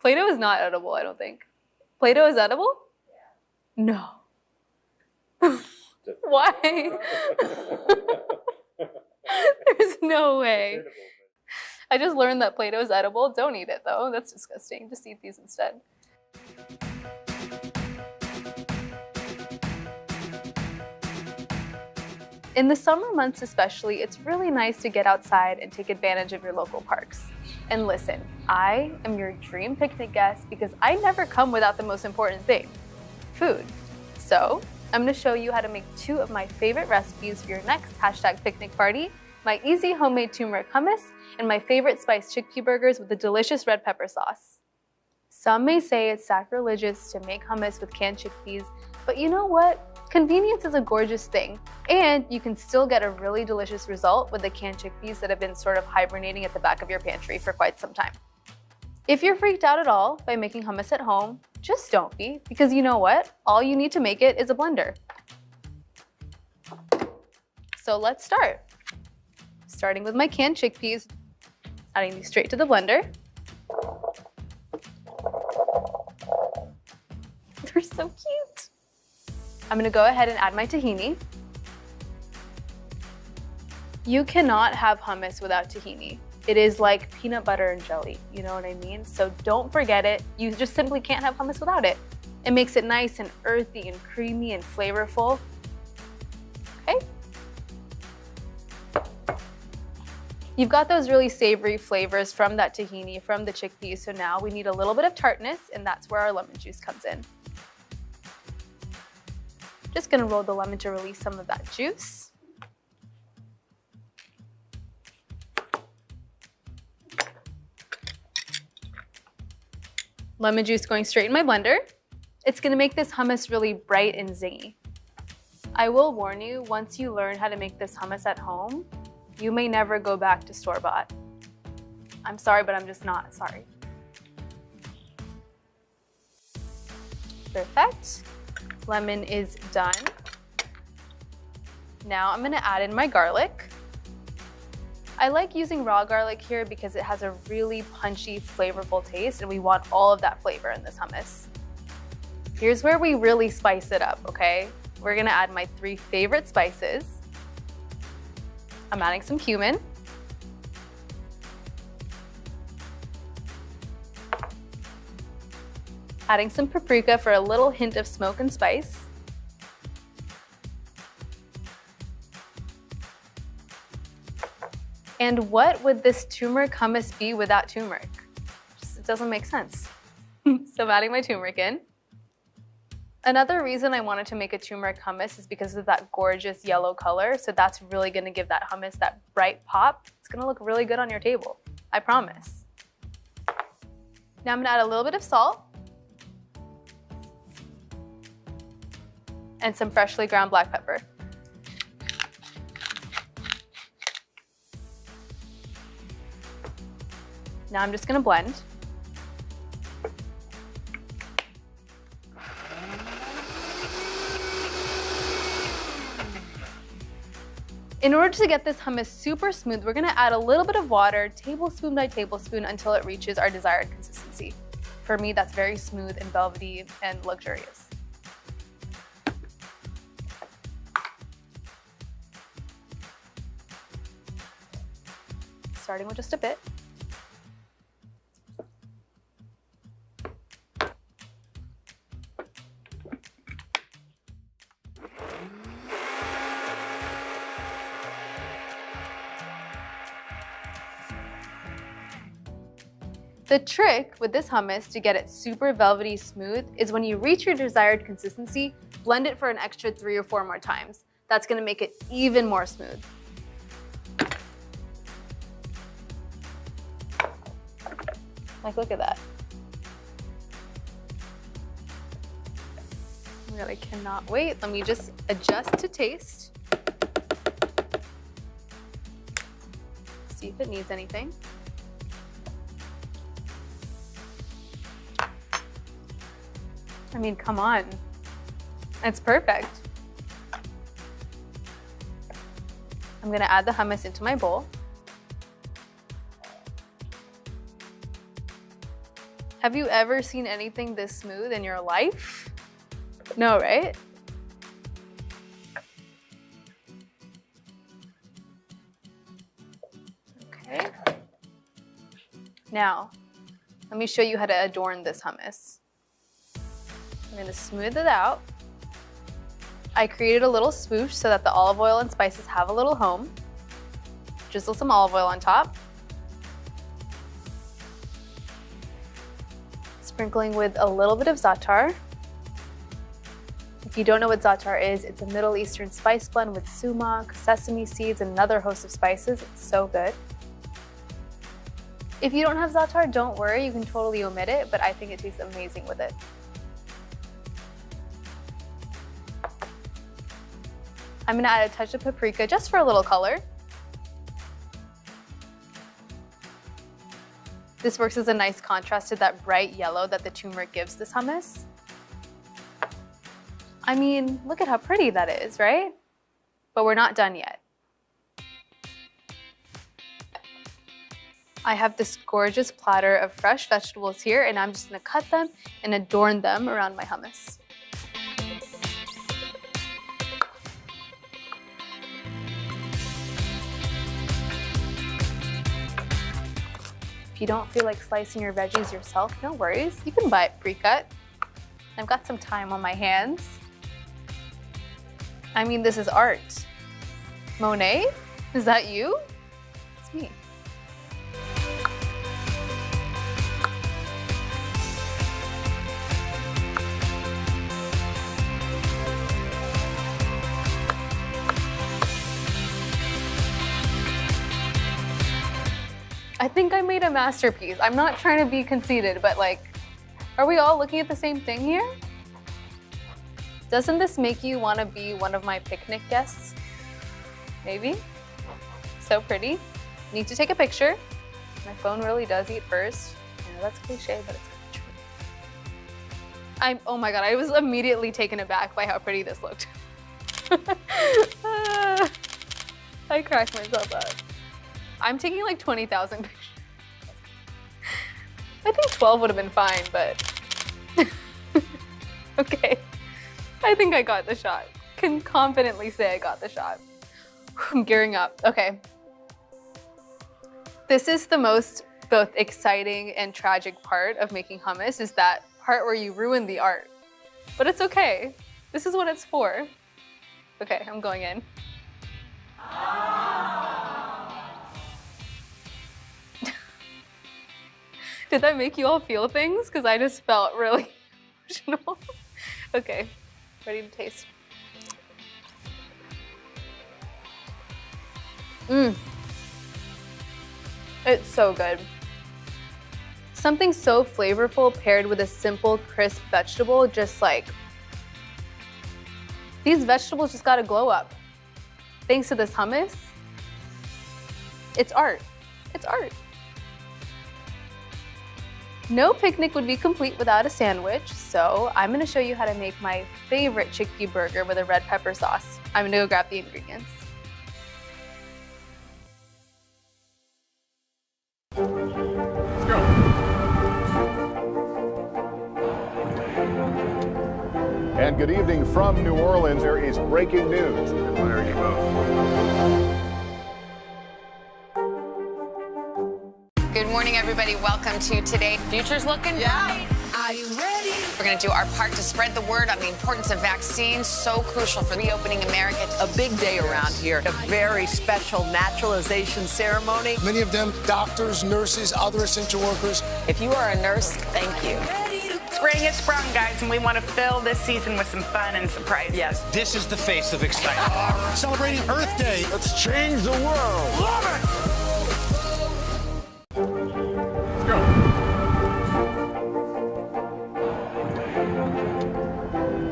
Play-Doh is not edible, I don't think. Play-Doh is edible? No. Why? There's no way. I just learned that Play-Doh is edible. Don't eat it though. That's disgusting. Just eat these instead. In the summer months especially, it's really nice to get outside and take advantage of your local parks. And listen, I am your dream picnic guest because I never come without the most important thing, food. So I'm gonna show you how to make 2 of my favorite recipes for your next #picnic party, my easy homemade turmeric hummus, and my favorite spiced chickpea burgers with a delicious red pepper sauce. Some may say it's sacrilegious to make hummus with canned chickpeas, but you know what? Convenience is a gorgeous thing, and you can still get a really delicious result with the canned chickpeas that have been sort of hibernating at the back of your pantry for quite some time. If you're freaked out at all by making hummus at home, just don't be, because you know what? All you need to make it is a blender. So let's start. Starting with my canned chickpeas, adding these straight to the blender. They're so cute. I'm gonna go ahead and add my tahini. You cannot have hummus without tahini. It is like peanut butter and jelly, you know what I mean? So don't forget it. You just simply can't have hummus without it. It makes it nice and earthy and creamy and flavorful. Okay. You've got those really savory flavors from that tahini, from the chickpeas, so now we need a little bit of tartness, and that's where our lemon juice comes in. Just gonna roll the lemon to release some of that juice. Lemon juice going straight in my blender. It's gonna make this hummus really bright and zingy. I will warn you, once you learn how to make this hummus at home, you may never go back to store-bought. I'm sorry, but I'm just not sorry. Perfect. Lemon is done. Now I'm gonna add in my garlic. I like using raw garlic here because it has a really punchy, flavorful taste, and we want all of that flavor in this hummus. Here's where we really spice it up, okay? We're gonna add my 3 favorite spices. I'm adding some cumin. Adding some paprika for a little hint of smoke and spice. And what would this turmeric hummus be without turmeric? It doesn't make sense. So I'm adding my turmeric in. Another reason I wanted to make a turmeric hummus is because of that gorgeous yellow color. So that's really gonna give that hummus that bright pop. It's gonna look really good on your table, I promise. Now I'm gonna add a little bit of salt and some freshly ground black pepper. Now I'm just gonna blend. In order to get this hummus super smooth, we're gonna add a little bit of water, tablespoon by tablespoon, until it reaches our desired consistency. For me, that's very smooth and velvety and luxurious. Starting with just a bit. The trick with this hummus to get it super velvety smooth is when you reach your desired consistency, blend it for an extra 3 or 4 more times. That's gonna make it even more smooth. Like, look at that. Oh my God, I cannot wait. Let me just adjust to taste. See if it needs anything. I mean, come on. It's perfect. I'm gonna add the hummus into my bowl. Have you ever seen anything this smooth in your life? No, right? Okay. Now, let me show you how to adorn this hummus. I'm gonna smooth it out. I created a little swoosh so that the olive oil and spices have a little home. Drizzle some olive oil on top. Sprinkling with a little bit of za'atar. If you don't know what za'atar is, it's a Middle Eastern spice blend with sumac, sesame seeds, and another host of spices. It's so good. If you don't have za'atar, don't worry, you can totally omit it, but I think it tastes amazing with it. I'm gonna add a touch of paprika just for a little color. This works as a nice contrast to that bright yellow that the turmeric gives this hummus. I mean, look at how pretty that is, right? But we're not done yet. I have this gorgeous platter of fresh vegetables here, and I'm just gonna cut them and adorn them around my hummus. If you don't feel like slicing your veggies yourself, no worries. You can buy it pre-cut. I've got some time on my hands. I mean, this is art. Monet? Is that you? It's me. I think I made a masterpiece. I'm not trying to be conceited, but like, are we all looking at the same thing here? Doesn't this make you want to be one of my picnic guests? Maybe? So pretty. Need to take a picture. My phone really does eat first. I know that's cliche, but it's kind of true. Oh my God, I was immediately taken aback by how pretty this looked. I cracked myself up. I'm taking like 20,000 pictures. I think 12 would have been fine, but okay. I think I got the shot. Can confidently say I got the shot. I'm gearing up. Okay. This is the most both exciting and tragic part of making hummus, is that part where you ruin the art. But it's okay. This is what it's for. Okay, I'm going in. Did that make you all feel things? Because I just felt really emotional. Okay, ready to taste. It's so good. Something so flavorful paired with a simple, crisp vegetable, just like, these vegetables just got a glow up. Thanks to this hummus, it's art. It's art. No picnic would be complete without a sandwich, so I'm gonna show you how to make my favorite chickpea burger with a red pepper sauce. I'm gonna go grab the ingredients. Let's go. And good evening from New Orleans. There is breaking news. There you go. Good morning, everybody. everybody. Welcome to Today. Future's looking bright. Are you ready? We're going to do our part to spread the word on the importance of vaccines, so crucial for reopening America. A big day around here. A very special naturalization ceremony. Many of them doctors, nurses, other essential workers. If you are a nurse, thank you. Spring has sprung, guys, and we want to fill this season with some fun and surprises. Yes. This is the face of excitement. Celebrating Earth Day. Let's change the world. Love it! Let's go.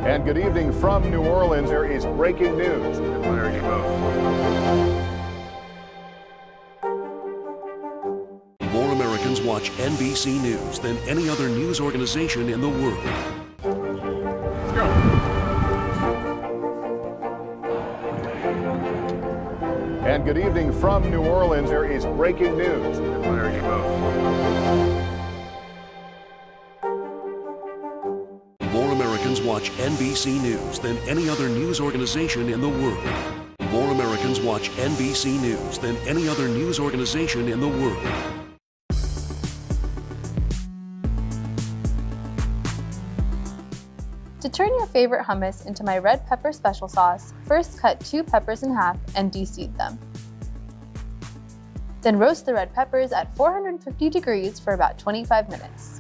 And good evening from New Orleans. There is breaking news. There you go. More Americans watch NBC News than any other news organization in the world. Let's go. And good evening from New Orleans. There is breaking news. There you go. More Americans watch NBC News than any other news organization in the world. More Americans watch NBC News than any other news organization in the world. To turn your favorite hummus into my red pepper special sauce, first cut 2 peppers in half and de-seed them. Then roast the red peppers at 450 degrees for about 25 minutes.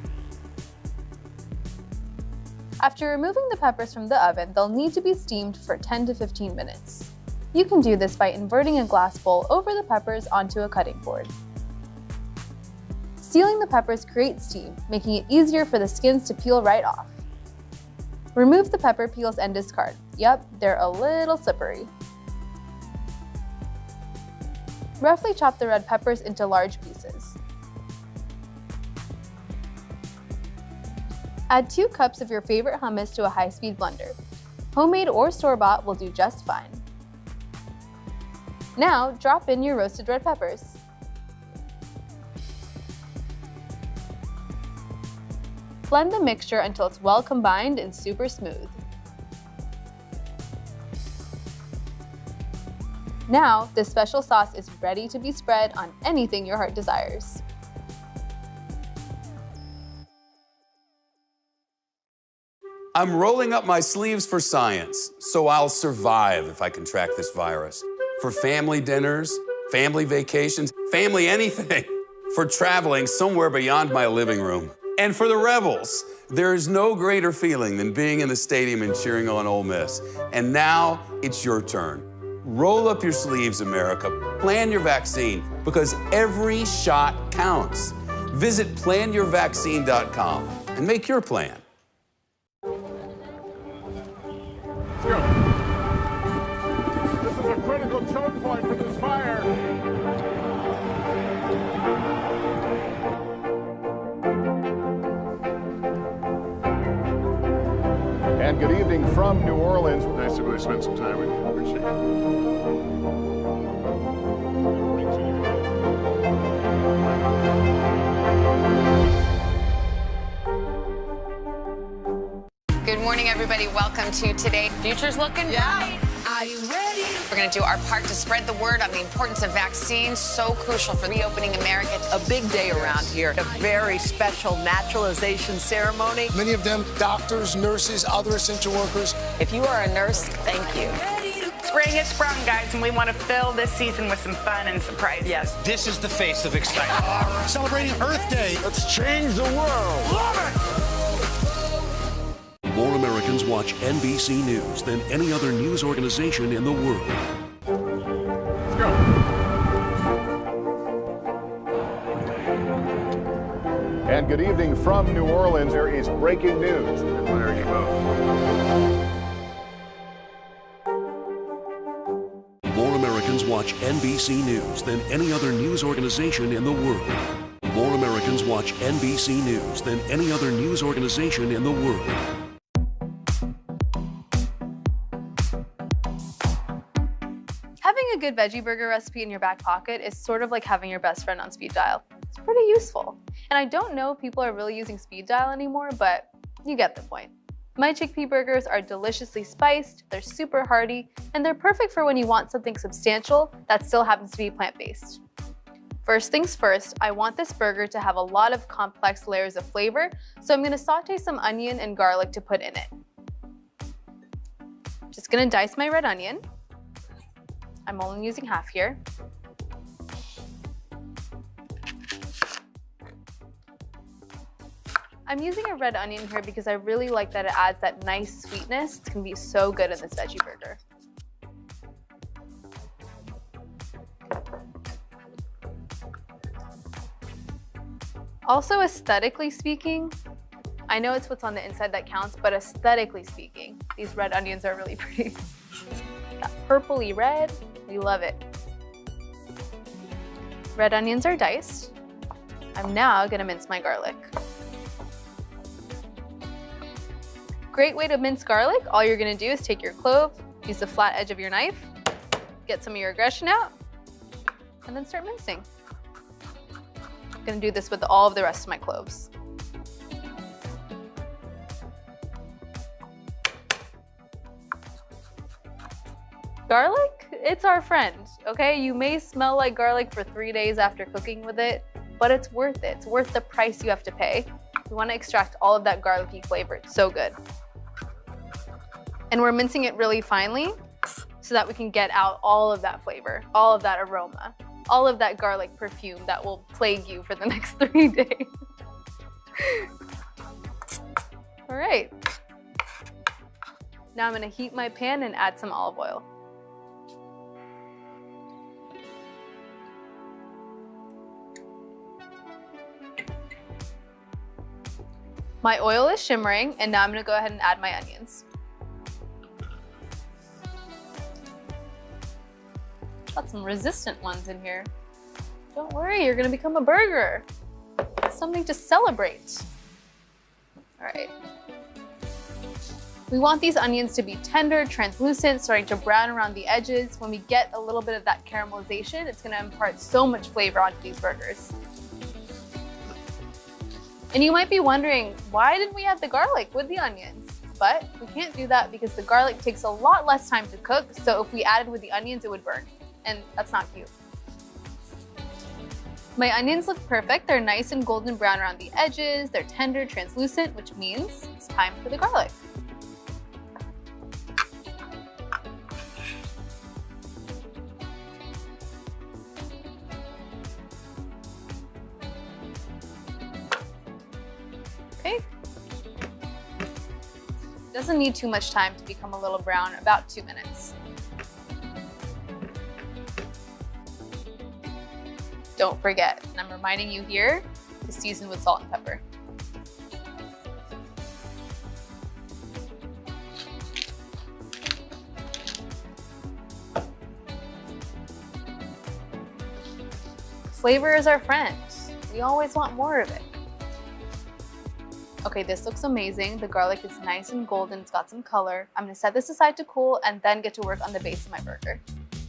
After removing the peppers from the oven, they'll need to be steamed for 10 to 15 minutes. You can do this by inverting a glass bowl over the peppers onto a cutting board. Sealing the peppers creates steam, making it easier for the skins to peel right off. Remove the pepper peels and discard. Yep, they're a little slippery. Roughly chop the red peppers into large pieces. Add 2 cups of your favorite hummus to a high-speed blender. Homemade or store-bought will do just fine. Now, drop in your roasted red peppers. Blend the mixture until it's well combined and super smooth. Now, this special sauce is ready to be spread on anything your heart desires. I'm rolling up my sleeves for science, so I'll survive if I can track this virus. For family dinners, family vacations, family anything. For traveling somewhere beyond my living room. And for the Rebels, there is no greater feeling than being in the stadium and cheering on Ole Miss. And now it's your turn. Roll up your sleeves, America. Plan your vaccine, because every shot counts. Visit planyourvaccine.com and make your plan. Let's go. This is a critical choke point for this fire. And good evening from New Orleans. Nice to really spend some time with you. Appreciate it. Good morning, everybody. Welcome to Today. Future's looking bright. Are you ready? We're going to do our part to spread the word on the importance of vaccines, so crucial for reopening America. A big day around here. A very special naturalization ceremony. Many of them doctors, nurses, other essential workers. If you are a nurse, thank you. Spring has sprung, guys, and we want to fill this season with some fun and surprises. Yes. This is the face of excitement. Celebrating Earth Day. Let's change the world. Love it! More Americans watch NBC News than any other news organization in the world. Let's go. And good evening from New Orleans. There is breaking news. There you go. More Americans watch NBC News than any other news organization in the world. More Americans watch NBC News than any other news organization in the world. Having a good veggie burger recipe in your back pocket is sort of like having your best friend on speed dial. It's pretty useful. And I don't know if people are really using speed dial anymore, but you get the point. My chickpea burgers are deliciously spiced, they're super hearty, and they're perfect for when you want something substantial that still happens to be plant-based. First things first, I want this burger to have a lot of complex layers of flavor, so I'm gonna saute some onion and garlic to put in it. Just gonna dice my red onion. I'm only using half here. I'm using a red onion here because I really like that it adds that nice sweetness. It's gonna be so good in this veggie burger. Also, aesthetically speaking, I know it's what's on the inside that counts, but aesthetically speaking, these red onions are really pretty. That purpley red, we love it. Red onions are diced. I'm now gonna mince my garlic. Great way to mince garlic. All you're gonna do is take your clove, use the flat edge of your knife, get some of your aggression out, and then start mincing. I'm gonna do this with all of the rest of my cloves. Garlic, it's our friend, okay? You may smell like garlic for 3 days after cooking with it, but it's worth it. It's worth the price you have to pay. We wanna extract all of that garlicky flavor. It's so good. And we're mincing it really finely so that we can get out all of that flavor, all of that aroma, all of that garlic perfume that will plague you for the next 3 days. All right. Now I'm gonna heat my pan and add some olive oil. My oil is shimmering, and now I'm gonna go ahead and add my onions. Got some resistant ones in here. Don't worry, you're gonna become a burger. Something to celebrate. All right. We want these onions to be tender, translucent, starting to brown around the edges. When we get a little bit of that caramelization, it's gonna impart so much flavor onto these burgers. And you might be wondering, why didn't we add the garlic with the onions? But we can't do that because the garlic takes a lot less time to cook, so if we added with the onions, it would burn. And that's not cute. My onions look perfect. They're nice and golden brown around the edges. They're tender, translucent, which means it's time for the garlic. Okay. Doesn't need too much time to become a little brown, about 2 minutes. Don't forget, and I'm reminding you here, to season with salt and pepper. Flavor is our friend. We always want more of it. Okay, this looks amazing. The garlic is nice and golden, it's got some color. I'm gonna set this aside to cool and then get to work on the base of my burger.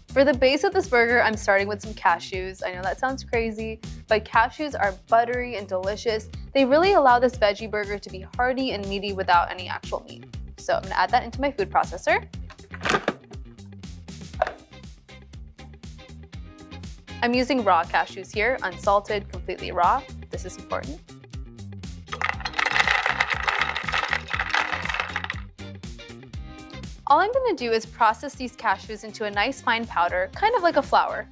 For the base of this burger, I'm starting with some cashews. I know that sounds crazy, but cashews are buttery and delicious. They really allow this veggie burger to be hearty and meaty without any actual meat. So I'm gonna add that into my food processor. I'm using raw cashews here, unsalted, completely raw. This is important. All I'm gonna do is process these cashews into a nice fine powder, kind of like a flour.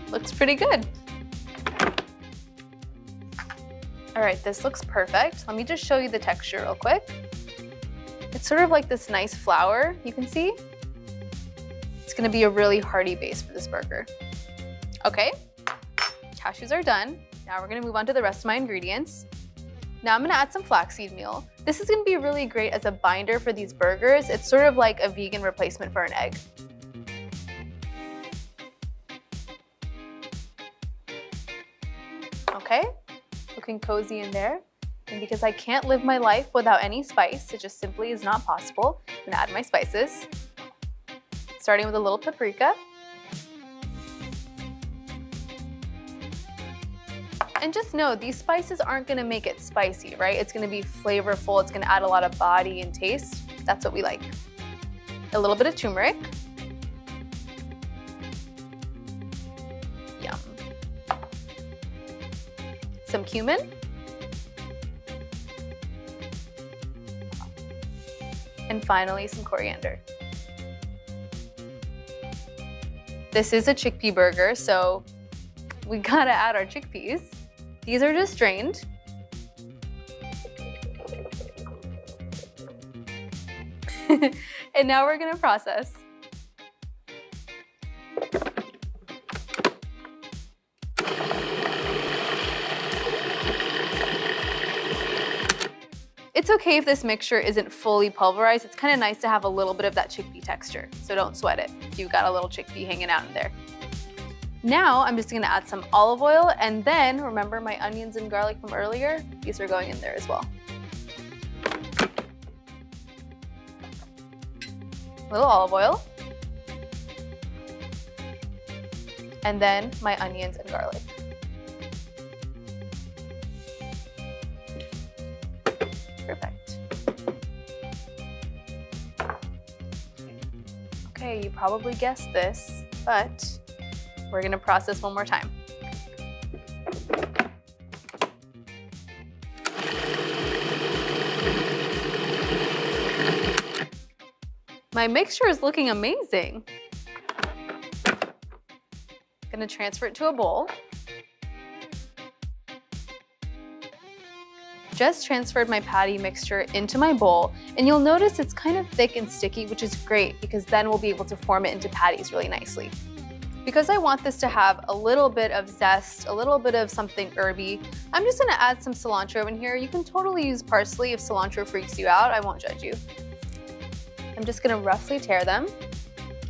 Looks pretty good. All right, this looks perfect. Let me just show you the texture real quick. It's sort of like this nice flour, you can see. It's gonna be a really hearty base for this burger. Okay, cashews are done. Now we're gonna move on to the rest of my ingredients. Now I'm gonna add some flaxseed meal. This is gonna be really great as a binder for these burgers. It's sort of like a vegan replacement for an egg. Okay, looking cozy in there. And because I can't live my life without any spice, it just simply is not possible, I'm gonna add my spices. Starting with a little paprika. And just know, these spices aren't gonna make it spicy, right? It's gonna be flavorful, it's gonna add a lot of body and taste. That's what we like. A little bit of turmeric. Yum. Some cumin. And finally, some coriander. This is a chickpea burger, so we gotta add our chickpeas. These are just drained. And now we're gonna process. It's okay if this mixture isn't fully pulverized. It's kind of nice to have a little bit of that chickpea texture, so don't sweat it if you've got a little chickpea hanging out in there. Now I'm just gonna add some olive oil, and then remember my onions and garlic from earlier? These are going in there as well. A little olive oil. And then my onions and garlic. Perfect. Okay, you probably guessed this, but we're gonna process one more time. My mixture is looking amazing. Gonna transfer it to a bowl. Just transferred my patty mixture into my bowl, and you'll notice it's kind of thick and sticky, which is great because then we'll be able to form it into patties really nicely. Because I want this to have a little bit of zest, a little bit of something herby, I'm just gonna add some cilantro in here. You can totally use parsley if cilantro freaks you out. I won't judge you. I'm just gonna roughly tear them.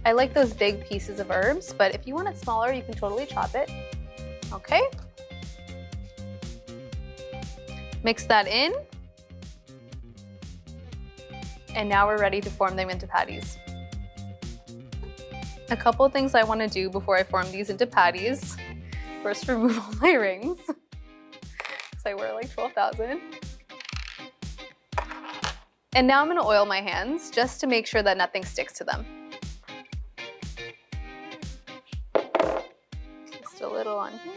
I like those big pieces of herbs, but if you want it smaller, you can totally chop it. Okay. Mix that in. And now we're ready to form them into patties. A couple things I want to do before I form these into patties. First, remove all my rings. Because I wear like 12,000. And now I'm going to oil my hands just to make sure that nothing sticks to them. Just a little on here.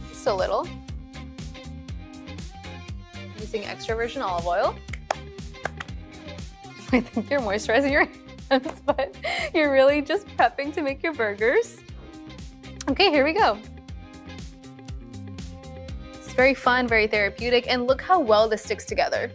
Just a little. Using extra virgin olive oil. I think you're moisturizing your hands, but you're really just prepping to make your burgers. Okay, here we go. It's very fun, very therapeutic, and look how well this sticks together.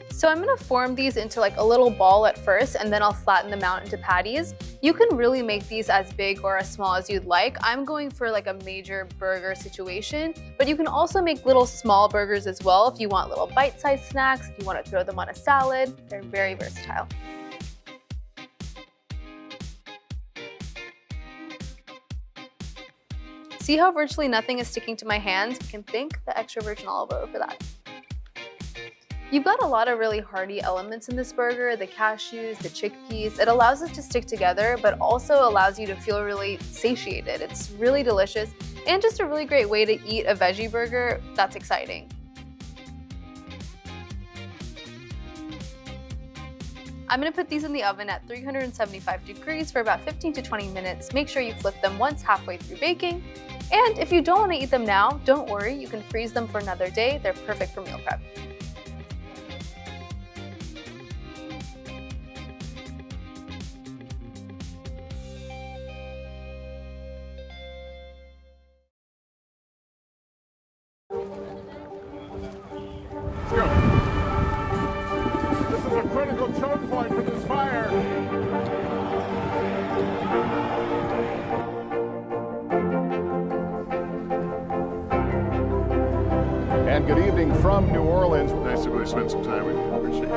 So I'm gonna form these into like a little ball at first, and then I'll flatten them out into patties. You can really make these as big or as small as you'd like. I'm going for like a major burger situation, but you can also make little small burgers as well if you want little bite-sized snacks, if you want to throw them on a salad. They're very versatile. See how virtually nothing is sticking to my hands? We can thank the extra virgin olive oil for that. You've got a lot of really hearty elements in this burger, the cashews, the chickpeas. It allows it to stick together, but also allows you to feel really satiated. It's really delicious and just a really great way to eat a veggie burger. That's exciting. I'm gonna put these in the oven at 375 degrees for about 15 to 20 minutes. Make sure you flip them once halfway through baking. And if you don't wanna eat them now, don't worry, you can freeze them for another day. They're perfect for meal prep. This is a critical choke point for this fire. And good evening from New Orleans. Nice to really spend some time with you. Appreciate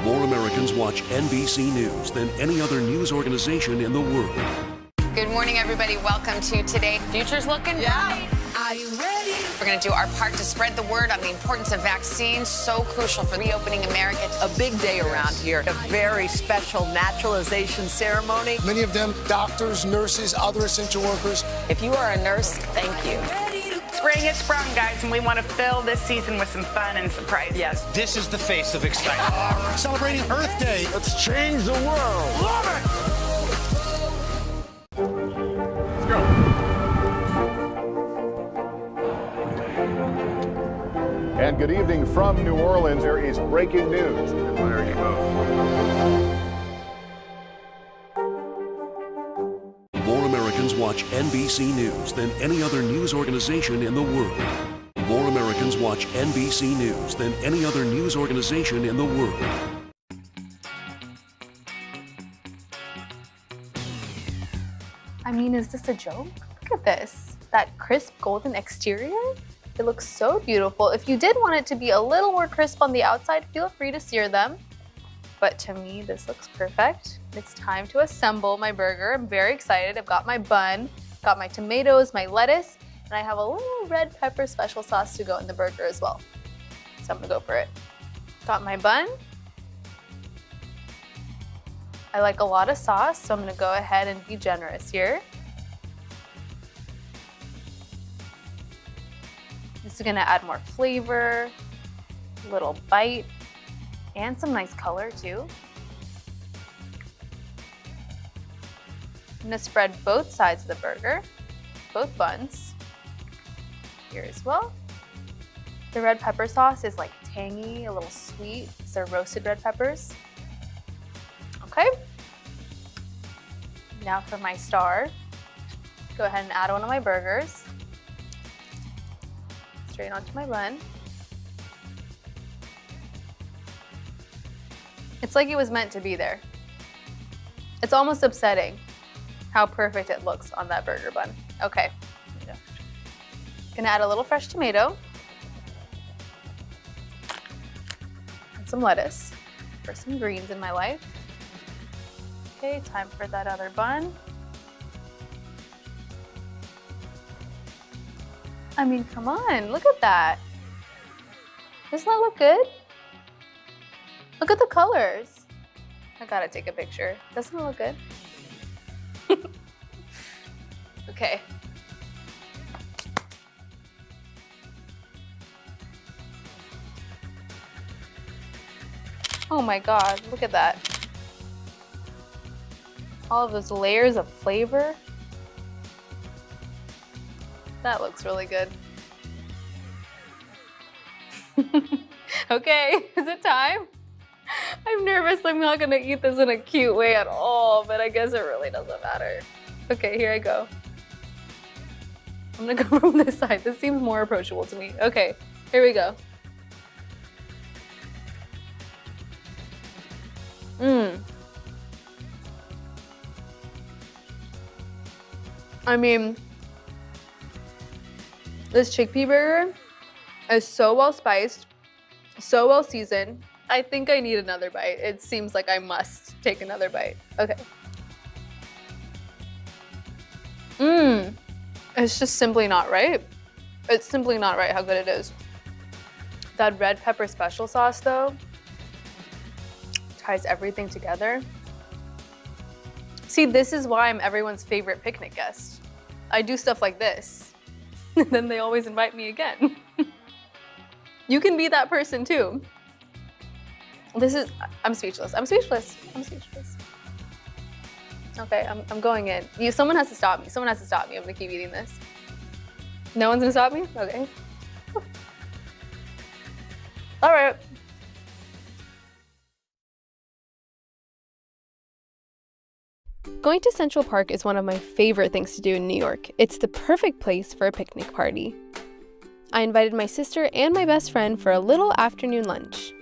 More Americans watch NBC News than any other news organization in the world. Good morning, everybody. Welcome to Today. Future's looking bright. Are you ready? We're going to do our part to spread the word on the importance of vaccines, so crucial for reopening America. A big day around here, a very special naturalization ceremony. Many of them doctors, nurses, other essential workers. If you are a nurse, thank you. Spring has sprung, guys, and we want to fill this season with some fun and surprises. Yes. This is the face of excitement. Celebrating Earth Day. Let's change the world. Love it! Let's go. And good evening from New Orleans. There is breaking news. There you go. More Americans watch NBC News than any other news organization in the world. More Americans watch NBC News than any other news organization in the world. I mean, is this a joke? Look at this. That crisp golden exterior? It looks so beautiful. If you did want it to be a little more crisp on the outside, feel free to sear them. But to me, this looks perfect. It's time to assemble my burger. I'm very excited. I've got my bun, got my tomatoes, my lettuce, and I have a little red pepper special sauce to go in the burger as well. So I'm gonna go for it. Got my bun. I like a lot of sauce, so I'm gonna go ahead and be generous here. This is gonna add more flavor, a little bite, and some nice color too. I'm gonna spread both sides of the burger, both buns, here as well. The red pepper sauce is like tangy, a little sweet. These are roasted red peppers. Okay. Now for my star. Go ahead and add one of my burgers. Straight onto my bun. It's like it was meant to be there. It's almost upsetting how perfect it looks on that burger bun. Okay. Gonna add a little fresh tomato. And some lettuce for some greens in my life. Okay, time for that other bun. I mean, come on, look at that. Doesn't that look good? Look at the colors. I gotta take a picture. Doesn't it look good? Okay. Oh my God, look at that. All of those layers of flavor. That looks really good. Okay, is it time? I'm nervous I'm not gonna eat this in a cute way at all, but I guess it really doesn't matter. Okay, here I go. I'm gonna go from this side. This seems more approachable to me. Okay, here we go. I mean, this chickpea burger is so well spiced, so well seasoned. I think I need another bite. It seems like I must take another bite. Okay. It's just simply not right. It's simply not right how good it is. That red pepper special sauce though, ties everything together. See, this is why I'm everyone's favorite picnic guest. I do stuff like this, and then they always invite me again. You can be that person too. I'm speechless. I'm speechless. I'm speechless. Okay, I'm going in. Someone has to stop me. Someone has to stop me. I'm gonna keep eating this. No one's gonna stop me? Okay. All right. Going to Central Park is one of my favorite things to do in New York. It's the perfect place for a picnic party. I invited my sister and my best friend for a little afternoon lunch.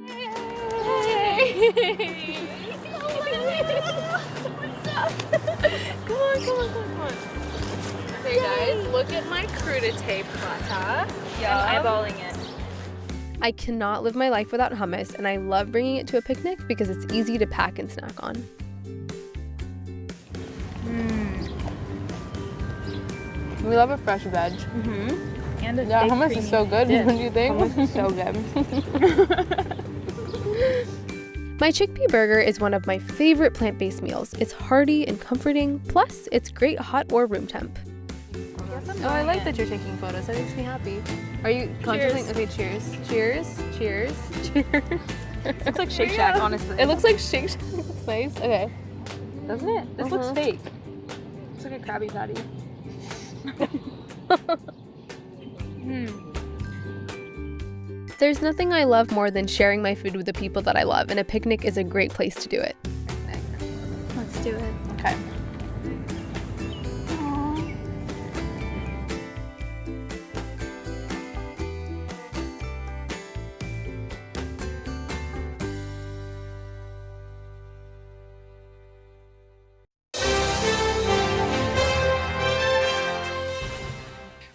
Hey! Come on. Hey guys, look at my crudité prata. Yeah, I'm eyeballing it. I cannot live my life without hummus, and I love bringing it to a picnic because it's easy to pack and snack on. We love a fresh veg. and a Yeah, big hummus is so good. dip. What do you think? Hummus is so good. My chickpea burger is one of my favorite plant-based meals. It's hearty and comforting, plus it's great hot or room temp. Oh, I like that you're taking photos. That makes me happy. Are you contemplating? Okay, cheers. Cheers. Cheers. Cheers. It looks like Shake Shack, honestly. It looks like Shake Shack. It's nice. Okay. Doesn't it? This looks Mhm. fake. Looks like a Krabby Patty. There's nothing I love more than sharing my food with the people that I love, and a picnic is a great place to do it. Let's do it. Okay.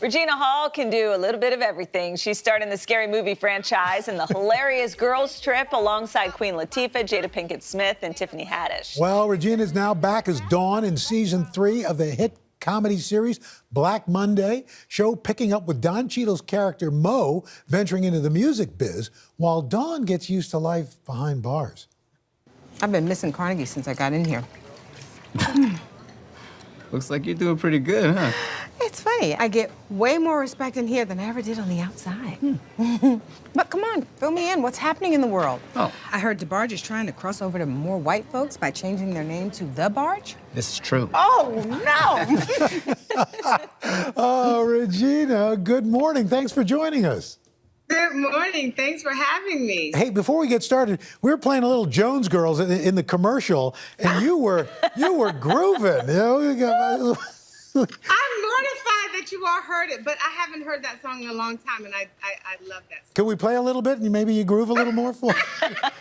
Regina Hall can do a little bit of everything. She starred in the Scary Movie franchise and the hilarious Girls Trip alongside Queen Latifah, Jada Pinkett Smith, and Tiffany Haddish. Well, Regina is now back as Dawn in season 3 of the hit comedy series Black Monday, show picking up with Don Cheadle's character Mo venturing into the music biz while Dawn gets used to life behind bars. I've been missing Carnegie since I got in here. Looks like you're doing pretty good, huh? It's funny. I get way more respect in here than I ever did on the outside. But come on, fill me in. What's happening in the world? Oh. I heard DeBarge is trying to cross over to more white folks by changing their name to The Barge. This is true. Oh, no! Oh, Regina, good morning. Thanks for joining us. Good morning. Thanks for having me. Hey, before we get started, we were playing a little Jones Girls in the commercial, and you were grooving. You know, I'm mortified that you all heard it, but I haven't heard that song in a long time, and I love that song. Can we play a little bit and maybe you groove a little more for?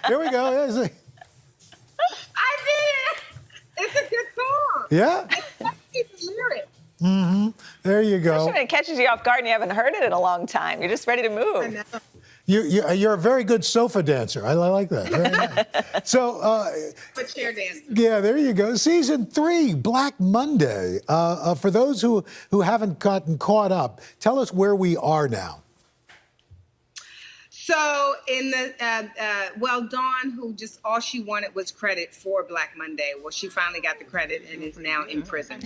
Here we go. There's a- I did. It's a good song. Yeah. It's the lyrics. Mm-hmm. There you go. Especially when it catches you off guard and you haven't heard it in a long time. You're just ready to move. You're a very good sofa dancer. I like that. Very nice. So, But chair dance. yeah, there you go. Season 3, Black Monday. For those who haven't gotten caught up, tell us where we are now. So in the, Dawn, who just all she wanted was credit for Black Monday. Well, she finally got the credit and is now in prison.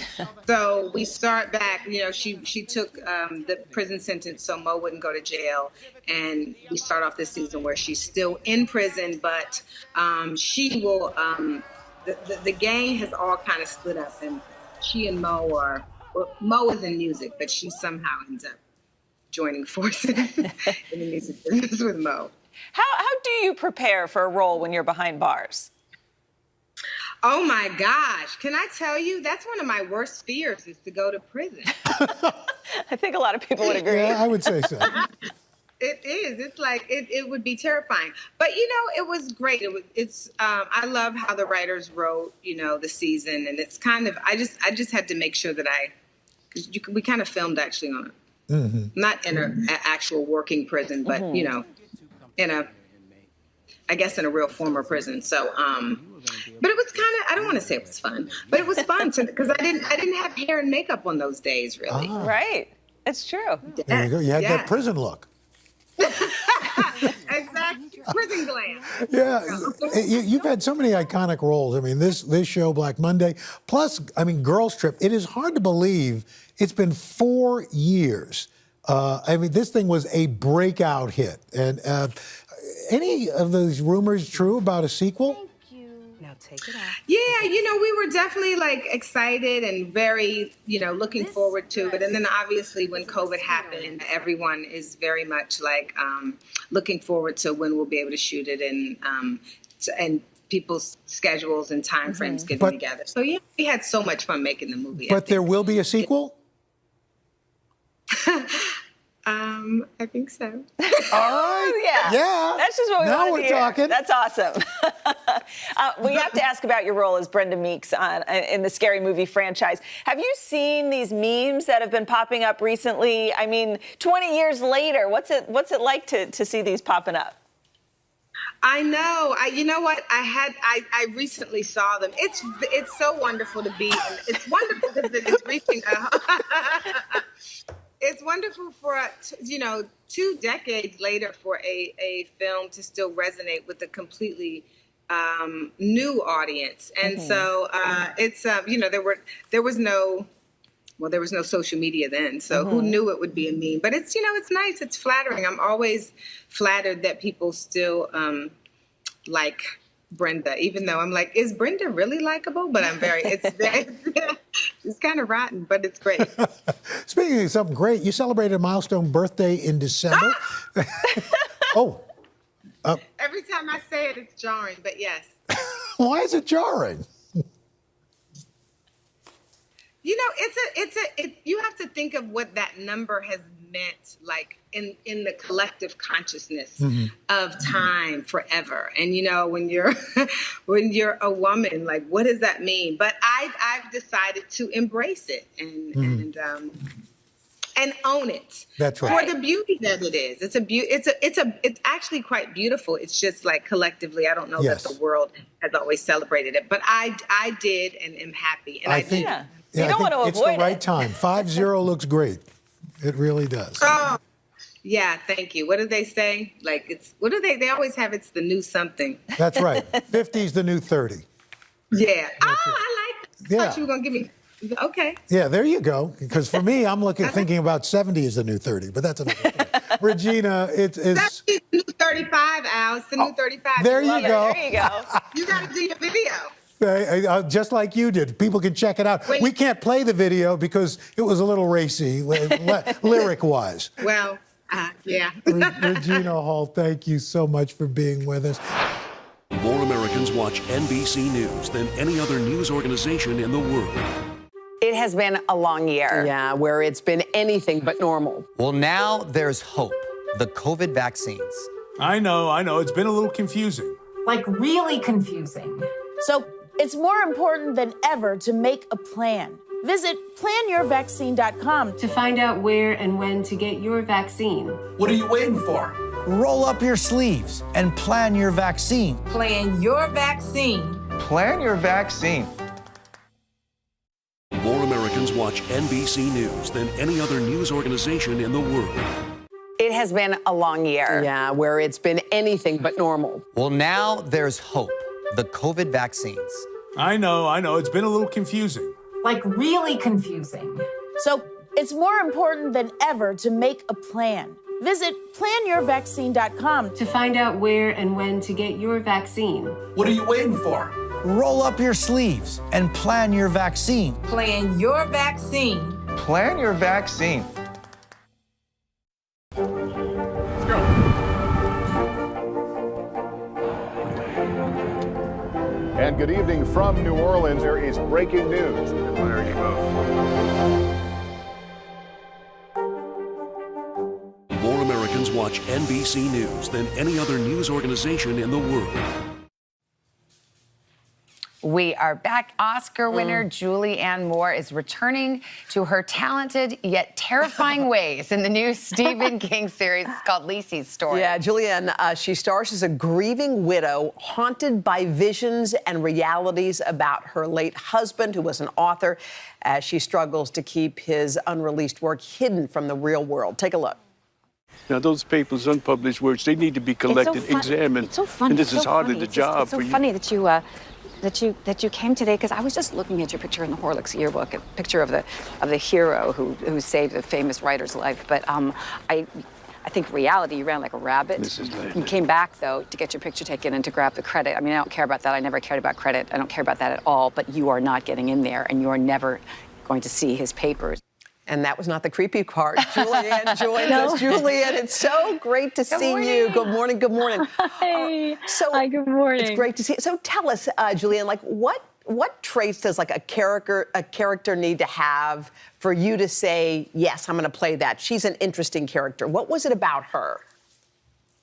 So we start back, she took the prison sentence so Mo wouldn't go to jail. And we start off this season where she's still in prison, but she will, the gang has all kind of split up, and she and Mo Mo is in music, but she somehow ends up joining forces in the music business with Mo. How do you prepare for a role when you're behind bars? Oh my gosh. Can I tell you, that's one of my worst fears is to go to prison. I think a lot of people would agree. Yeah, I would say so. It is. It's like, it would be terrifying. But, it was great. I love how the writers wrote, the season. And it's kind of, I just had to make sure that we kind of filmed actually on it. Mm-hmm. Not in an actual working prison, but in a real former prison. So, but it was kind of, I don't want to say it was fun, but it was fun because I didn't have hair and makeup on those days, really. Ah. Right. It's true. There you go. You had that prison look. Exactly. Prison glam. Yeah, you've had so many iconic roles. I mean, this show, Black Monday, plus, Girls Trip. It is hard to believe it's been 4 years. This thing was a breakout hit. And any of those rumors true about a sequel? Now take it off. Yeah, we were definitely excited and very, looking forward to it. And then obviously when COVID happened, everyone is very much looking forward to when we'll be able to shoot it and people's schedules and time frames getting together. So yeah, we had so much fun making the movie. But there will be a sequel? I think so. All right. Yeah. That's just what we Now wanted we're to hear. talking. That's awesome. We have to ask about your role as Brenda Meeks in the Scary Movie franchise. Have you seen these memes that have been popping up recently? 20 years later, what's it like to see these popping up? I know. You know what? I recently saw them. It's so wonderful to be. It's wonderful because it's reaching. it's wonderful for, 2 decades later for a film to still resonate with a completely new audience. And so it's, there was no social media then. So who knew it would be a meme? But it's, it's nice. It's flattering. I'm always flattered that people still like Brenda, even though I'm like, is Brenda really likable? But I'm it's kind of rotten, but it's great. Speaking of something great, you celebrated a milestone birthday in December. Every time I say it, it's jarring, but yes. Why is it jarring? You have to think of what that number has meant, like in the collective consciousness of time forever. And when you're a woman, like, what does that mean? But I've decided to embrace it and own it. That's right. For the beauty that it is. It's actually quite beautiful. It's just like collectively, I don't know that the world has always celebrated it, but I did and am happy. And I think. You don't want to avoid it's the right time. 5-0 looks great. It really does. Oh, yeah. Thank you. What do they say? Like they always have it's the new something. That's right. 50's the new 30. Yeah. I like that. I thought you were going to give me. Okay. Yeah, there you go. Because for me, I'm thinking about 70 is the new 30, but that's another thing. Regina, it's That's the new 35, Al. It's the new 35. There you go. There you go. You got to do your video. Just like you did. People can check it out. We can't play the video because it was a little racy, lyric-wise. Well, yeah. Regina Hall, thank you so much for being with us. More Americans watch NBC News than any other news organization in the world. It has been a long year. Yeah, where it's been anything but normal. Well, now there's hope. The COVID vaccines. I know. It's been a little confusing. Like, really confusing. So it's more important than ever to make a plan. Visit planyourvaccine.com to find out where and when to get your vaccine. What are you waiting for? Roll up your sleeves and plan your vaccine. Plan your vaccine. Plan your vaccine. More Americans watch NBC News than any other news organization in the world. It has been a long year. Yeah, where it's been anything but normal. Well, now there's hope. The COVID vaccines. I know. It's been a little confusing. Like, really confusing. So it's more important than ever to make a plan. Visit planyourvaccine.com to find out where and when to get your vaccine. What are you waiting for? Roll up your sleeves and plan your vaccine. Plan your vaccine. Plan your vaccine. Let's go. And good evening from New Orleans. There is breaking news. Good morning, you both. More Americans watch NBC News than any other news organization in the world. We are back. Oscar winner Julianne Moore is returning to her talented yet terrifying ways in the new Stephen King series called Lisey's Story. Yeah, Julianne, she stars as a grieving widow haunted by visions and realities about her late husband, who was an author, as she struggles to keep his unreleased work hidden from the real world. Take a look. Now, those papers, unpublished works, they need to be collected, examined. It's so funny. And this is hardly the job for you. It's so funny that you came today, because I was just looking at your picture in the Horlicks yearbook, a picture of the hero who saved a famous writer's life. But I think reality, you ran like a rabbit. You came back, though, to get your picture taken and to grab the credit. I mean, I don't care about that. I never cared about credit. I don't care about that at all. But you are not getting in there, and you are never going to see his papers. And that was not the creepy part. Julianne joins us. Julianne, it's so great to see you. Good morning. Good morning. Hi. Hi, good morning. It's great to see you. So tell us, Julianne, like what traits does like a character need to have for you to say, yes, I'm going to play that? She's an interesting character. What was it about her?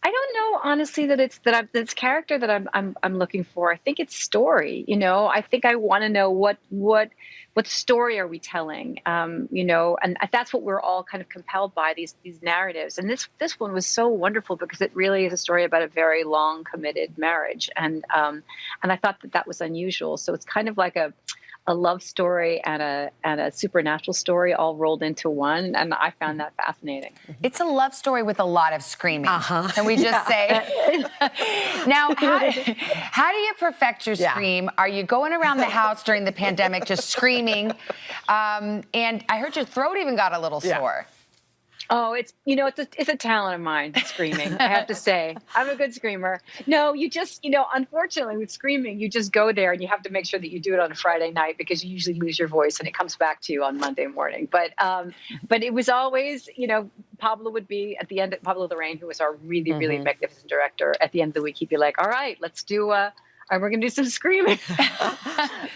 I don't know, honestly, that it's character that I'm looking for. I think it's story. I think I want to know what story are we telling, and that's what we're all kind of compelled by, these narratives. And this one was so wonderful because it really is a story about a very long committed marriage. And I thought that was unusual. So it's kind of like a a love story and a supernatural story all rolled into one, and I found that fascinating. It's a love story with a lot of screaming. Can we just say? Now, how do you perfect your scream? Are you going around the house during the pandemic just screaming? And I heard your throat even got a little sore. Oh, it's a talent of mine, screaming, I have to say. I'm a good screamer. No, you just, unfortunately with screaming, you just go there and you have to make sure that you do it on a Friday night because you usually lose your voice and it comes back to you on Monday morning. But it was always, Pablo would be at the end, Pablo Larraín, who was our really, really magnificent director, at the end of the week, he'd be like, all right, let's do we're going to do some screaming.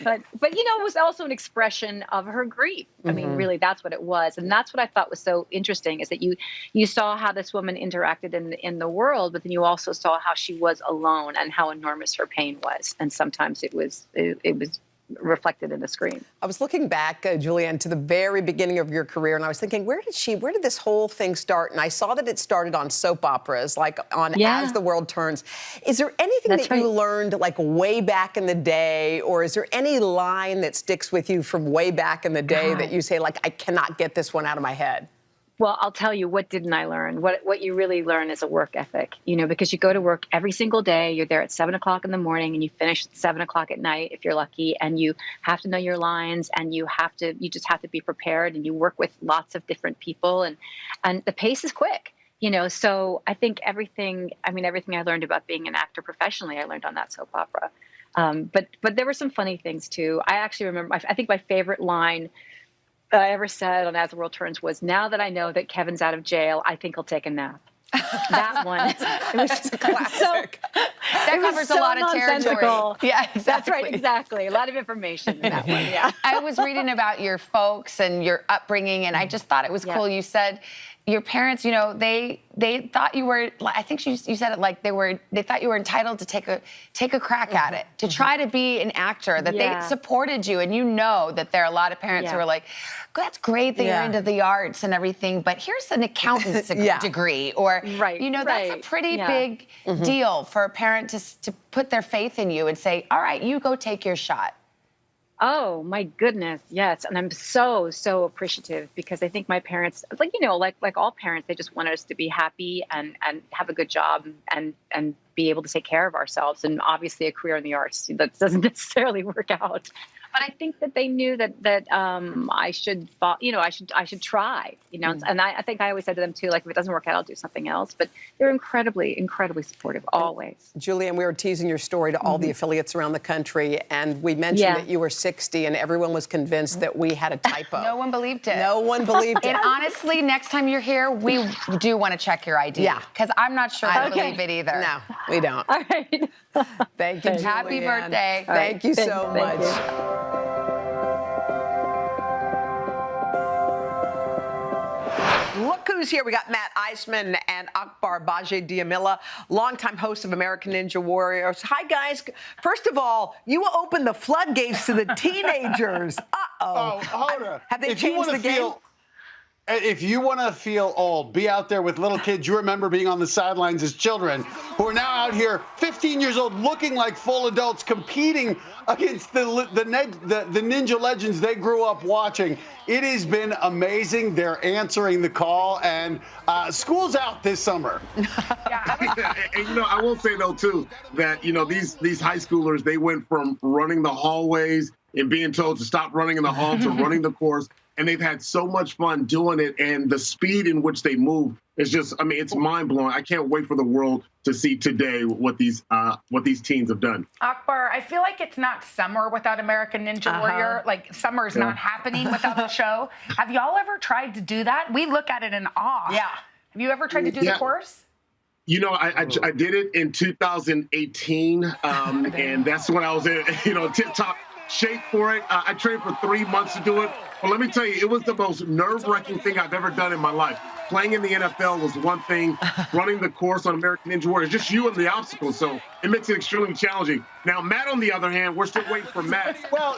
but it was also an expression of her grief. I mean, really, that's what it was. And that's what I thought was so interesting is that you saw how this woman interacted in the world, but then you also saw how she was alone and how enormous her pain was. And sometimes it was reflected in the screen. I was looking back, Julianne, to the very beginning of your career, and I was thinking, where did this whole thing start? And I saw that it started on soap operas, like on As the World Turns. Is there anything that you learned, like, way back in the day, or is there any line that sticks with you from way back in the day that you say, like, I cannot get this one out of my head? Well, I'll tell you, what didn't I learn? What you really learn is a work ethic, because you go to work every single day. You're there at 7 o'clock in the morning and you finish at 7 o'clock at night if you're lucky. And you have to know your lines and you just have to be prepared, and you work with lots of different people and the pace is quick, So I think everything I learned about being an actor professionally, I learned on that soap opera. But there were some funny things too. I actually remember, I think my favorite line I ever said on As the World Turns was, now that I know that Kevin's out of jail, I think I'll take a nap. That one. That's a classic. That covers a lot of territory. Yeah, exactly. That's right, exactly. A lot of information in that one, yeah. I was reading about your folks and your upbringing, and I just thought it was cool. You said your parents, they thought you were, I think you said it like they thought you were entitled to take a crack at it, to try to be an actor, that they supported you. And that there are a lot of parents who are like, that's great that you're into the arts and everything, but here's an accountant's degree, or, that's a pretty big deal for a parent to put their faith in you and say, all right, you go take your shot. Oh my goodness, yes, and I'm so appreciative because I think my parents, like all parents, they just wanted us to be happy and have a good job and be able to take care of ourselves. And obviously, a career in the arts that doesn't necessarily work out. But I think that they knew that I should, I should try, And I think I always said to them too, like, if it doesn't work out, I'll do something else. But they're incredibly, incredibly supportive, always. Julianne, we were teasing your story to all the affiliates around the country, and we mentioned that you were 60, and everyone was convinced that we had a typo. No one believed it. No one believed it. And honestly, next time you're here, we do want to check your ID. Yeah. Because I'm not sure I believe it either. No, we don't. All right. Thank you, Julianne. Happy birthday. Thank you so much. Look who's here. We got Matt Iseman and Akbar Bajie-Diamila, longtime host of American Ninja Warriors. Hi, guys. First of all, you opened the floodgates to the teenagers. Uh-oh. Oh, hold on. Have they changed the game? If you want to feel old, be out there with little kids you remember being on the sidelines as children, who are now out here, 15 years old, looking like full adults, competing against the ninja legends they grew up watching. It has been amazing. They're answering the call, and school's out this summer. And I will say though too that these high schoolers, they went from running the hallways and being told to stop running in the hall to running the course. And they've had so much fun doing it, and the speed in which they move is just, it's mind-blowing. I can't wait for the world to see today what these teens have done. Akbar, I feel like it's not summer without American Ninja Warrior. Like, summer is not happening without the show. Have y'all ever tried to do that? We look at it in awe. Yeah. Have you ever tried to do the course? I did it in 2018, and that's when I was in, tip-top shape for it. I trained for 3 months to do it. But let me tell you, it was the most nerve-wracking thing I've ever done in my life. Playing in the NFL was one thing. Running the course on American Ninja Warrior is just you and the obstacles, so it makes it extremely challenging. Now, Matt, on the other hand, we're still waiting for Matt. Well,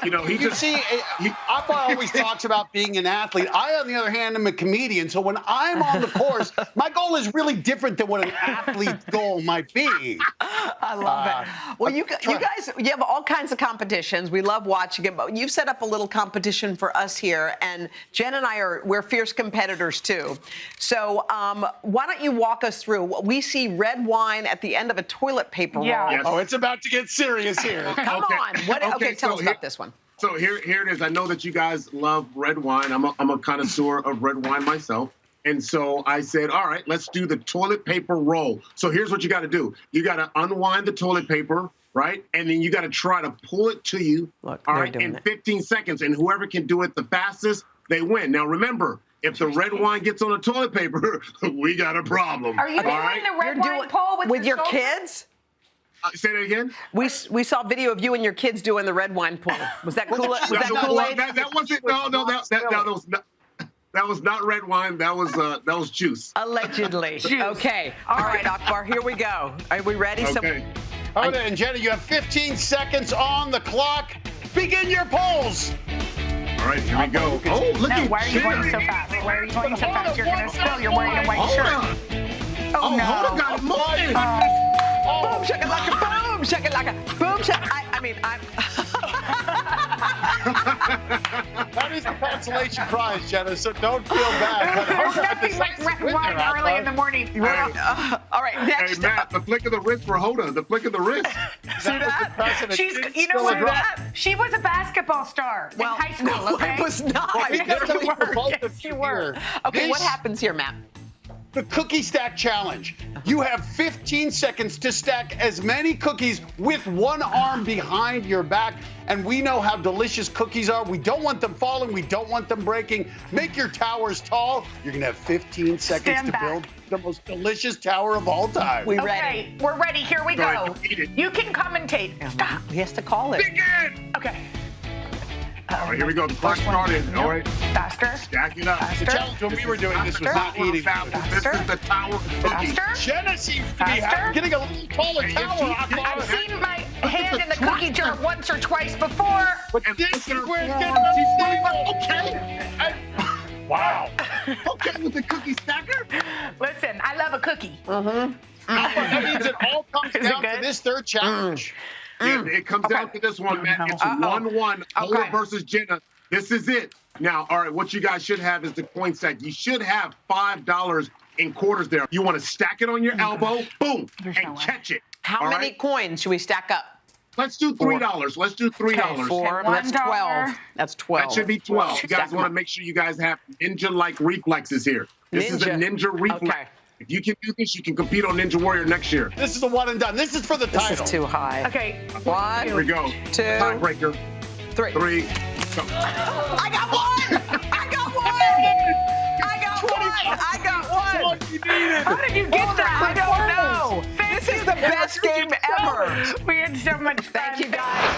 Akbar always talks about being an athlete. I, on the other hand, am a comedian, so when I'm on the course, my goal is really different than what an athlete's goal might be. I love it. Well, you guys, you have all kinds of competitions. We love love watching it. But you've set up a little competition for us here, and Jen and we're fierce competitors too. So why don't you walk us through? We see red wine at the end of a toilet paper roll. Yes. Oh, it's about to get serious here. Come on. Okay, tell us about this one. So here it is. I know that you guys love red wine. I'm a connoisseur of red wine myself. And so I said, all right, let's do the toilet paper roll. So here's what you got to do. You got to unwind the toilet paper, right? And then you got to try to pull it to you, all right, in 15 seconds. And whoever can do it the fastest, they win. Now, remember, if the red wine gets on the toilet paper, we got a problem. Are you doing the red wine poll with your kids? Say that again? We saw video of you and your kids doing the red wine pool. Was that Kool-Aid? That wasn't. That was not red wine. That was juice. Allegedly. Okay. All right, Akbar. Here we go. Are we ready? Okay. Hoda and Jenna, you have 15 seconds on the clock. Begin your polls. All right, here we go. Oh, look at why are you going so fast? Why are you going so fast? You're going to spill. You're wearing a white shirt. Oh, no. Hoda got it moving. Boom, shakalaka, boom, shakalaka, boom, shakalaka. That is the consolation prize, Jenna, so don't feel bad. There's nothing like red wine early in the morning. All right, next Hey, Matt, the flick of the wrist for Hoda. The flick of the wrist. See that? She's, you know what? She was a basketball star in high school, no, okay? I was not. Well, Yes, you were. Okay, what happens here, Matt? The cookie stack challenge. You have 15 seconds to stack as many cookies with one arm behind your back. And we know how delicious cookies are. We don't want them falling. We don't want them breaking. Make your towers tall. You're going to have 15 seconds to build the most delicious tower of all time. We're ready. Here we go. You can commentate. Stop. He has to call it. Begin. Okay. All right, here we go. The clock started. All right. Faster. Stack it up. The challenge when we were doing this was not eating food. This is the tower of cookies. Jenna seems to be getting a little taller tower. I've seen my hand in the cookie jar once or twice before. But this is where it gets okay. Wow. Okay with the cookie stacker. Listen, I love a cookie. That means it all comes down to this third challenge. Yeah, it comes down to this one, Matt. It's 1-1. Hoda versus Jenna. This is it. Now, all right, what you guys should have is the coin stack. You should have $5 in quarters there. You want to stack it on your elbow, boom, and catch it. How many coins should we stack up? Let's do $3. Let's do $3. That's 12. That's 12. That should be 12. You guys want to make sure you guys have ninja-like reflexes here. This is a ninja reflex. Okay. If you can do this, you can compete on Ninja Warrior next year. This is the one and done. This is for the title. This is too high. Okay. 1, Here we go. 2, tiebreaker. 3. 3. Go. I got one! I got one! I got one! I got one! How did you get that? I don't know. This is the best game ever. We had so much fun. Thank you, guys.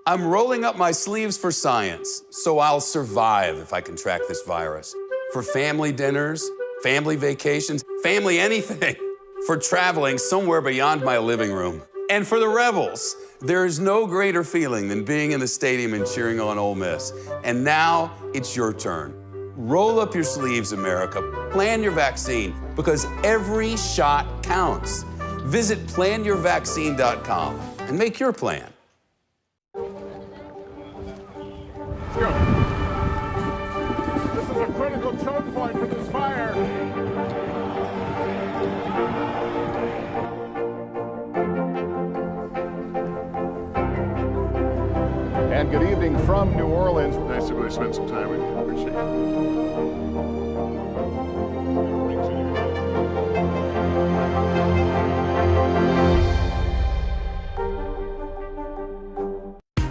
I'm rolling up my sleeves for science, so I'll survive if I can track this virus. For family dinners, family vacations, family anything. For traveling somewhere beyond my living room. And for the Rebels, there is no greater feeling than being in the stadium and cheering on Ole Miss. And now it's your turn. Roll up your sleeves, America. Plan your vaccine, because every shot counts. Visit planyourvaccine.com and make your plan. Let's go. This is a critical choke point for this fire. And good evening from New Orleans. Nice to really spend some time with you. Appreciate it.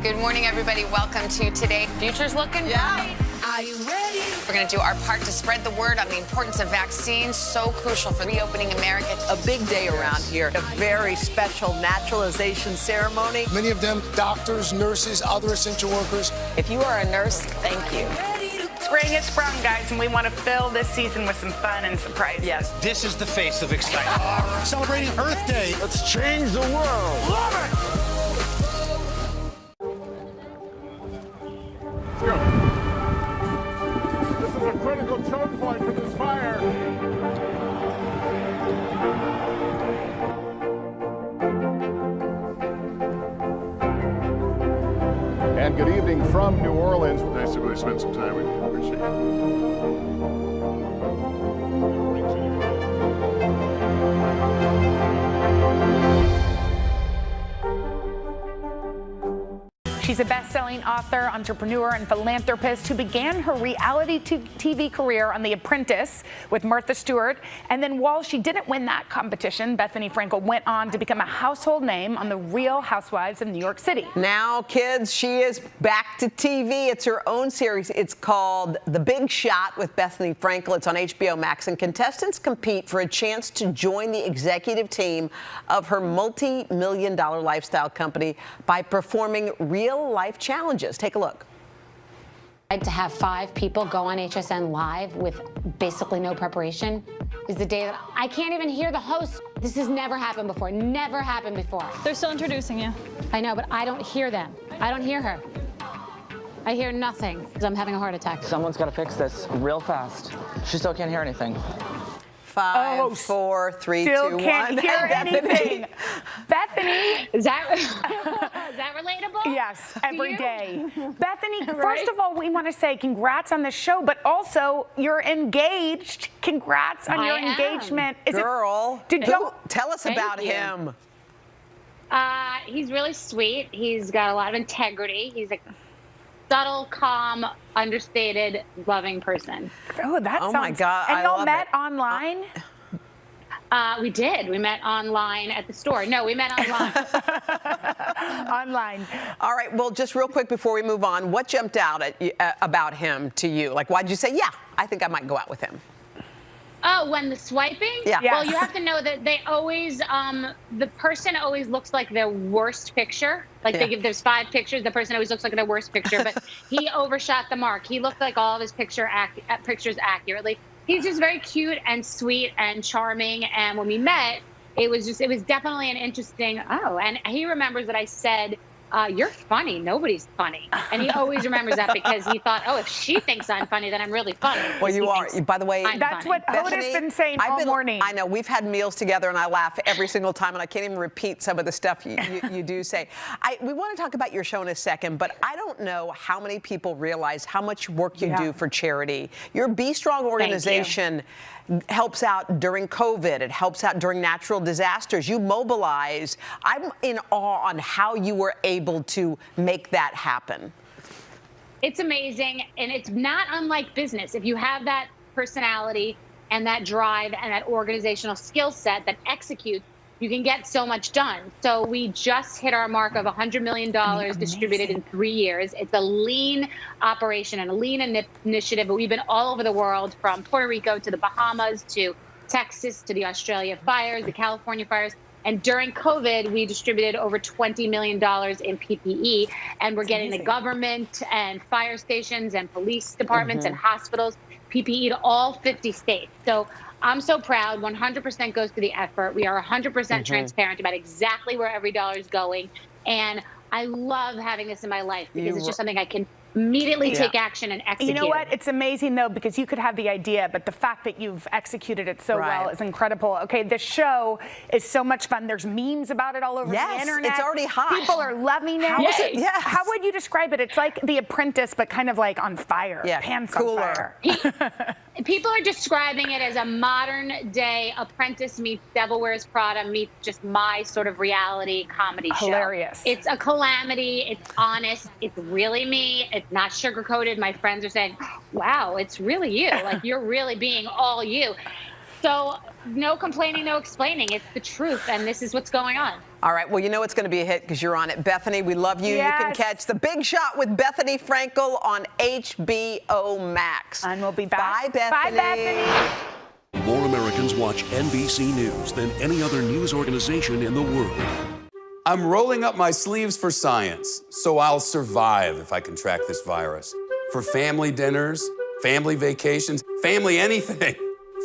Good morning, everybody. Welcome to Today. Future's looking bright. Are you ready? We're going to do our part to spread the word on the importance of vaccines, so crucial for reopening America. A big day around here. A very special naturalization ceremony. Many of them doctors, nurses, other essential workers. If you are a nurse, thank you. Spring has sprung, guys, and we want to fill this season with some fun and surprises. Yes. This is the face of excitement. Celebrating Earth Day. Let's change the world. Love it! Let's go. This is a critical choke point for this fire. really spend some time with you. Appreciate it. She's a best-selling author, entrepreneur, and philanthropist who began her reality TV career on The Apprentice with Martha Stewart. And then while she didn't win that competition, Bethenny Frankel went on to become a household name on The Real Housewives of New York City. Now, kids, she is back to TV. It's her own series. It's called The Big Shot with Bethenny Frankel. It's on HBO Max, and contestants compete for a chance to join the executive team of her multi-million-dollar lifestyle company by performing real-life challenges. Take a look. To have 5 people go on HSN Live with basically no preparation is the day that I can't even hear the host. This has never happened before. Never happened before. They're still introducing you. I know, but I don't hear them. I don't hear her. I hear nothing. I'm having a heart attack. Someone's got to fix this real fast. She still can't hear anything. 5, 4, 3, 2, 1. Still can't hear anything. Bethany. Is that relatable? Yes, every day. Bethany, Right? first of all, we want to say congrats on the show, but also you're engaged. Congrats on your engagement. Girl, tell us Thank about you. him. He's really sweet. He's got a lot of integrity. He's a subtle, calm, understated, loving person. Oh, that Oh sounds... my God, And I y'all love met it. online? We did. We met online at the store. No, we met online. Online. All right, well, just real quick before we move on, what jumped out at you, about him to you? Like, why'd you say, yeah, I think I might go out with him? Oh, when the swiping? Yeah. Well, Yes. you have to know that they always, the person always looks like their worst picture. Like Yeah. there's 5 pictures, the person always looks like their worst picture, but he overshot the mark. He looked like all of his pictures accurately. He's just very cute and sweet and charming. And when we met, it was definitely an interesting, and he remembers that I said, you're funny. Nobody's funny. And he always remembers that because he thought, if she thinks I'm funny, then I'm really funny. Well, you are. By the way, That's what Hoda's been saying all morning. I know. We've had meals together, and I laugh every single time, and I can't even repeat some of the stuff you do say. We want to talk about your show in a second, but I don't know how many people realize how much work you do for charity. Your Be Strong organization helps out during COVID. It helps out during natural disasters. You mobilize. I'm in awe on how you were able to make that happen. It's amazing, and it's not unlike business. If you have that personality and that drive and that organizational skill set that executes, you can get so much done. So we just hit our mark of $100 million distributed in 3 years. It's a lean operation and a lean initiative, but we've been all over the world, from Puerto Rico to the Bahamas to Texas to the Australia fires, the California fires. And during COVID, we distributed over $20 million in PPE, and we're getting the government and fire stations and police departments and hospitals PPE to all 50 states. So I'm so proud. 100% goes to the effort. We are 100% transparent about exactly where every dollar is going. And I love having this in my life because it's just something I can immediately take action and execute. You know what? It's amazing, though, because you could have the idea, but the fact that you've executed it so well is incredible. Okay, the show is so much fun. There's memes about it all over the internet. It's already hot. People are loving it. How is it? Yes. How would you describe it? It's like The Apprentice, but kind of like on fire. Yeah, pants cooler. on fire. People are describing it as a modern day Apprentice meets Devil Wears Prada meets just my sort of reality comedy show. Hilarious. It's a calamity. It's honest. It's really me. It's not sugar-coated. My friends are saying, wow, it's really you. Like, you're really being all you. So no complaining, no explaining. It's the truth, and this is what's going on. All right, well, you know it's going to be a hit because you're on it. Bethany, we love you. Yes. You can catch The Big Shot with Bethenny Frankel on HBO Max. And we'll be back. Bye, Bethany. Bye, Bethany. More Americans watch NBC News than any other news organization in the world. I'm rolling up my sleeves for science, so I'll survive if I contract this virus. For family dinners, family vacations, family anything.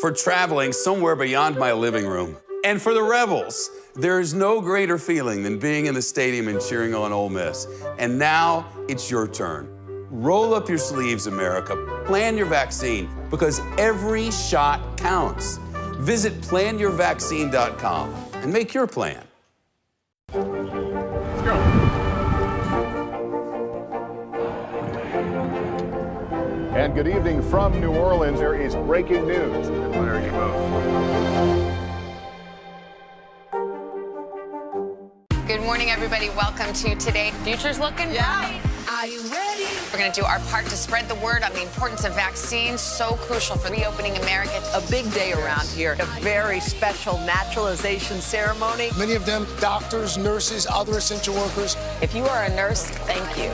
For traveling somewhere beyond my living room. And for the Rebels, there is no greater feeling than being in the stadium and cheering on Ole Miss. And now it's your turn. Roll up your sleeves, America. Plan your vaccine, because every shot counts. Visit planyourvaccine.com and make your plan. Let's go. And good evening from New Orleans. There is breaking news. Good morning, Eric Ebo. Good morning, everybody. Welcome to Today. Future's looking bright. Are you ready? We're going to do our part to spread the word on the importance of vaccines, so crucial for reopening America. A big day around here, a very special naturalization ceremony. Many of them doctors, nurses, other essential workers. If you are a nurse, thank you.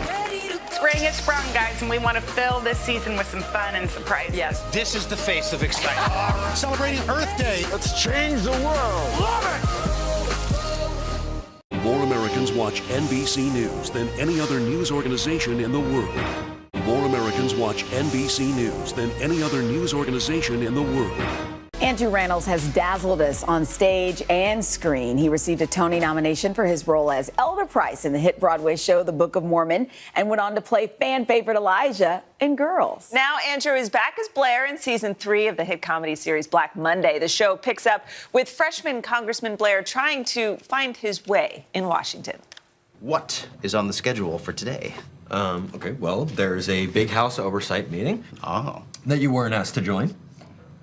Spring has sprung, guys, and we want to fill this season with some fun and surprises. Yes, this is the face of excitement. Celebrating Earth Day. Let's change the world. More Americans watch NBC News than any other news organization in the world. More Americans watch NBC News than any other news organization in the world. Andrew Rannells has dazzled us on stage and screen. He received a Tony nomination for his role as Elder Price in the hit Broadway show The Book of Mormon and went on to play fan favorite Elijah in Girls. Now Andrew is back as Blair in season 3 of the hit comedy series Black Monday. The show picks up with freshman Congressman Blair trying to find his way in Washington. What is on the schedule for today? Okay, well, there's a big House oversight meeting. Oh. That you weren't asked to join.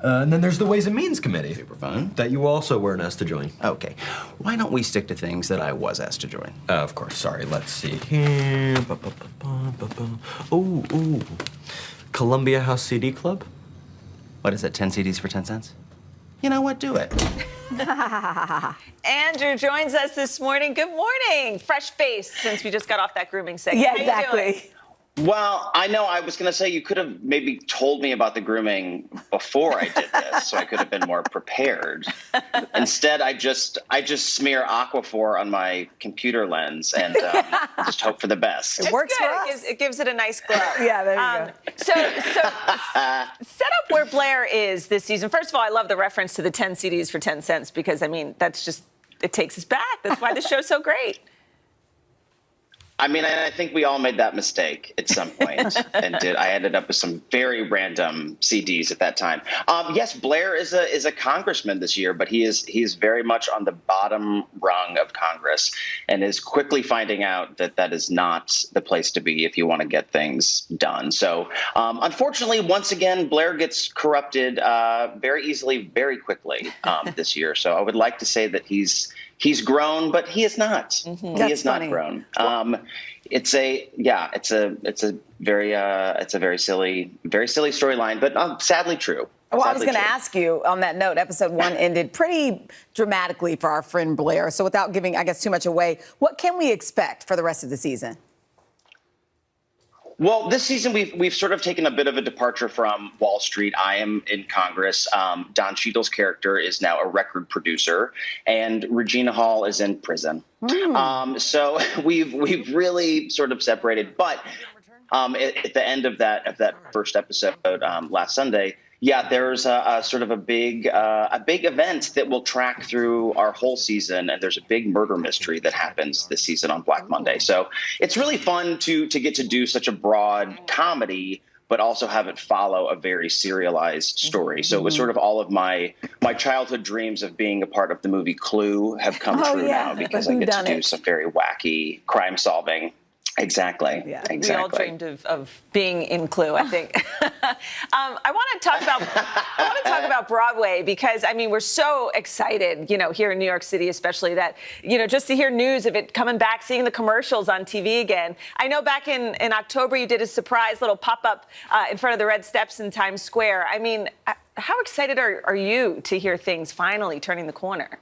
And then there's the Ways and Means Committee. Super fun. That you also weren't asked to join. Okay. Why don't we stick to things that I was asked to join? Of course. Sorry. Let's see here. Ooh. Columbia House CD Club? What is that, 10 CDs for 10 cents? You know what? Do it. Andrew joins us this morning. Good morning. Fresh face since we just got off that grooming segment. Yeah, How you exactly. doing? Well, I know I was going to say you could have maybe told me about the grooming before I did this, so I could have been more prepared. Instead, I just smear Aquaphor on my computer lens and just hope for the best. It works for us. It gives it a nice glow. Yeah, there you go. So set up where Blair is this season. First of all, I love the reference to the 10 CDs for 10 cents because, I mean, that's just, it takes us back. That's why the show's so great. I mean, I think we all made that mistake at some point, and I ended up with some very random CDs at that time. Yes, Blair is a congressman this year, but he is very much on the bottom rung of Congress, and is quickly finding out that that is not the place to be if you want to get things done. So, unfortunately, once again, Blair gets corrupted very easily, very quickly this year. So, I would like to say that he's grown, but he is not. Mm-hmm. He is not grown. It's a very silly storyline, but sadly true. Well, I was going to ask you on that note, episode 1 ended pretty dramatically for our friend Blair. So without giving, I guess, too much away, what can we expect for the rest of the season? Well, this season we've sort of taken a bit of a departure from Wall Street. I am in Congress. Don Cheadle's character is now a record producer, and Regina Hall is in prison. So we've really sort of separated. But at the end of that first episode last Sunday, yeah, there's a sort of a big event that will track through our whole season, and there's a big murder mystery that happens this season on Black Monday. So it's really fun to get to do such a broad comedy, but also have it follow a very serialized story. So it was sort of all of my childhood dreams of being a part of the movie Clue have come true now, because I get to do some very wacky crime solving. Exactly. Yeah. Exactly. We all dreamed of being in Clue, I think. I want to talk about Broadway because, I mean, we're so excited, here in New York City, especially that, just to hear news of it coming back, seeing the commercials on TV again. I know back in October you did a surprise little pop-up in front of the Red Steps in Times Square. I mean, how excited are you to hear things finally turning the corner?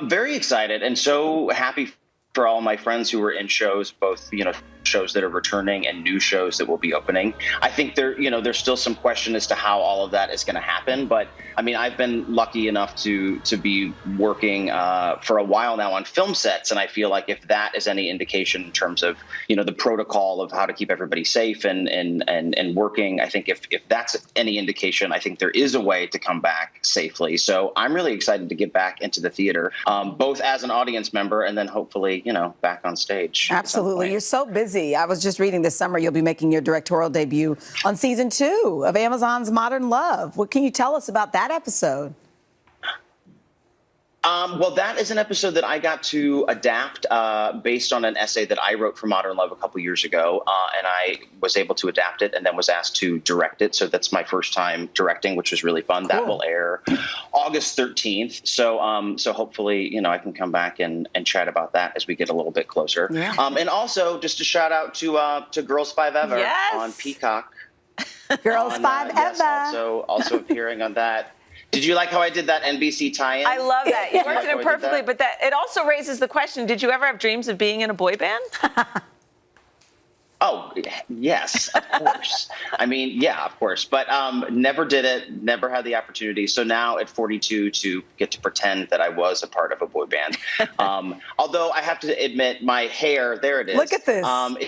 Very excited and so happy for all my friends who were in shows, both, shows that are returning and new shows that will be opening. I think there's still some question as to how all of that is going to happen. But I mean, I've been lucky enough to be working for a while now on film sets. And I feel like if that is any indication in terms of, the protocol of how to keep everybody safe and working, I think if that's any indication, I think there is a way to come back safely. So I'm really excited to get back into the theater, both as an audience member and then hopefully, back on stage. Absolutely. You're so busy. I was just reading this summer you'll be making your directorial debut on season 2 of Amazon's Modern Love. What can you tell us about that episode? Well, that is an episode that I got to adapt based on an essay that I wrote for Modern Love a couple years ago, and I was able to adapt it and then was asked to direct it. So that's my first time directing, which was really fun. Cool. That will air August 13th. So so hopefully, I can come back and chat about that as we get a little bit closer. Yeah. And also, just a shout out to Girls 5 Ever on Peacock. Girls 5 Ever. Yes, also appearing on that. Did you like how I did that NBC tie-in? I love that. You worked it perfectly, but it also raises the question, did you ever have dreams of being in a boy band? Oh, yes, of course. I mean, yeah, of course. But never did it, never had the opportunity. So now at 42 to get to pretend that I was a part of a boy band. Although I have to admit, my hair, there it is. Look at this.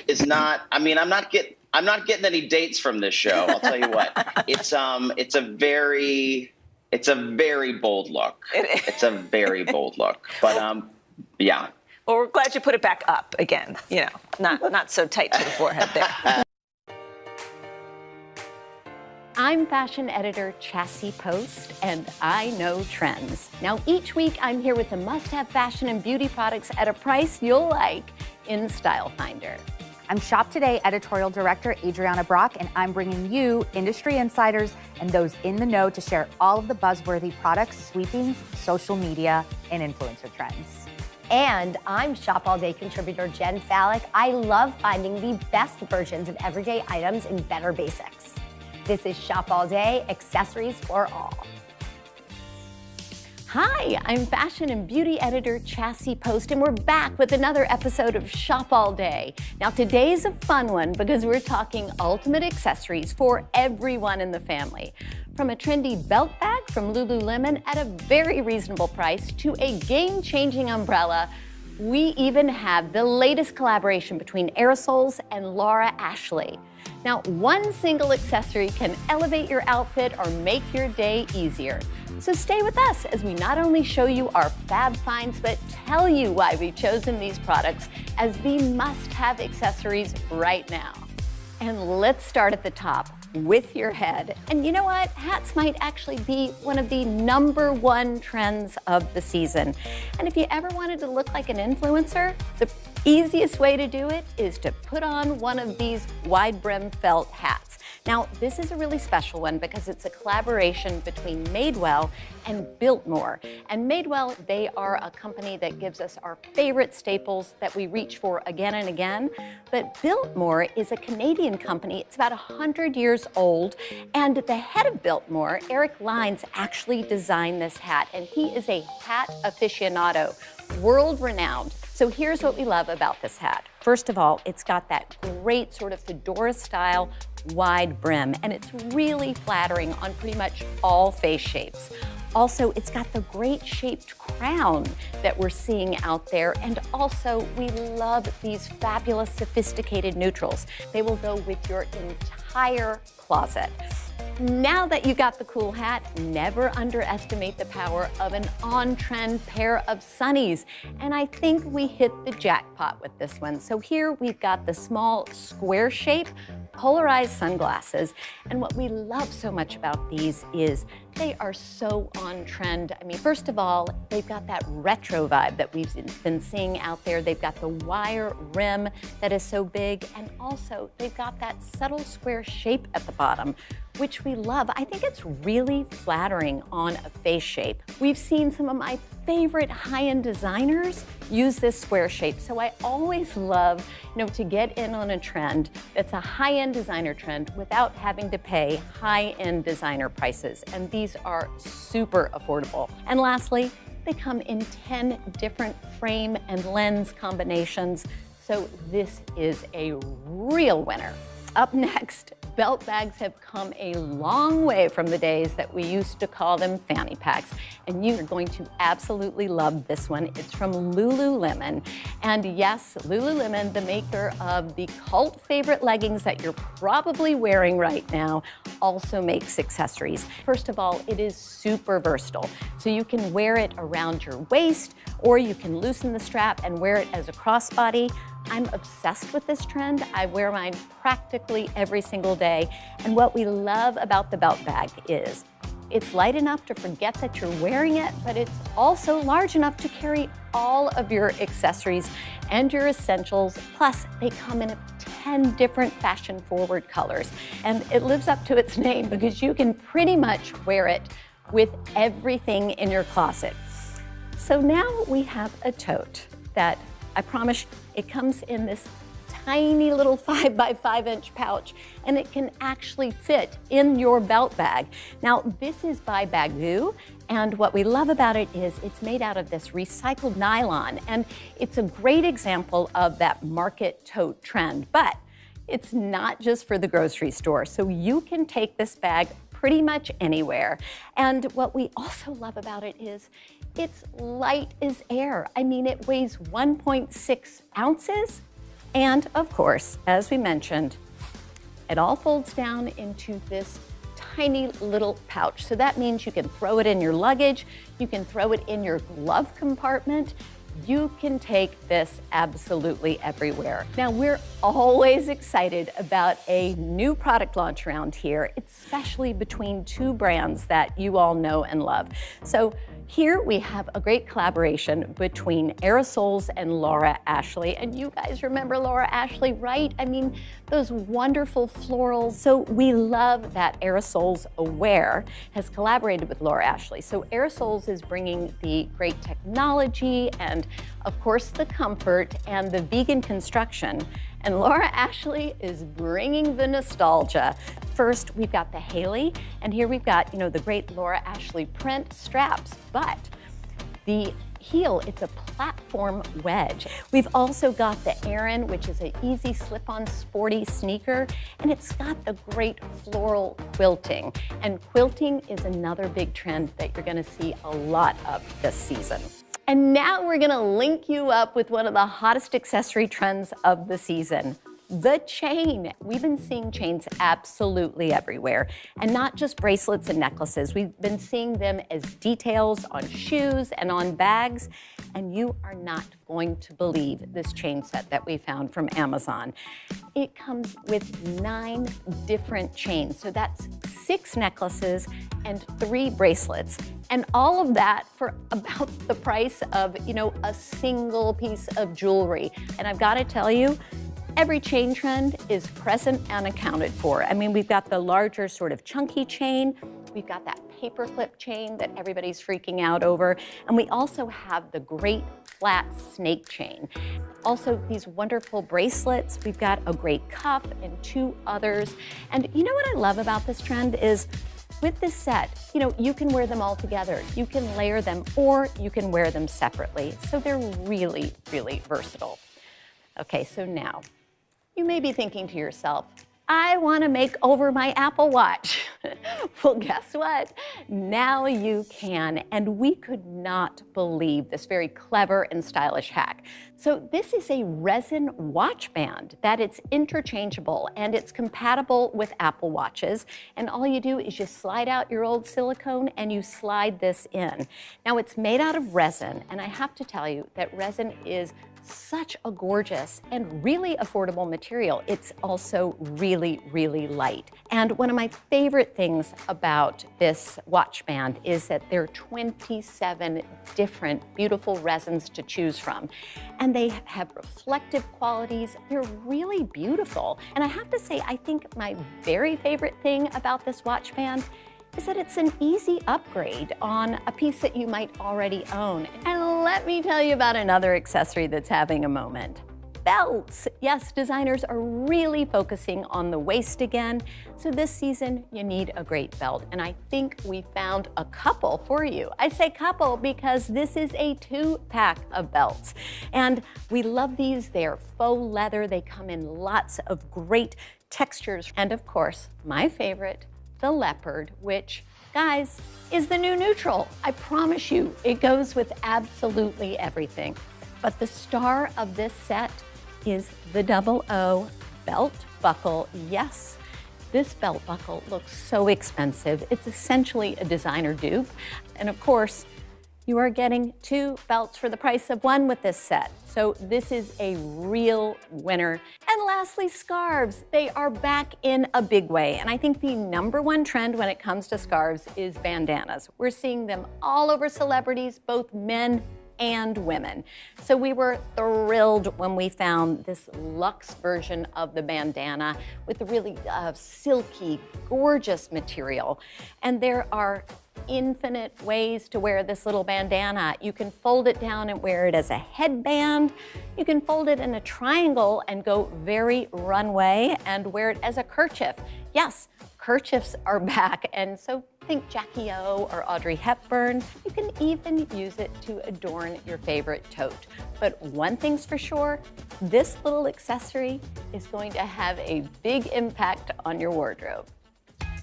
Is not, I mean, I'm not getting any dates from this show. I'll tell you what. It's a very bold look. It's a very bold look. But yeah. Well, we're glad you put it back up again. Not so tight to the forehead there. I'm fashion editor Chassie Post, and I know trends. Now, each week I'm here with the must-have fashion and beauty products at a price you'll like in Style Finder. I'm Shop Today editorial director Adriana Brock, and I'm bringing you industry insiders and those in the know to share all of the buzzworthy products sweeping social media and influencer trends. And I'm Shop All Day contributor Jen Fallick. I love finding the best versions of everyday items in better basics. This is Shop All Day, accessories for all. Hi, I'm fashion and beauty editor Chassie Post, and we're back with another episode of Shop All Day. Now, today's a fun one because we're talking ultimate accessories for everyone in the family. From a trendy belt bag from Lululemon at a very reasonable price to a game-changing umbrella, we even have the latest collaboration between Aerosols and Laura Ashley. Now, one single accessory can elevate your outfit or make your day easier. So stay with us as we not only show you our fab finds, but tell you why we've chosen these products as the must-have accessories right now. And let's start at the top with your head. And you know what? Hats might actually be one of the #1 trends of the season. And if you ever wanted to look like an influencer, the easiest way to do it is to put on one of these wide brim felt hats. Now, this is a really special one because it's a collaboration between Madewell and Biltmore. And Madewell, they are a company that gives us our favorite staples that we reach for again and again. But Biltmore is a Canadian company. It's about 100 years old. And the head of Biltmore, Eric Lines, actually designed this hat. And he is a hat aficionado, world-renowned. So here's what we love about this hat. First of all, it's got that great sort of fedora style wide brim, and it's really flattering on pretty much all face shapes. Also, it's got the great shaped crown that we're seeing out there, and also we love these fabulous sophisticated neutrals. They will go with your entire closet. Now that you got the cool hat, never underestimate the power of an on-trend pair of sunnies. And I think we hit the jackpot with this one. So here we've got the small square shape polarized sunglasses. And what we love so much about these is they are so on trend. I mean, first of all, they've got that retro vibe that we've been seeing out there. They've got the wire rim that is so big, and also they've got that subtle square shape at the bottom, which we love. I think it's really flattering on a face shape. We've seen some of my favorite high-end designers use this square shape. So I always love, to get in on a trend that's a high-end designer trend without having to pay high-end designer prices. And these are super affordable. And lastly, they come in 10 different frame and lens combinations. So this is a real winner. Up next, belt bags have come a long way from the days that we used to call them fanny packs. And you are going to absolutely love this one. It's from Lululemon. And yes, Lululemon, the maker of the cult favorite leggings that you're probably wearing right now, also makes accessories. First of all, it is super versatile. So you can wear it around your waist, or you can loosen the strap and wear it as a crossbody. I'm obsessed with this trend. I wear mine practically every single day. And what we love about the belt bag is It's light enough to forget that you're wearing it, but it's also large enough to carry all of your accessories and your essentials. Plus, they come in 10 different fashion-forward colors. And it lives up to its name because you can pretty much wear it with everything in your closet. So now we have a tote that I promise it comes in this tiny little 5 by 5 inch pouch, and it can actually fit in your belt bag. Now, this is by Baggu, and what we love about it is it's made out of this recycled nylon, and it's a great example of that market tote trend. But it's not just for the grocery store, so you can take this bag pretty much anywhere. And what we also love about it is it's light as air. I mean, it weighs 1.6 ounces. And of course, as we mentioned, it all folds down into this tiny little pouch. So that means you can throw it in your luggage, you can throw it in your glove compartment, you can take this absolutely everywhere. Now, we're always excited about a new product launch around here, especially between two brands that you all know and love. So here we have a great collaboration between Aerosoles and Laura Ashley. And you guys remember Laura Ashley, right? I mean, those wonderful florals. So we love that Aerosoles Aware has collaborated with Laura Ashley. So Aerosoles is bringing the great technology and, of course, the comfort and the vegan construction. And Laura Ashley is bringing the nostalgia. First, we've got the Haley, and here we've got, the great Laura Ashley print straps, but the heel, it's a platform wedge. We've also got the Erin, which is an easy slip-on sporty sneaker, and it's got the great floral quilting. And quilting is another big trend that you're gonna see a lot of this season. And now we're gonna link you up with one of the hottest accessory trends of the season, the chain. We've been seeing chains absolutely everywhere, and not just bracelets and necklaces. We've been seeing them as details on shoes and on bags, and you are not going to believe this chain set that we found from Amazon. It comes with 9 different chains, so that's 6 necklaces and 3 bracelets. And all of that for about the price of, a single piece of jewelry. And I've got to tell you, every chain trend is present and accounted for. I mean, we've got the larger sort of chunky chain. We've got that paperclip chain that everybody's freaking out over. And we also have the great flat snake chain. Also, these wonderful bracelets. We've got a great cuff and 2 others. And you know what I love about this trend is, with this set, you can wear them all together. You can layer them, or you can wear them separately. So they're really, really versatile. Okay, so now you may be thinking to yourself, I want to make over my Apple Watch. Well, guess what? Now you can, and we could not believe this very clever and stylish hack. So this is a resin watch band that it's interchangeable and it's compatible with Apple Watches. And all you do is you slide out your old silicone and you slide this in. Now it's made out of resin, and I have to tell you that resin is such a gorgeous and really affordable material. It's also really, really light. And one of my favorite things about this watch band is that there are 27 different beautiful resins to choose from. And they have reflective qualities. They're really beautiful. And I have to say, I think my very favorite thing about this watch band is that it's an easy upgrade on a piece that you might already own. And let me tell you about another accessory that's having a moment. Belts. Yes, designers are really focusing on the waist again. So this season, you need a great belt. And I think we found a couple for you. I say couple because this is a 2-pack of belts. And we love these. They're faux leather. They come in lots of great textures. And of course, my favorite, the leopard, which, guys, is the new neutral. I promise you, it goes with absolutely everything. But the star of this set is the 00 belt buckle. Yes, this belt buckle looks so expensive. It's essentially a designer dupe. And of course, You are getting 2 belts for the price of 1 with this set. So this is a real winner. And lastly, scarves. They are back in a big way. And I think the #1 trend when it comes to scarves is bandanas. We're seeing them all over celebrities, both men and women. So we were thrilled when we found this luxe version of the bandana with a really silky, gorgeous material. And there are infinite ways to wear this little bandana. You can fold it down and wear it as a headband. You can fold it in a triangle and go very runway and wear it as a kerchief. Yes, kerchiefs are back, and so think Jackie O or Audrey Hepburn. You can even use it to adorn your favorite tote. But one thing's for sure, this little accessory is going to have a big impact on your wardrobe.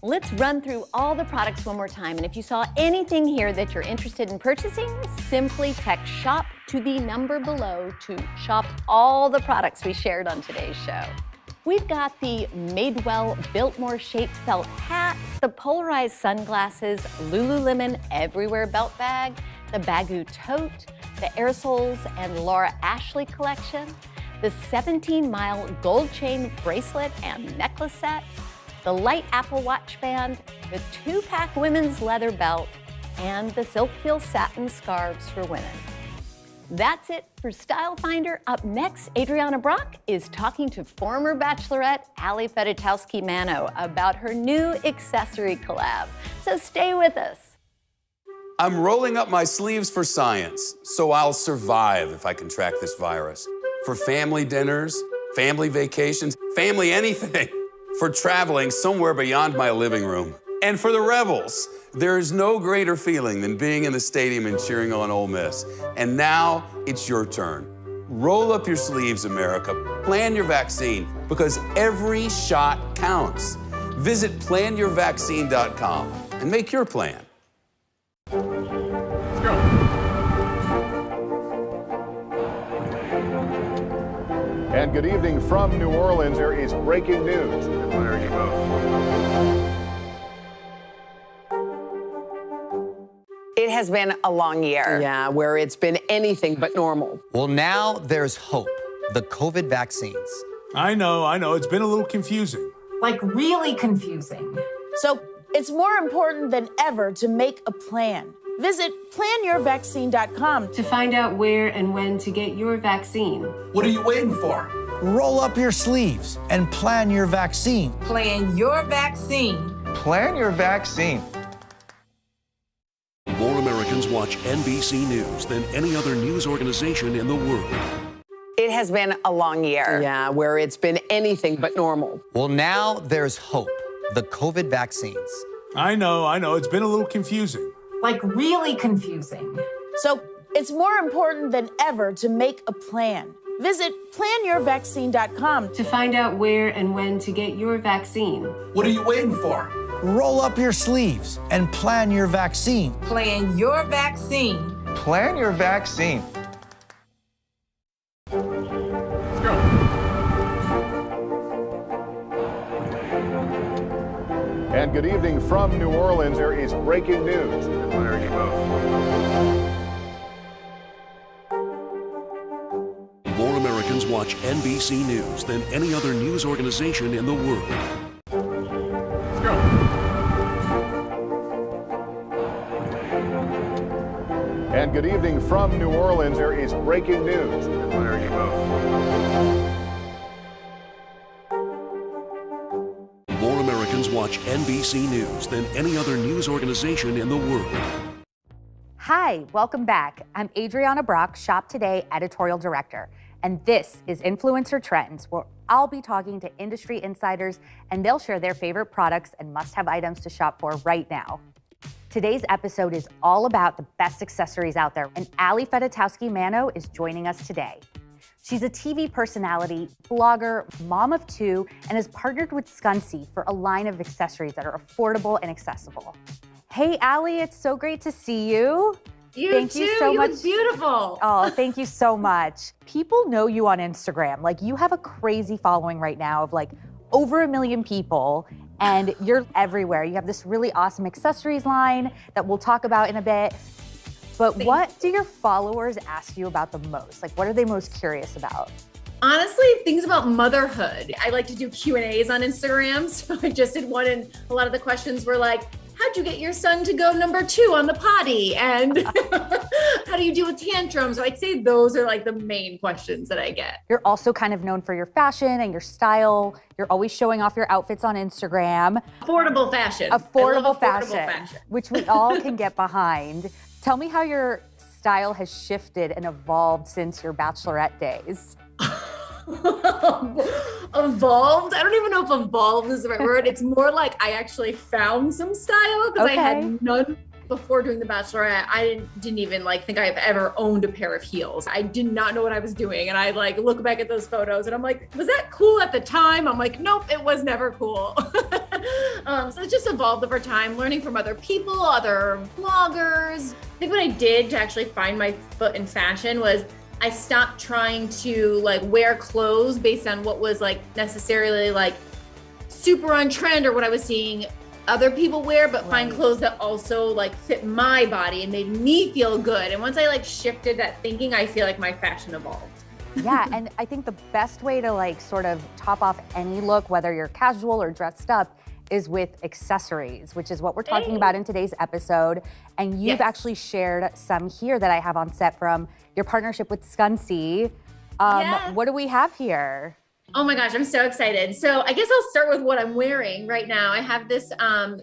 Let's run through all the products one more time, and if you saw anything here that you're interested in purchasing, simply text SHOP to the number below to shop all the products we shared on today's show. We've got the Madewell Biltmore shaped felt hat, the polarized sunglasses, Lululemon Everywhere belt bag, the Baggu tote, the Airsoles and Laura Ashley collection, the 17-mile gold chain bracelet and necklace set, the light Apple Watch band, the 2-pack women's leather belt, and the silk feel satin scarves for women. That's it for Style Finder. Up next, Adriana Brock is talking to former Bachelorette Ali Fedotowsky-Mano about her new accessory collab. So stay with us. I'm rolling up my sleeves for science, so I'll survive if I contract this virus. For family dinners, family vacations, family anything. For traveling somewhere beyond my living room. And for the Rebels, there is no greater feeling than being in the stadium and cheering on Ole Miss. And now it's your turn. Roll up your sleeves, America. Plan your vaccine, because every shot counts. Visit planyourvaccine.com and make your plan. Let's go. And good evening from New Orleans. There is breaking news. There you go. It has been a long year. Yeah, where it's been anything but normal. Well, now there's hope. The COVID vaccines. I know. It's been a little confusing. Like really confusing. So it's more important than ever to make a plan. Visit planyourvaccine.com to find out where and when to get your vaccine. What are you waiting for? Roll up your sleeves and plan your vaccine. Plan your vaccine. Plan your vaccine. More Americans watch NBC News than any other news organization in the world. It has been a long year. Yeah, where it's been anything but normal. Well, now there's hope. The COVID vaccines. I know. It's been a little confusing. Like really confusing. So it's more important than ever to make a plan. Visit planyourvaccine.com to find out where and when to get your vaccine. What are you waiting for? Roll up your sleeves and plan your vaccine. Plan your vaccine. Plan your vaccine. Let's go. And good evening from New Orleans. There is breaking news. There you go. More Americans watch NBC News than any other news organization in the world. Let's go. And good evening from New Orleans. There is breaking news. There you go. More Americans watch NBC News than any other news organization in the world. Hi, welcome back. I'm Adriana Brock, Shop Today editorial director, and this is Influencer Trends, where I'll be talking to industry insiders and they'll share their favorite products and must-have items to shop for right now. Today's episode is all about the best accessories out there, and Ali Fedotowsky-Mano is joining us today. She's a TV personality, blogger, mom of 2, and has partnered with Scunci for a line of accessories that are affordable and accessible. Hey, Ali, it's so great to see you. Thank you so much. Look beautiful. Oh, thank you so much. People know you on Instagram. Like, you have a crazy following right now of like over 1 million people, and you're everywhere. You have this really awesome accessories line that we'll talk about in a bit. But what do your followers ask you about the most? Like, what are they most curious about? Honestly, things about motherhood. I like to do Q&As on Instagram. So I just did one, and a lot of the questions were like, how'd you get your son to go number 2 on the potty? And how do you deal with tantrums? So I'd say those are like the main questions that I get. You're also kind of known for your fashion and your style. You're always showing off your outfits on Instagram. Affordable fashion. Affordable fashion, which we all can get behind. Tell me how your style has shifted and evolved since your Bachelorette days. Evolved? I don't even know if evolved is the right word. It's more like I actually found some style because I had none before doing The Bachelorette. I didn't even think I've ever owned a pair of heels. I did not know what I was doing. And I look back at those photos and I'm like, was that cool at the time? I'm like, nope, it was never cool. So it's just evolved over time, learning from other people, other bloggers. I think what I did to actually find my foot in fashion was I stopped trying to wear clothes based on what was necessarily super on trend or what I was seeing other people wear, but find clothes that also fit my body and made me feel good. And once I shifted that thinking, I feel like my fashion evolved. Yeah, and I think the best way to sort of top off any look, whether you're casual or dressed up, is with accessories, which is what we're talking about in today's episode. And you've actually shared some here that I have on set from your partnership with Scunci. What do we have here? Oh my gosh, I'm so excited. So I guess I'll start with what I'm wearing right now. I have this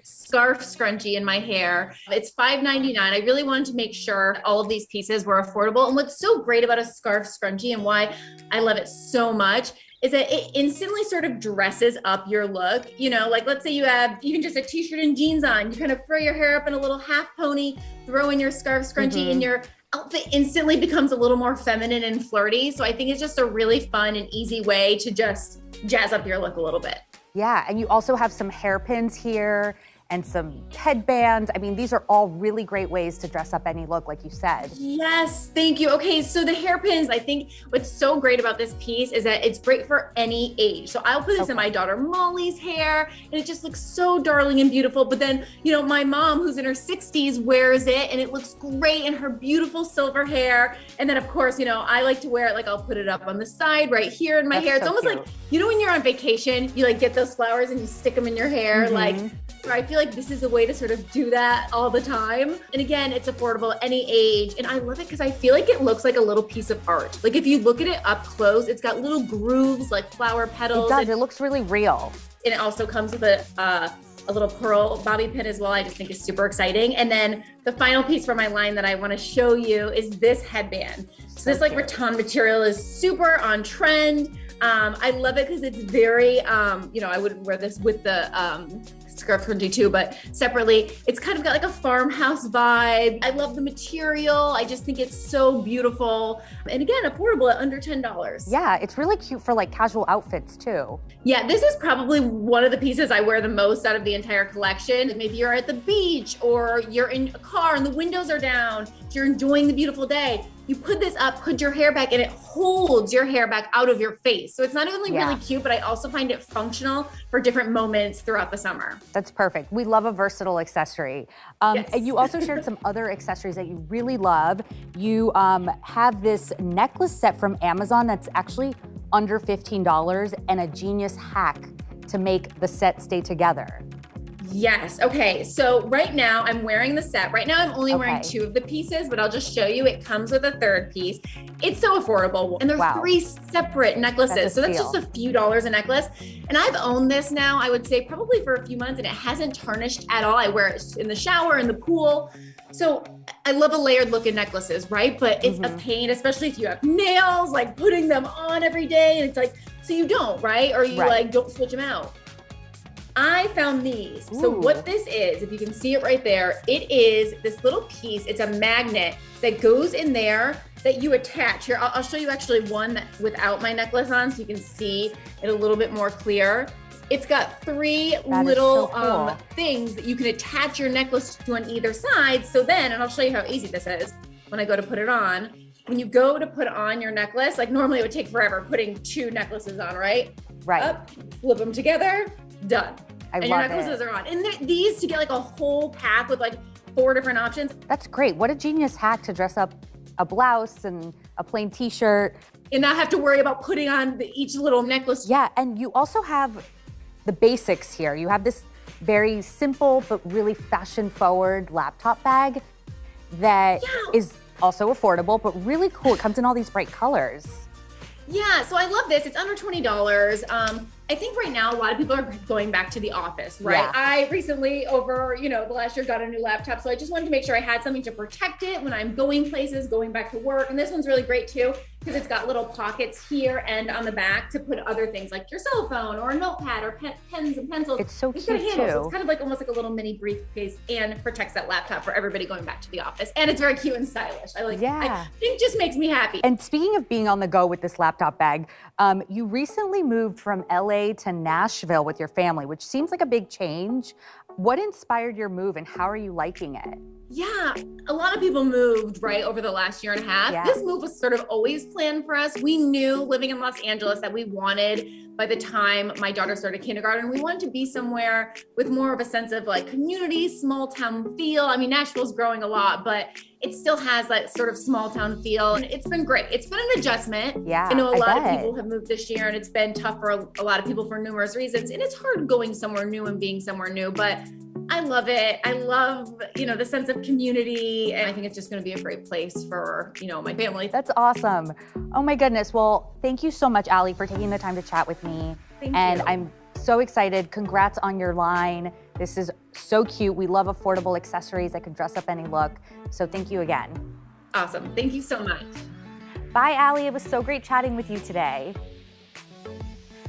scarf scrunchie in my hair. It's $5.99. I really wanted to make sure all of these pieces were affordable. And what's so great about a scarf scrunchie and why I love it so much is that it instantly sort of dresses up your look. You know, let's say you have even just a t-shirt and jeans on, you kind of throw your hair up in a little half pony, throw in your scarf scrunchie and your outfit instantly becomes a little more feminine and flirty. So I think it's just a really fun and easy way to just jazz up your look a little bit. Yeah, and you also have some hairpins here and some headbands. I mean, these are all really great ways to dress up any look, like you said. Yes, thank you. Okay, so the hairpins, I think what's so great about this piece is that it's great for any age. So I'll put this in my daughter Molly's hair, and it just looks so darling and beautiful. But then, my mom, who's in her 60s, wears it, and it looks great in her beautiful silver hair. And then, of course, I like to wear it, I'll put it up on the side right here in my hair. It's almost like, when you're on vacation, you get those flowers and you stick them in your hair, I feel like this is a way to sort of do that all the time. And again, it's affordable any age. And I love it because I feel like it looks like a little piece of art. If you look at it up close, it's got little grooves like flower petals. It does, it looks really real. And it also comes with a little pearl bobby pin as well. I just think it's super exciting. And then the final piece for my line that I want to show you is this headband. So this rattan material is super on trend. I love it because it's very, I wouldn't wear this with the scarf scrunchie too, but separately, it's kind of got a farmhouse vibe. I love the material. I just think it's so beautiful. And again, affordable at under $10. Yeah, it's really cute for casual outfits too. Yeah, this is probably one of the pieces I wear the most out of the entire collection. Maybe you're at the beach or you're in a car and the windows are down. You're enjoying the beautiful day. You put this up, put your hair back, and it holds your hair back out of your face. So it's not only really cute, but I also find it functional for different moments throughout the summer. That's perfect. We love a versatile accessory. And you also shared some other accessories that you really love. You have this necklace set from Amazon that's actually under $15 and a genius hack to make the set stay together. Yes. Okay. So right now I'm wearing the set. Right now I'm only wearing 2 of the pieces, but I'll just show you. It comes with a 3rd piece. It's so affordable. And there's 3 separate necklaces. So that's just a few dollars a necklace. And I've owned this now, I would say probably for a few months, and it hasn't tarnished at all. I wear it in the shower, in the pool. So I love a layered look in necklaces, right? But it's a pain, especially if you have nails, putting them on every day. And it's so you don't, right? Or you don't switch them out. I found these. So what this is, if you can see it right there, it is this little piece. It's a magnet that goes in there that you attach. Here, I'll show you actually one that without my necklace on so you can see it a little bit more clear. It's got 3 little things that you can attach your necklace to on either side. So then, and I'll show you how easy this is when I go to put it on. When you go to put on your necklace, normally it would take forever putting 2 necklaces on, right? Right. Up, flip them together, done. And your necklaces are on. And these to get a whole pack with like 4 different options. That's great. What a genius hack to dress up a blouse and a plain t-shirt. And not have to worry about putting on each little necklace. Yeah, and you also have the basics here. You have this very simple but really fashion-forward laptop bag that is also affordable, but really cool. It comes in all these bright colors. Yeah, so I love this. It's under $20. I think right now a lot of people are going back to the office, right? Yeah. I recently, over the last year, got a new laptop, so I just wanted to make sure I had something to protect it when I'm going places, going back to work. And this one's really great too, because it's got little pockets here and on the back to put other things like your cell phone or a notepad or pens and pencils. It's so It's cute got a handle, too. so it's kind of like almost like a little mini briefcase and protects that laptop for everybody going back to the office. And it's very cute and stylish. I think just makes me happy. And speaking of being on the go with this laptop bag, you recently moved from LA to Nashville with your family, which seems like a big change. What inspired your move and how are you liking it? Yeah, a lot of people moved right over the last year and a half. Yeah. This move was sort of always planned for us. We knew living in Los Angeles that we wanted, by the time my daughter started kindergarten, we wanted to be somewhere with more of a sense of like community, small town feel. I mean, Nashville's growing a lot, but it still has that sort of small town feel. And it's been great. It's been an adjustment. Yeah, I know a lot bet. of people have moved this year and it's been tough for a lot of people for numerous reasons. And it's hard going somewhere new and being somewhere new, but I love it. I love, the sense of community. And I think it's just going to be a great place for, my family. That's awesome. Oh my goodness. Well, thank you so much, Allie, for taking the time to chat with me. Thank and you. I'm so excited. Congrats on your line. This is so cute. We love affordable accessories that can dress up any look. So thank you again. Awesome. Thank you so much. Bye, Allie. It was so great chatting with you today.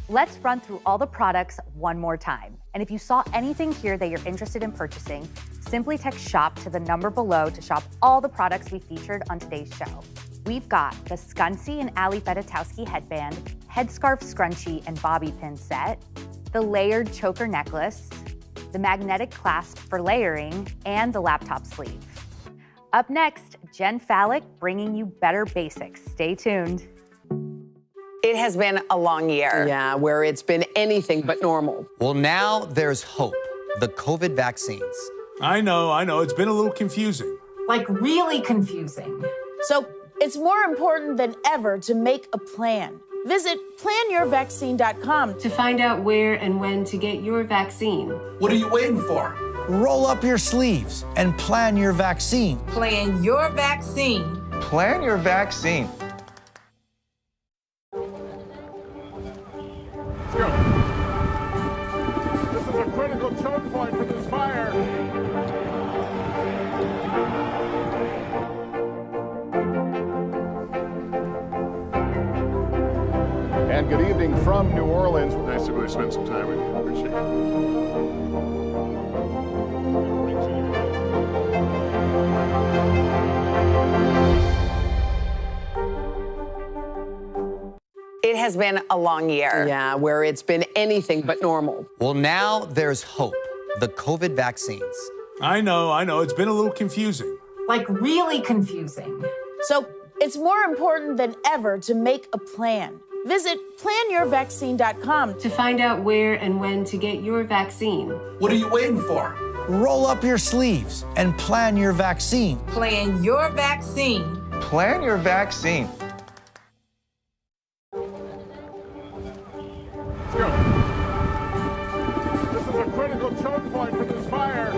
Let's run through all the products one more time. And if you saw anything here that you're interested in purchasing, simply text SHOP to the number below to shop all the products we featured on today's show. We've got the Scunci and Ali Fedotowsky headband, headscarf scrunchie and bobby pin set, the layered choker necklace, the magnetic clasp for layering, and the laptop sleeve. Up next, Jen Fallick bringing you better basics. Stay tuned. It has been a long year. Yeah, where it's been anything but normal. Well, now there's hope. The COVID vaccines. I know. It's been a little confusing. Like really confusing. So it's more important than ever to make a plan. Visit planyourvaccine.com to find out where and when to get your vaccine. What are you waiting for? Roll up your sleeves and plan your vaccine. Plan your vaccine. Plan your vaccine. This is a critical choke point for this fire. And good evening from New Orleans. Nice to really spend some time with you. Appreciate It has been a long year. Yeah, where it's been anything but normal. Well, now there's hope. The COVID vaccines. I know. It's been a little confusing. Like really confusing. So it's more important than ever to make a plan. Visit planyourvaccine.com to find out where and when to get your vaccine. What are you waiting for? Roll up your sleeves and plan your vaccine. Plan your vaccine. Plan your vaccine. This is a critical choke point for this fire.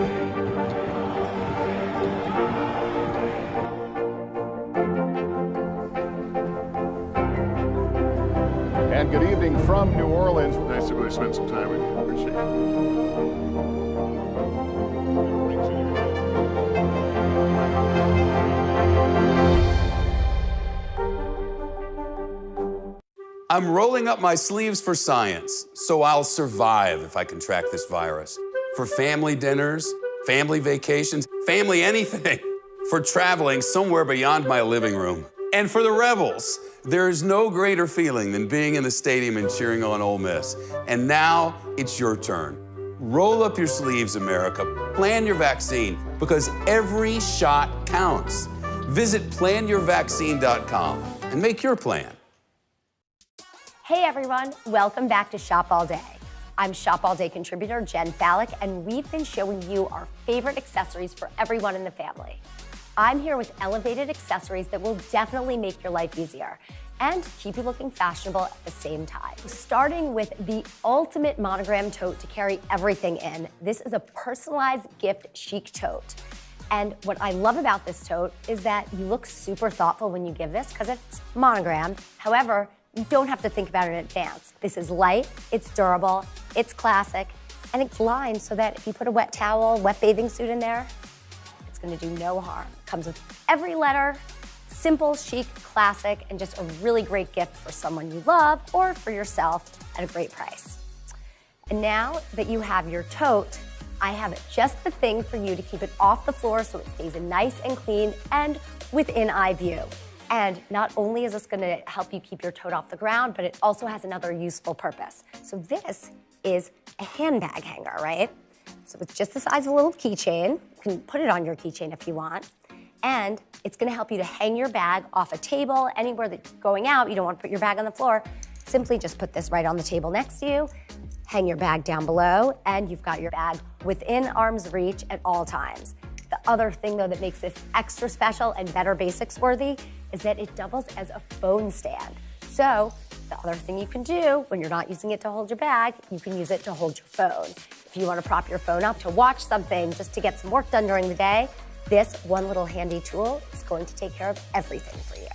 And good evening from New Orleans. Nice to really spend some time with you. Appreciate I'm rolling up my sleeves for science, so I'll survive if I can track this virus. For family dinners, family vacations, family anything. For traveling somewhere beyond my living room. And for the Rebels, there is no greater feeling than being in the stadium and cheering on Ole Miss. And now it's your turn. Roll up your sleeves, America. Plan your vaccine, because every shot counts. Visit planyourvaccine.com and make your plan. Hey everyone, welcome back to Shop All Day. I'm Shop All Day contributor Jen Fallick, and we've been showing you our favorite accessories for everyone in the family. I'm here with elevated accessories that will definitely make your life easier and keep you looking fashionable at the same time. Starting with the ultimate monogram tote to carry everything in. This is a personalized gift chic tote. And what I love about this tote is that you look super thoughtful when you give this because it's monogrammed. However, you don't have to think about it in advance. This is light, it's durable, it's classic, and it's lined so that if you put a wet towel, wet bathing suit in there, it's gonna do no harm. It comes with every letter, simple, chic, classic, and just a really great gift for someone you love or for yourself at a great price. And now that you have your tote, I have just the thing for you to keep it off the floor so it stays nice and clean and within eye view. And not only is this gonna help you keep your tote off the ground, but it also has another useful purpose. So this is a handbag hanger, right? So it's just the size of a little keychain. You can put it on your keychain if you want. And it's gonna help you to hang your bag off a table, anywhere that you're going out, you don't wanna put your bag on the floor. Simply just put this right on the table next to you, hang your bag down below, and you've got your bag within arm's reach at all times. The other thing though that makes this extra special and Better Basics worthy is that it doubles as a phone stand. So the other thing you can do when you're not using it to hold your bag, you can use it to hold your phone. If you want to prop your phone up to watch something, just to get some work done during the day, this one little handy tool is going to take care of everything for you.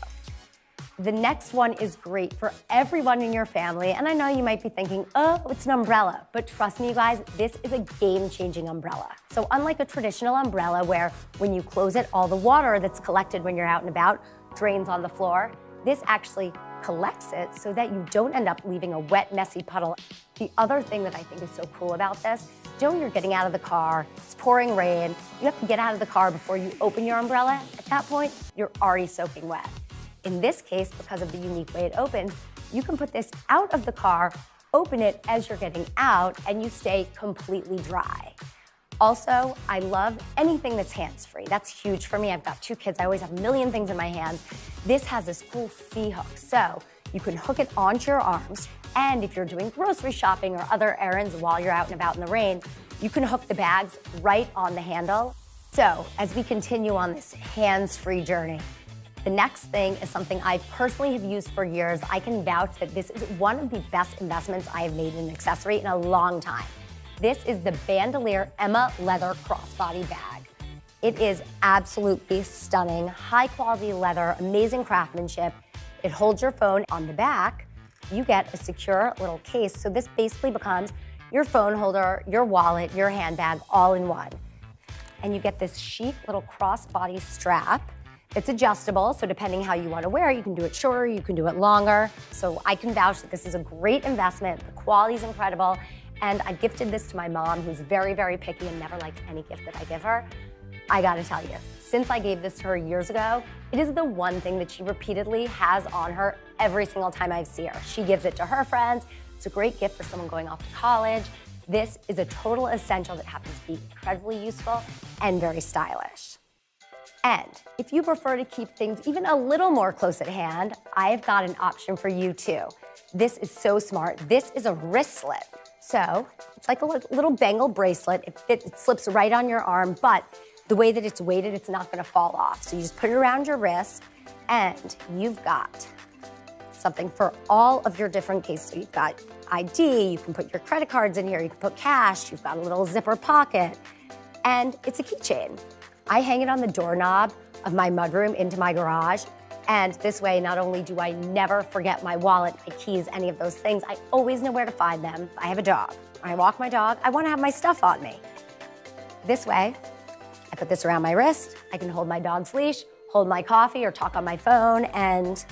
The next one is great for everyone in your family, and I know you might be thinking, oh, it's an umbrella, but trust me, you guys, this is a game-changing umbrella. So unlike a traditional umbrella where when you close it, all the water that's collected when you're out and about drains on the floor, this actually collects it so that you don't end up leaving a wet, messy puddle. The other thing that I think is so cool about this, when you're getting out of the car, it's pouring rain, you have to get out of the car before you open your umbrella. At that point, you're already soaking wet. In this case, because of the unique way it opens, you can put this out of the car, open it as you're getting out, and you stay completely dry. Also, I love anything that's hands-free. That's huge for me. I've got 2 kids. I always have a million things in my hands. This has this cool C-hook, so you can hook it onto your arms, and if you're doing grocery shopping or other errands while you're out and about in the rain, you can hook the bags right on the handle. So, as we continue on this hands-free journey, the next thing is something I personally have used for years. I can vouch that this is one of the best investments I have made in an accessory in a long time. This is the Bandolier Emma Leather Crossbody Bag. It is absolutely stunning, high quality leather, amazing craftsmanship. It holds your phone on the back. You get a secure little case. So this basically becomes your phone holder, your wallet, your handbag, all in one. And you get this chic little crossbody strap. It's adjustable, so depending how you want to wear it, you can do it shorter, you can do it longer. So I can vouch that this is a great investment. The quality is incredible. And I gifted this to my mom, who's very, very picky and never likes any gift that I give her. I gotta tell you, since I gave this to her years ago, it is the one thing that she repeatedly has on her every single time I see her. She gives it to her friends. It's a great gift for someone going off to college. This is a total essential that happens to be incredibly useful and very stylish. And if you prefer to keep things even a little more close at hand, I've got an option for you too. This is so smart. This is a wristlet. So it's like a little bangle bracelet. It slips right on your arm, but the way that it's weighted, it's not gonna fall off. So you just put it around your wrist and you've got something for all of your different cases. So you've got ID, you can put your credit cards in here, you can put cash, you've got a little zipper pocket, and it's a keychain. I hang it on the doorknob of my mudroom into my garage, and this way, not only do I never forget my wallet, my keys, any of those things, I always know where to find them. I have a dog. When I walk my dog, I want to have my stuff on me. This way, I put this around my wrist, I can hold my dog's leash, hold my coffee, or talk on my phone, and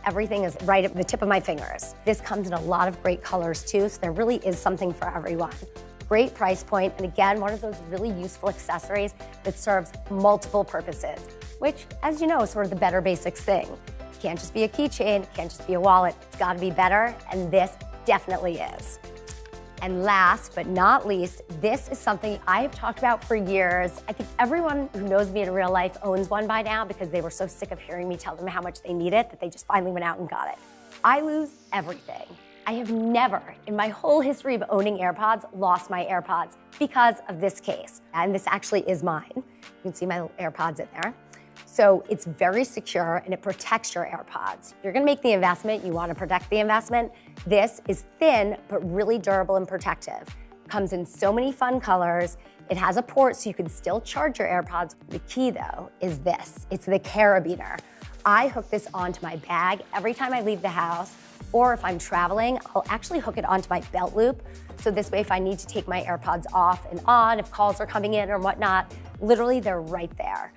everything is right at the tip of my fingers. This comes in a lot of great colors too, so there really is something for everyone. Great price point, and again, one of those really useful accessories that serves multiple purposes, which, as you know, is sort of the Better Basics thing. It can't just be a keychain, it can't just be a wallet, it's gotta be better, and this definitely is. And last but not least, this is something I've talked about for years. I think everyone who knows me in real life owns one by now because they were so sick of hearing me tell them how much they need it that they just finally went out and got it. I lose everything. I have never, in my whole history of owning AirPods, lost my AirPods because of this case. And this actually is mine. You can see my AirPods in there. So it's very secure and it protects your AirPods. You're gonna make the investment, you wanna protect the investment. This is thin, but really durable and protective. Comes in so many fun colors. It has a port so you can still charge your AirPods. The key though is this, it's the carabiner. I hook this onto my bag every time I leave the house, or if I'm traveling, I'll actually hook it onto my belt loop. So this way, if I need to take my AirPods off and on, if calls are coming in or whatnot, literally they're right there.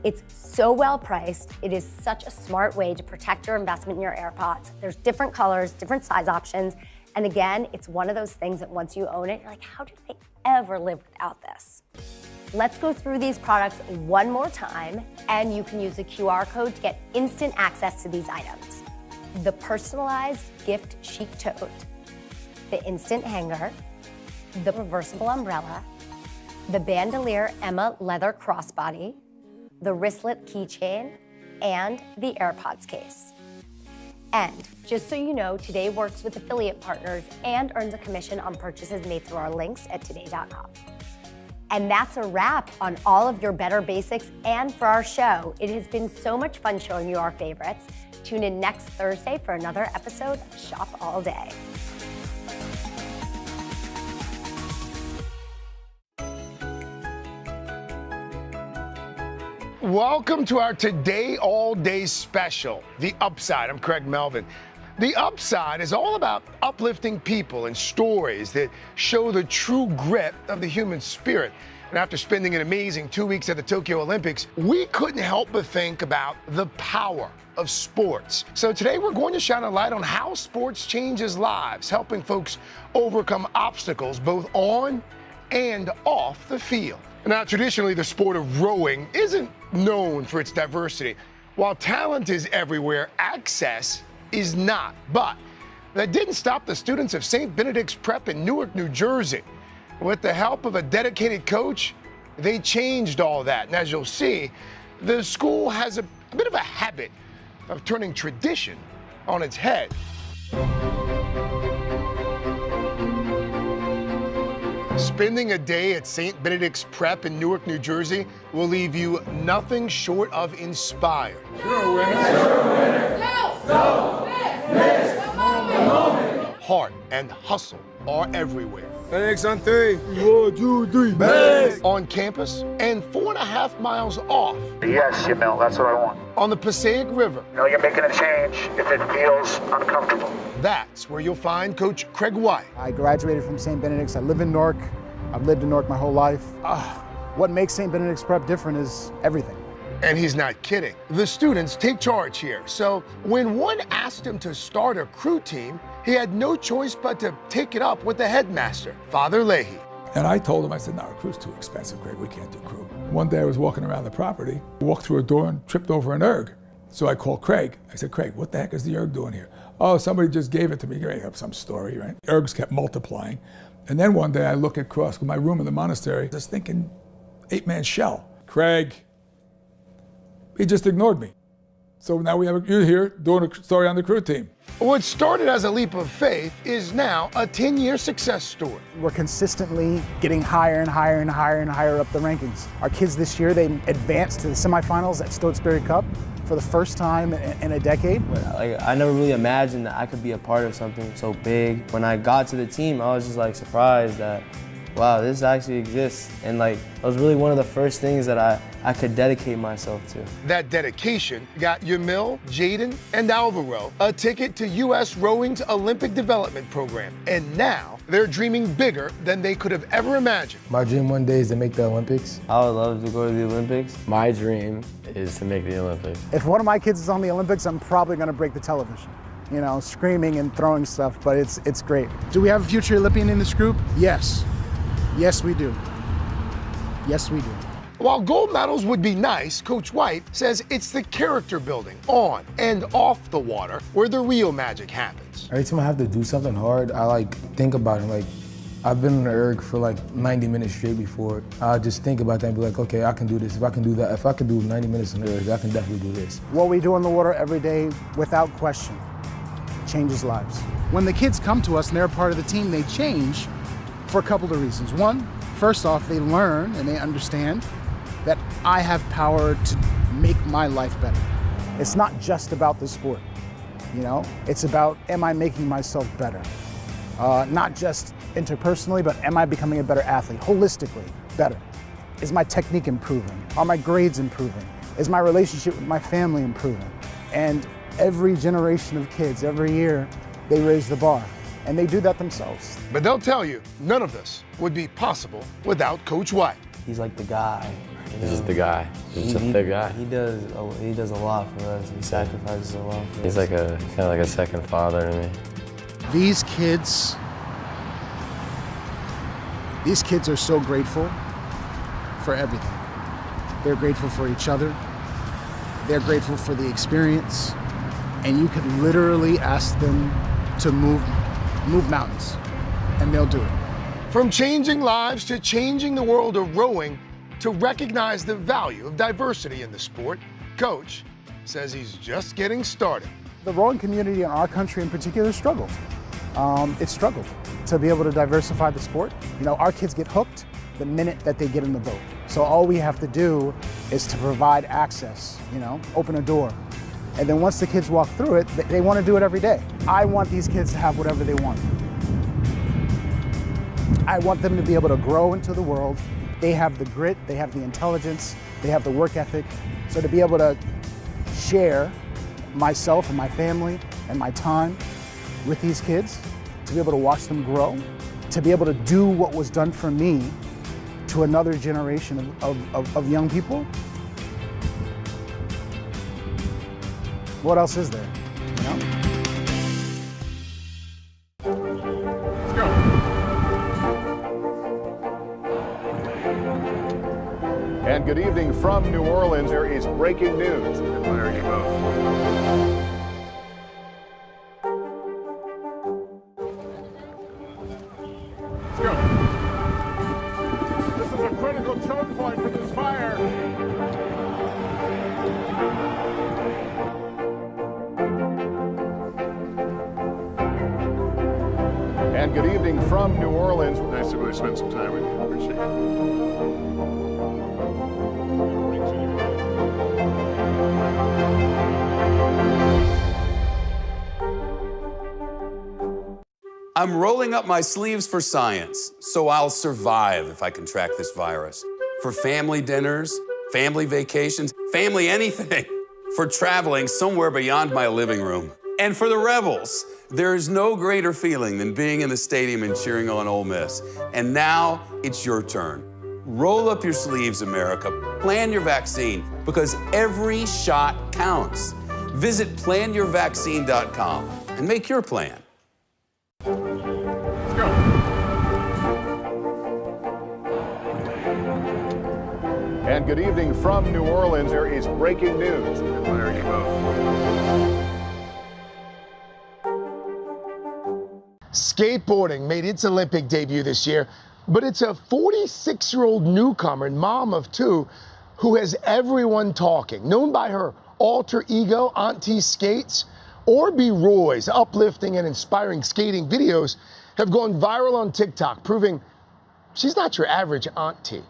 It's so well priced. It is such a smart way to protect your investment in your AirPods. There's different colors, different size options. And again, it's one of those things that once you own it, you're like, how did I ever live without this? Let's go through these products one more time, and you can use the QR code to get instant access to these items. The personalized gift chic tote, the instant hanger, the reversible umbrella, the bandolier Emma leather crossbody, the wristlet keychain, and the AirPods case. And just so you know, Today works with affiliate partners and earns a commission on purchases made through our links at today.com. And that's a wrap on all of your Better Basics and for our show. It has been so much fun showing you our favorites. Tune in next Thursday for another episode of Shop All Day. Welcome to our Today All Day special, The Upside. I'm Craig Melvin. The Upside is all about uplifting people and stories that show the true grit of the human spirit. And after spending an amazing 2 weeks at the Tokyo Olympics, we couldn't help but think about the power of sports. So today we're going to shine a light on how sports changes lives, helping folks overcome obstacles both on and off the field. Now, traditionally, the sport of rowing isn't known for its diversity. While talent is everywhere, access is not. But that didn't stop the students of St. Benedict's Prep in Newark, New Jersey. With the help of a dedicated coach, they changed all that. And as you'll see, the school has a bit of a habit of turning tradition on its head. Spending a day at St. Benedict's Prep in Newark, New Jersey will leave you nothing short of inspired. Heart and hustle are everywhere. Thanks on 3. 1, 2, 3. Bang! On campus and 4.5 miles off. Yes, Jamil, that's what I want. On the Passaic River. You know you're making a change if it feels uncomfortable. That's where you'll find Coach Craig White. I graduated from St. Benedict's. I live in Newark. I've lived in Newark my whole life. What makes St. Benedict's Prep different is everything. And he's not kidding. The students take charge here. So when one asked him to start a crew team, he had no choice but to take it up with the headmaster, Father Leahy. And I told him, I said, no, a crew's too expensive, Craig. We can't do crew. One day I was walking around the property, walked through a door and tripped over an erg. So I called Craig. I said, Craig, what the heck is the erg doing here? Oh, somebody just gave it to me. Great, up some story, right? Ergs kept multiplying. And then one day I look across my room in the monastery, just thinking, 8-man shell. Craig, he just ignored me. So now you're here doing a story on the crew team. What started as a leap of faith is now a 10-year success story. We're consistently getting higher and higher and higher and higher up the rankings. Our kids this year, they advanced to the semifinals at Stokesbury Cup for the first time in a decade. I never really imagined that I could be a part of something so big. When I got to the team, I was just surprised that, wow, this actually exists. And it was really one of the first things that I could dedicate myself to. That dedication got Yamil, Jaden, and Alvaro a ticket to U.S. Rowing's Olympic Development Program. And now they're dreaming bigger than they could have ever imagined. My dream one day is to make the Olympics. I would love to go to the Olympics. My dream is to make the Olympics. If one of my kids is on the Olympics, I'm probably gonna break the television. You know, screaming and throwing stuff, but it's great. Do we have a future Olympian in this group? Yes. Yes, we do. Yes, we do. While gold medals would be nice, Coach White says it's the character building on and off the water where the real magic happens. Every time I have to do something hard, I think about it. I've been on the erg for 90 minutes straight before. I just think about that and be like, okay, I can do this. If I can do that, if I can do 90 minutes on the erg, I can definitely do this. What we do on the water every day, without question, changes lives. When the kids come to us and they're a part of the team, they change for a couple of reasons. One, first off, they learn and they understand that I have power to make my life better. It's not just about the sport, you know? It's about, am I making myself better? Not just interpersonally, but am I becoming a better athlete, holistically better? Is my technique improving? Are my grades improving? Is my relationship with my family improving? And every generation of kids, every year, they raise the bar, and they do that themselves. But they'll tell you, none of this would be possible without Coach White. He's like the guy. He's just the guy. He's just the guy. He does a lot for us. He sacrifices a lot for us. He's like kind of like a second father to me. These kids are so grateful for everything. They're grateful for each other. They're grateful for the experience. And you could literally ask them to move mountains, and they'll do it. From changing lives to changing the world of rowing, to recognize the value of diversity in the sport, Coach says he's just getting started. The rowing community in our country in particular struggled. It struggled to be able to diversify the sport. You know, our kids get hooked the minute that they get in the boat. So all we have to do is to provide access, you know, open a door. And then once the kids walk through it, they want to do it every day. I want these kids to have whatever they want. I want them to be able to grow into the world. They have the grit, they have the intelligence, they have the work ethic. So to be able to share myself and my family and my time with these kids, to be able to watch them grow, to be able to do what was done for me to another generation of young people. What else is there, you know? Let's go. And good evening from New Orleans. There is breaking news. There you go. Let's go. This is a critical choke point for this fire. And good evening from New Orleans. Nice to really spend some time with you. Appreciate I'm rolling up my sleeves for science, so I'll survive if I can track this virus. For family dinners, family vacations, family anything. For traveling somewhere beyond my living room. And for the Rebels, there is no greater feeling than being in the stadium and cheering on Ole Miss. And now it's your turn. Roll up your sleeves, America. Plan your vaccine, because every shot counts. Visit planyourvaccine.com and make your plan. Let's go. And good evening from New Orleans. There is breaking news. There you go. Skateboarding made its Olympic debut this year, but it's a 46-year-old newcomer and mom of two who has everyone talking. Known by her alter ego, Auntie Skates, Orby Roy's uplifting and inspiring skating videos have gone viral on TikTok, proving she's not your average auntie.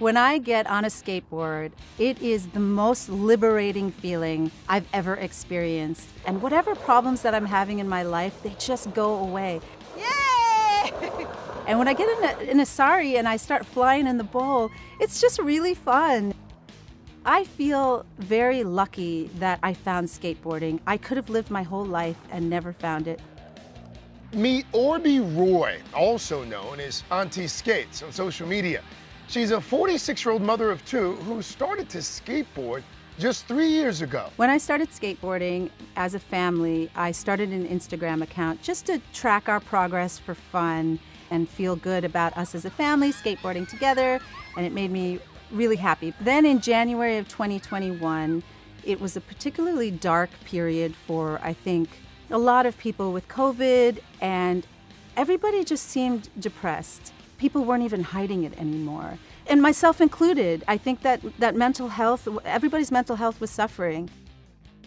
When I get on a skateboard, it is the most liberating feeling I've ever experienced. And whatever problems that I'm having in my life, they just go away. Yay! And when I get in a sari and I start flying in the bowl, it's just really fun. I feel very lucky that I found skateboarding. I could have lived my whole life and never found it. Meet Orby Roy, also known as Auntie Skates on social media. She's a 46-year-old mother of two who started to skateboard just 3 years ago. When I started skateboarding as a family, I started an Instagram account just to track our progress for fun and feel good about us as a family skateboarding together, and it made me really happy. Then in January of 2021, it was a particularly dark period for, I think, a lot of people with COVID, and everybody just seemed depressed. people weren't even hiding it anymore. And myself included. I think that mental health, everybody's mental health was suffering.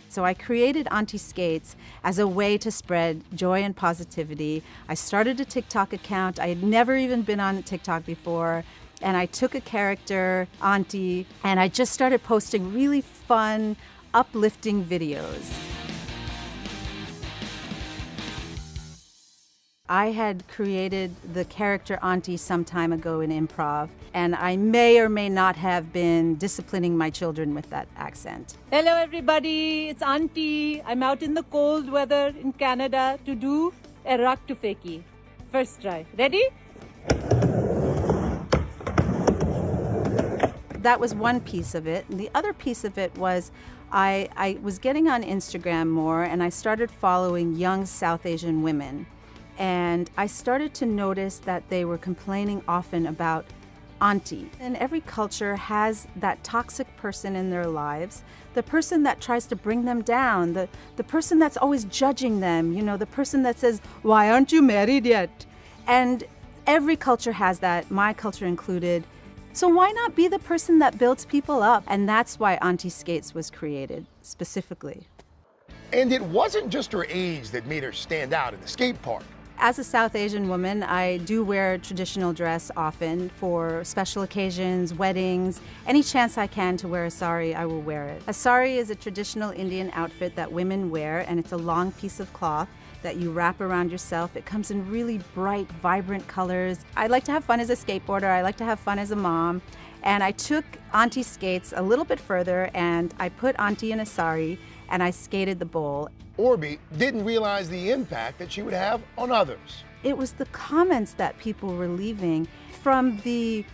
So I created Auntie Skates as a way to spread joy and positivity. I started a TikTok account. I had never even been on TikTok before. And I took a character, Auntie, and I just started posting really fun, uplifting videos. I had created the character Auntie some time ago in improv, and I may or may not have been disciplining my children with that accent. Hello everybody, it's Auntie. I'm out in the cold weather in Canada to do a rock to fakie. First try. Ready? That was one piece of it. And the other piece of it was I was getting on Instagram more, and I started following young South Asian women. And I started to notice that they were complaining often about Auntie. And every culture has that toxic person in their lives, the person that tries to bring them down, the person that's always judging them, you know, the person that says, "Why aren't you married yet?" And every culture has that, my culture included. So why not be the person that builds people up? And that's why Auntie Skates was created, specifically. And it wasn't just her age that made her stand out in the skate park. As a South Asian woman, I do wear traditional dress often for special occasions, weddings. Any chance I can to wear a sari, I will wear it. A sari is a traditional Indian outfit that women wear, and it's a long piece of cloth that you wrap around yourself. It comes in really bright, vibrant colors. I like to have fun as a skateboarder. I like to have fun as a mom. And I took Auntie Skates a little bit further, and I put Auntie in a sari, and I skated the bowl. Orby didn't realize the impact that she would have on others. It was the comments that people were leaving, from the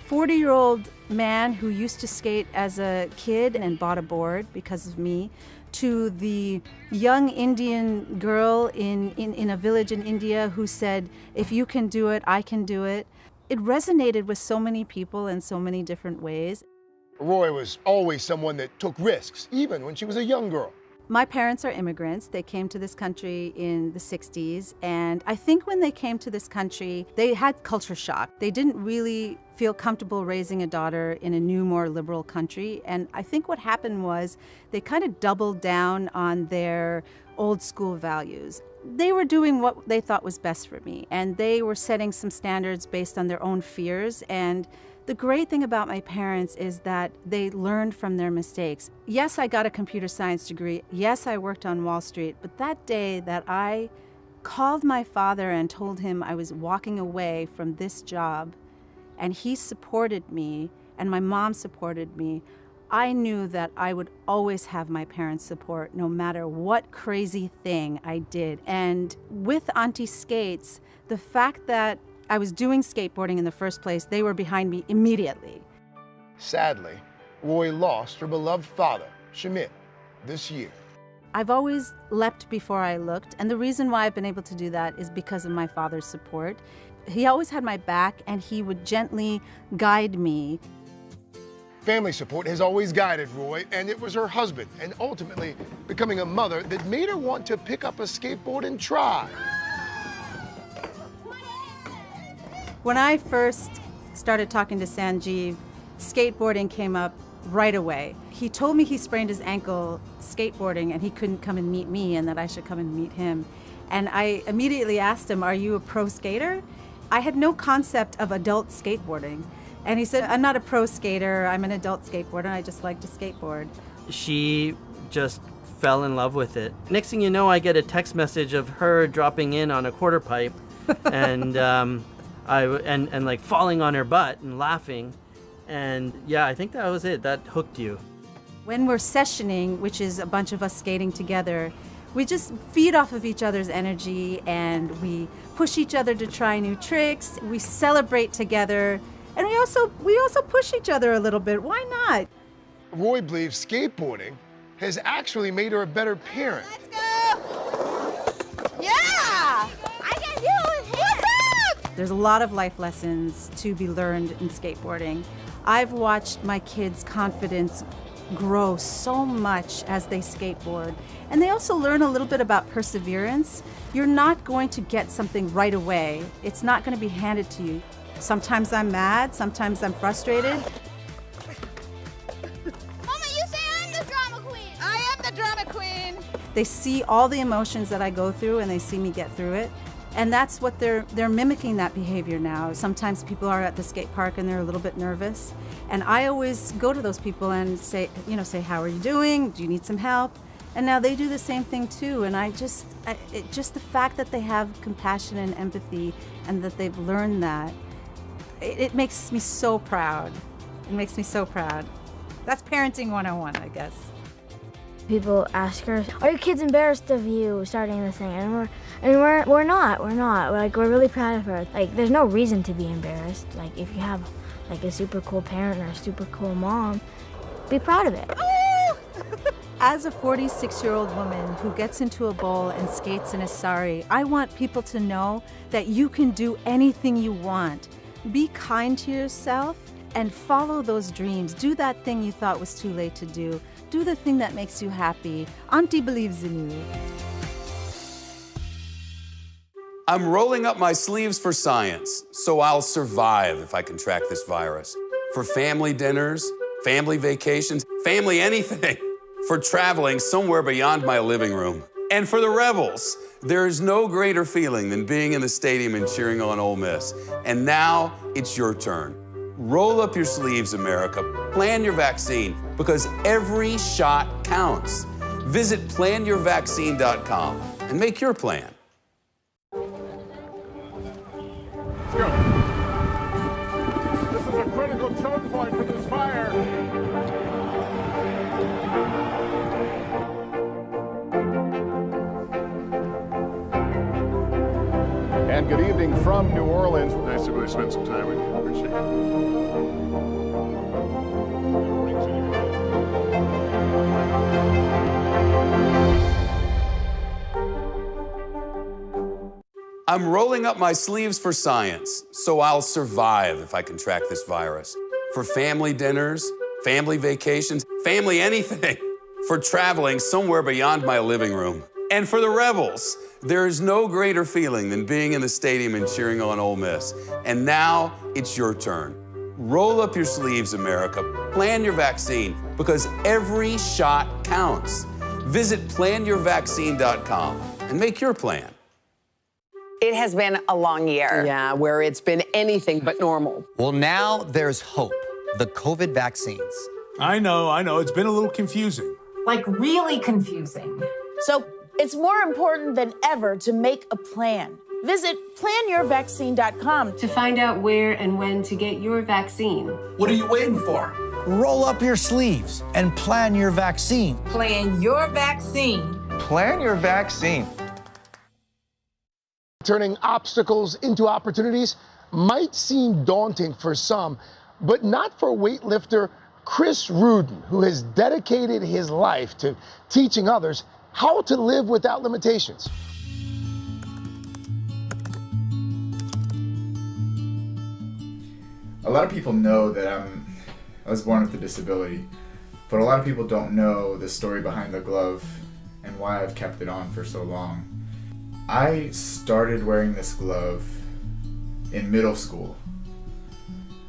40-year-old man who used to skate as a kid and bought a board because of me, to the young Indian girl in a village in India who said, "If you can do it, I can do it." It resonated with so many people in so many different ways. Roy was always someone that took risks, even when she was a young girl. My parents are immigrants. They came to this country in the 60s, and I think when they came to this country, they had culture shock. They didn't really feel comfortable raising a daughter in a new, more liberal country, and I think what happened was they kind of doubled down on their old school values. They were doing what they thought was best for me, and they were setting some standards based on their own fears. And the great thing about my parents is that they learned from their mistakes. Yes, I got a computer science degree. Yes, I worked on Wall Street. But that day that I called my father and told him I was walking away from this job, and he supported me, and my mom supported me, I knew that I would always have my parents' support no matter what crazy thing I did. And with Auntie Skates, the fact that I was doing skateboarding in the first place, they were behind me immediately. Sadly, Roy lost her beloved father, Shamit, this year. I've always leapt before I looked, and the reason why I've been able to do that is because of my father's support. He always had my back, and he would gently guide me. Family support has always guided Roy, and it was her husband, and ultimately becoming a mother, that made her want to pick up a skateboard and try. When I first started talking to Sanjeev, skateboarding came up right away. He told me he sprained his ankle skateboarding and he couldn't come and meet me and that I should come and meet him. And I immediately asked him, "Are you a pro skater?" I had no concept of adult skateboarding. And he said, "I'm not a pro skater, I'm an adult skateboarder, and I just like to skateboard." She just fell in love with it. Next thing you know, I get a text message of her dropping in on a quarter pipe and and like falling on her butt and laughing. And yeah, I think that was it. That hooked you. When we're sessioning, which is a bunch of us skating together, we just feed off of each other's energy and we push each other to try new tricks. We celebrate together, and we also push each other a little bit. Why not? Roy believes skateboarding has actually made her a better parent. Let's go! Yeah! I can do it! What's up? There's a lot of life lessons to be learned in skateboarding. I've watched my kids' confidence grow so much as they skateboard. And they also learn a little bit about perseverance. You're not going to get something right away. It's not going to be handed to you. Sometimes I'm mad, sometimes I'm frustrated. Mama, you say I'm the drama queen. I am the drama queen. They see all the emotions that I go through and they see me get through it. And that's what they're mimicking that behavior now. Sometimes people are at the skate park and they're a little bit nervous. And I always go to those people and say, how are you doing? Do you need some help? And now they do the same thing too. And just the fact that they have compassion and empathy and that they've learned that, it makes me so proud. It makes me so proud. That's parenting 101, I guess. People ask her, "Are your kids embarrassed of you starting this thing?" And we're not. Like, we're really proud of her. Like, there's no reason to be embarrassed. Like, if you have like a super cool parent or a super cool mom, be proud of it. As a 46-year-old woman who gets into a bowl and skates in a sari, I want people to know that you can do anything you want. Be kind to yourself and follow those dreams. Do that thing you thought was too late to do. Do the thing that makes you happy. Auntie believes in you. I'm rolling up my sleeves for science, so I'll survive if I can track this virus. For family dinners, family vacations, family anything. For traveling somewhere beyond my living room. And for the Rebels, there is no greater feeling than being in the stadium and cheering on Ole Miss. And now it's your turn. Roll up your sleeves, America. Plan your vaccine, because every shot counts. Visit planyourvaccine.com and make your plan. Let's go. This is a critical choke point for this fire. And good evening from New Orleans. Nice to really spend some time with you. Appreciate it. I'm rolling up my sleeves for science, so I'll survive if I can track this virus. For family dinners, family vacations, family anything. For traveling somewhere beyond my living room. And for the Rebels, there is no greater feeling than being in the stadium and cheering on Ole Miss. And now it's your turn. Roll up your sleeves, America. Plan your vaccine, because every shot counts. Visit planyourvaccine.com and make your plan. It has been a long year. Yeah, where it's been anything but normal. Well, now there's hope. The COVID vaccines. I know. It's been a little confusing. Like, really confusing. So it's more important than ever to make a plan. Visit planyourvaccine.com to find out where and when to get your vaccine. What are you waiting for? Roll up your sleeves and plan your vaccine. Plan your vaccine. Plan your vaccine. Turning obstacles into opportunities might seem daunting for some, but not for weightlifter Chris Rudin, who has dedicated his life to teaching others how to live without limitations. A lot of people know that I was born with a disability, but a lot of people don't know the story behind the glove and why I've kept it on for so long. I started wearing this glove in middle school.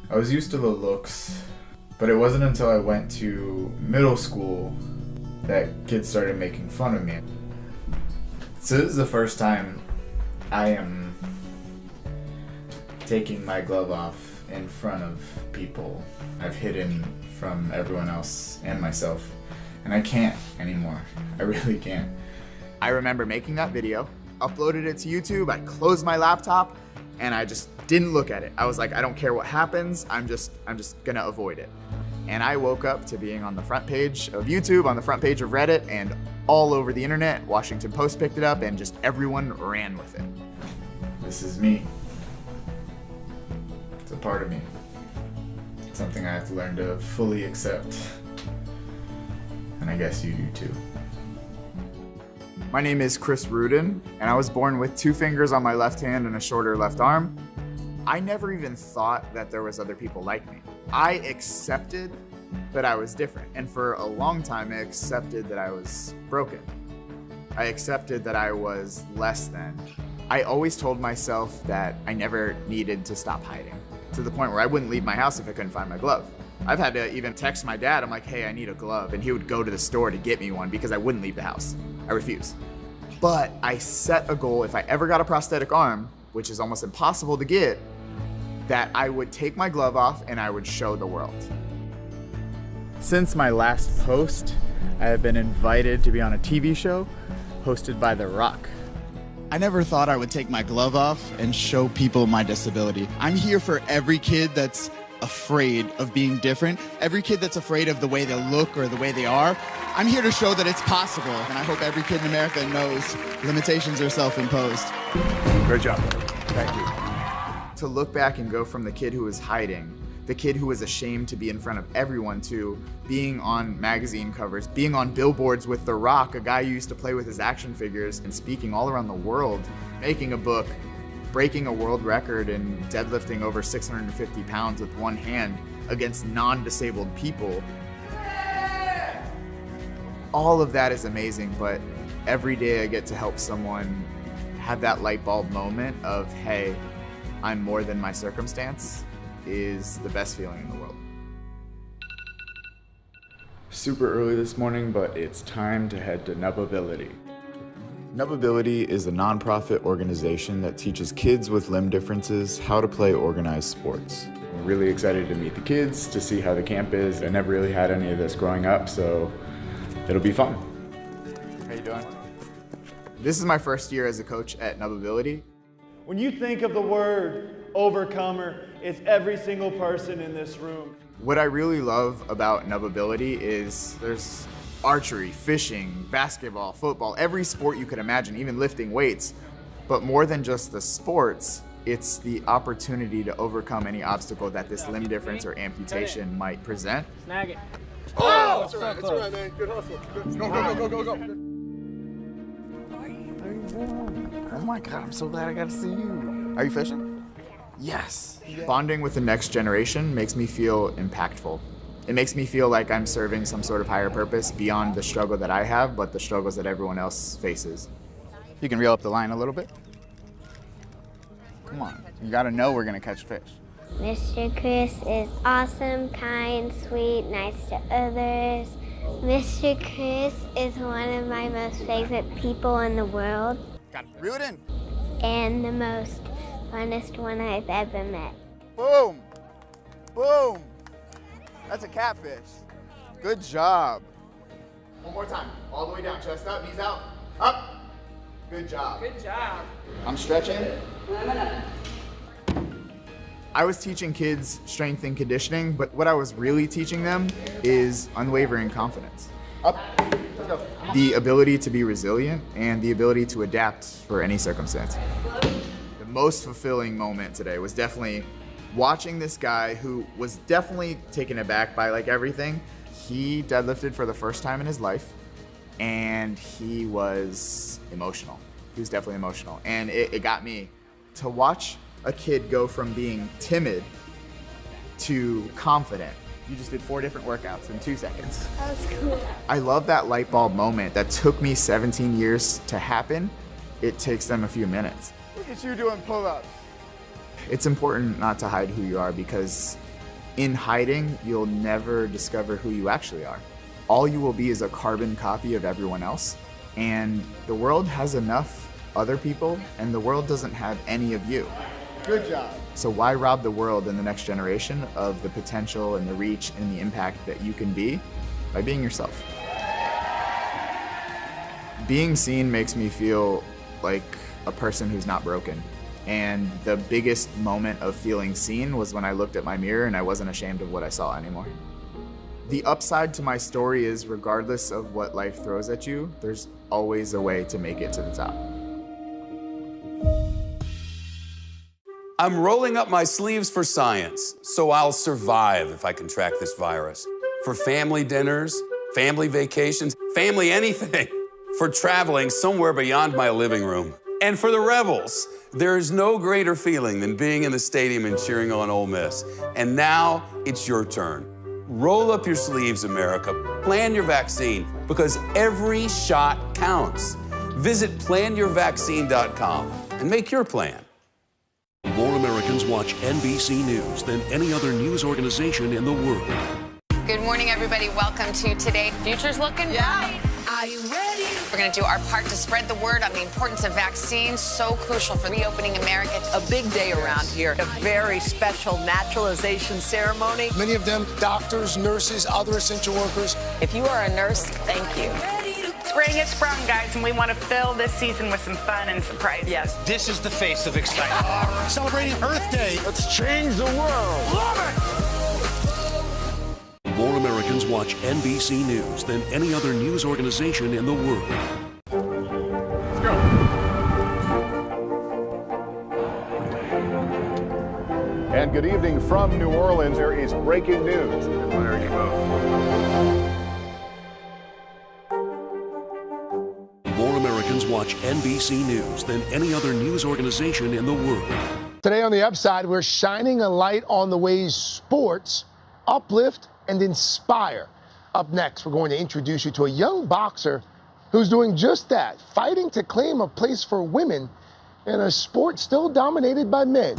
I was used to the looks, but it wasn't until I went to middle school that kids started making fun of me. So this is the first time I am taking my glove off in front of people. I've hidden from everyone else and myself, and I can't anymore. I really can't. I remember making that video, uploaded it to YouTube, I closed my laptop, and I just didn't look at it. I was like, I don't care what happens, I'm just gonna avoid it. And I woke up to being on the front page of YouTube, on the front page of Reddit, and all over the internet. Washington Post picked it up, and just everyone ran with it. This is me. It's a part of me. It's something I have to learn to fully accept. And I guess you do too. My name is Chris Rudin, and I was born with 2 fingers on my left hand and a shorter left arm. I never even thought that there was other people like me. I accepted that I was different. And for a long time, I accepted that I was broken. I accepted that I was less than. I always told myself that I never needed to stop hiding, to the point where I wouldn't leave my house if I couldn't find my glove. I've had to even text my dad, I'm like, hey, I need a glove. And he would go to the store to get me one because I wouldn't leave the house. I refused. But I set a goal, if I ever got a prosthetic arm, which is almost impossible to get, that I would take my glove off and I would show the world. Since my last post, I have been invited to be on a TV show hosted by The Rock. I never thought I would take my glove off and show people my disability. I'm here for every kid that's afraid of being different, every kid that's afraid of the way they look or the way they are. I'm here to show that it's possible, and I hope every kid in America knows limitations are self-imposed. Great job. Thank you. To look back and go from the kid who was hiding, the kid who was ashamed to be in front of everyone, to being on magazine covers, being on billboards with The Rock, a guy who used to play with his action figures, and speaking all around the world, making a book, breaking a world record in deadlifting over 650 pounds with one hand against non-disabled people. All of that is amazing, but every day I get to help someone have that light bulb moment of, hey, I'm more than my circumstance, is the best feeling in the world. Super early this morning, but it's time to head to Nubability. Nubability is a nonprofit organization that teaches kids with limb differences how to play organized sports. I'm really excited to meet the kids, to see how the camp is. I never really had any of this growing up, so it'll be fun. How you doing? This is my first year as a coach at Nubability. When you think of the word overcomer, it's every single person in this room. What I really love about Nubability is there's archery, fishing, basketball, football, every sport you could imagine, even lifting weights. But more than just the sports, it's the opportunity to overcome any obstacle that this limb difference or amputation might present. Snag it. Oh, that's right, man. Good hustle. Go. Oh my God, I'm so glad I got to see you. Are you fishing? Yes. Bonding with the next generation makes me feel impactful. It makes me feel like I'm serving some sort of higher purpose beyond the struggle that I have, but the struggles that everyone else faces. You can reel up the line a little bit. Come on, you gotta know we're gonna catch fish. Mr. Chris is awesome, kind, sweet, nice to others. Mr. Chris is one of my most favorite people in the world. Got it. Reel it in. And the most funnest one I've ever met. Boom. Boom. That's a catfish. Good job. One more time. All the way down. Chest up, knees out. Up. Good job. Good job. I'm stretching. I was teaching kids strength and conditioning, but what I was really teaching them is unwavering confidence. Up. Let's go. The ability to be resilient and the ability to adapt for any circumstance. The most fulfilling moment today was definitely watching this guy who was definitely taken aback by like everything. He deadlifted for the first time in his life, and he was emotional. He was definitely emotional, and it got me to watch a kid go from being timid to confident. You just did 4 different workouts in 2 seconds. That's cool. I love that light bulb moment that took me 17 years to happen. It takes them a few minutes. Look at you doing pull-ups. It's important not to hide who you are, because in hiding, you'll never discover who you actually are. All you will be is a carbon copy of everyone else. And the world has enough other people, and the world doesn't have any of you. Good job. So why rob the world and the next generation of the potential and the reach and the impact that you can be by being yourself? Being seen makes me feel like a person who's not broken. And the biggest moment of feeling seen was when I looked at my mirror and I wasn't ashamed of what I saw anymore. The upside to my story is, regardless of what life throws at you, there's always a way to make it to the top. I'm rolling up my sleeves for science, so I'll survive if I contract this virus. For family dinners, family vacations, family anything. For traveling somewhere beyond my living room. And for the Rebels, there is no greater feeling than being in the stadium and cheering on Ole Miss. And now it's your turn. Roll up your sleeves, America. Plan your vaccine, because every shot counts. Visit planyourvaccine.com and make your plan. More Americans watch NBC News than any other news organization in the world. Good morning, everybody. Welcome to Today. Future's looking bright. Are you ready? We're going to do our part to spread the word on the importance of vaccines, so crucial for reopening America. A big day around here, a very special naturalization ceremony. Many of them doctors, nurses, other essential workers. If you are a nurse, thank you. Spring has sprung, guys, and we want to fill this season with some fun and surprises. Yes, this is the face of excitement. Celebrating Earth Day. Let's change the world. Love it! More Americans watch NBC News than any other news organization in the world. Let's go. And good evening from New Orleans. There is breaking news. There you go. More Americans watch NBC News than any other news organization in the world. Today on The Upside, we're shining a light on the ways sports uplift and inspire. Up next, we're going to introduce you to a young boxer who's doing just that, fighting to claim a place for women in a sport still dominated by men.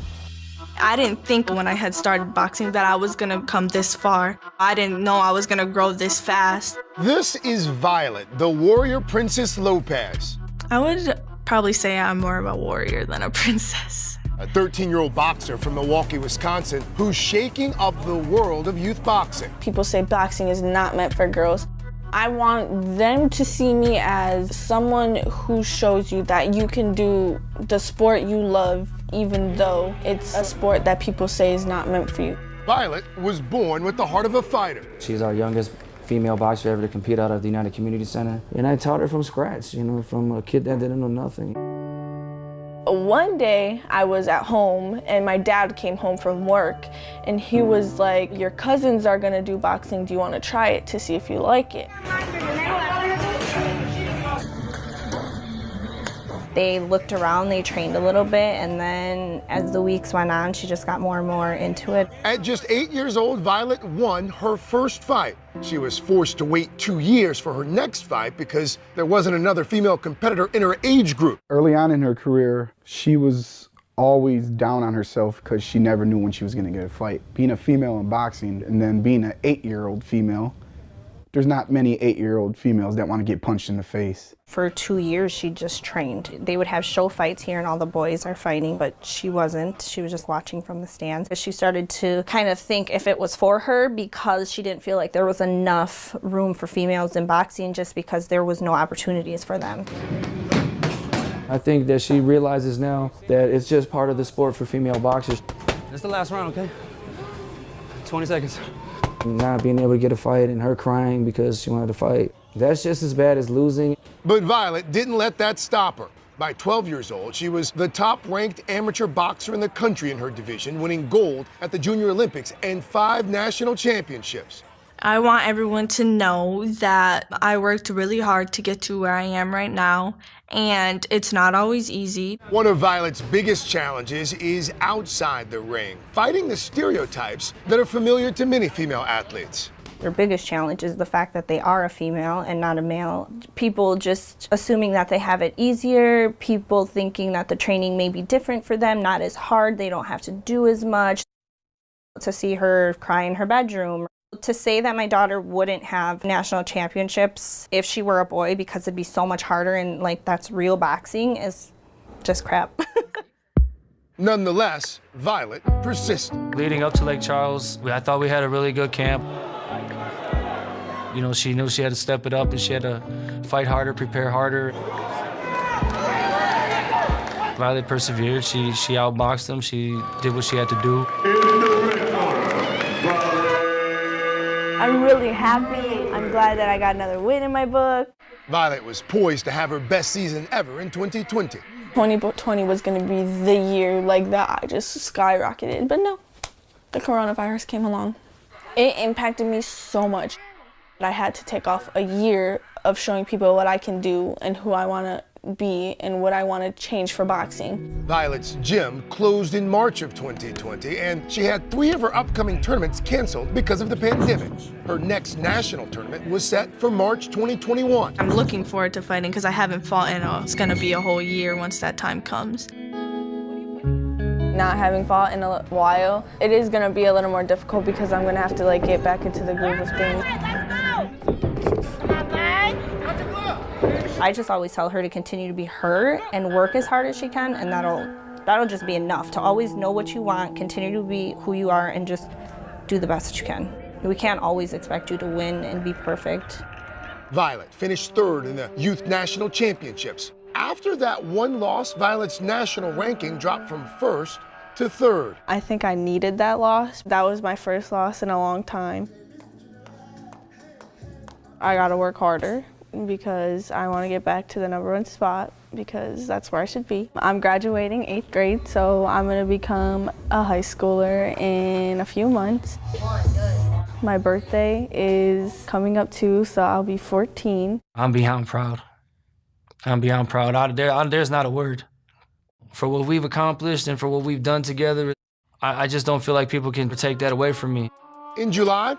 I didn't think when I had started boxing that I was gonna come this far. I didn't know I was gonna grow this fast. This is Violet, the warrior princess Lopez. I would probably say I'm more of a warrior than a princess. A 13-year-old boxer from Milwaukee, Wisconsin, who's shaking up the world of youth boxing. People say boxing is not meant for girls. I want them to see me as someone who shows you that you can do the sport you love, even though it's a sport that people say is not meant for you. Violet was born with the heart of a fighter. She's our youngest female boxer ever to compete out of the United Community Center. And I taught her from scratch, you know, from a kid that didn't know nothing. One day I was at home and my dad came home from work and he was like, your cousins are gonna do boxing. Do you wanna try it to see if you like it? They looked around, they trained a little bit, and then as the weeks went on, she just got more and more into it. At just 8 years old, Violet won her first fight. She was forced to wait 2 years for her next fight because there wasn't another female competitor in her age group. Early on in her career, she was always down on herself because she never knew when she was going to get a fight. Being a female in boxing and then being an 8-year-old female, there's not many 8-year-old females that want to get punched in the face. For 2 years, she just trained. They would have show fights here and all the boys are fighting, but she wasn't. She was just watching from the stands. She started to kind of think if it was for her because she didn't feel like there was enough room for females in boxing just because there was no opportunities for them. I think that she realizes now that it's just part of the sport for female boxers. That's the last round, okay? 20 seconds. Not being able to get a fight and her crying because she wanted to fight. That's just as bad as losing. But Violet didn't let that stop her. By 12 years old, she was the top-ranked amateur boxer in the country in her division, winning gold at the Junior Olympics and 5 national championships. I want everyone to know that I worked really hard to get to where I am right now, and it's not always easy. One of Violet's biggest challenges is outside the ring, fighting the stereotypes that are familiar to many female athletes. Their biggest challenge is the fact that they are a female and not a male. People just assuming that they have it easier, people thinking that the training may be different for them, not as hard, they don't have to do as much. To see her cry in her bedroom. To say that my daughter wouldn't have national championships if she were a boy because it'd be so much harder and like that's real boxing is just crap. Nonetheless, Violet persisted. Leading up to Lake Charles, I thought we had a really good camp. You know, she knew she had to step it up and she had to fight harder, prepare harder. Violet persevered. She outboxed them. She did what she had to do. I'm really happy. I'm glad that I got another win in my book. Violet was poised to have her best season ever in 2020. 2020 was going to be the year like that. I just skyrocketed. But no, the coronavirus came along. It impacted me so much. I had to take off a year of showing people what I can do and who I want to be and what I want to change for boxing. Violet's gym closed in March of 2020, and she had 3 of her upcoming tournaments canceled because of the pandemic. Her next national tournament was set for March 2021. I'm looking forward to fighting because I haven't fought in it's going to be a whole year once that time comes. Not having fought in a while, it is going to be a little more difficult because I'm going to have to like get back into the groove of things. I just always tell her to continue to be her and work as hard as she can, and that'll just be enough. To always know what you want, continue to be who you are, and just do the best that you can. We can't always expect you to win and be perfect. Violet finished 3rd in the Youth National Championships. After that one loss, Violet's national ranking dropped from 1st to 3rd. I think I needed that loss. That was my first loss in a long time. I gotta work harder because I want to get back to the #1 spot because that's where I should be. I'm graduating 8th grade, so I'm going to become a high schooler in a few months. My birthday is coming up too, so I'll be 14. I'm beyond proud. I'm beyond proud. There's not a word. For what we've accomplished and for what we've done together, I just don't feel like people can take that away from me. In July,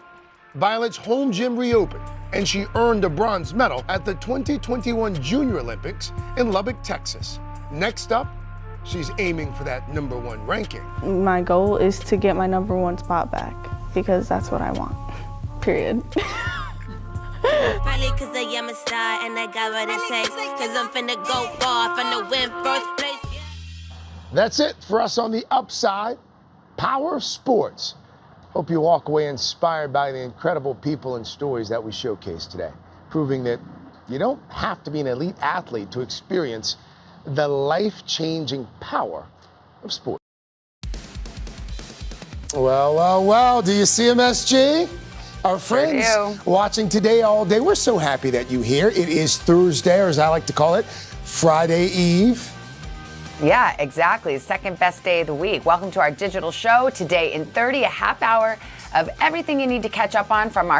Violet's home gym reopened, and she earned a bronze medal at the 2021 Junior Olympics in Lubbock, Texas. Next up, she's aiming for that #1 ranking. My goal is to get my #1 spot back because that's what I want, period. Probably cause I am a star and I got what it takes. Cause I'm finna go far, finna win first place. That's it for us on the Upside, Power of Sports. Hope you walk away inspired by the incredible people and stories that we showcased today, proving that you don't have to be an elite athlete to experience the life-changing power of sport. Well, do you see MSG? Our friends watching Today all day, we're so happy that you're here. It is Thursday, or as I like to call it, Friday Eve. Yeah, exactly. Second best day of the week. Welcome to our digital show. Today in 30, a half hour of everything you need to catch up on from our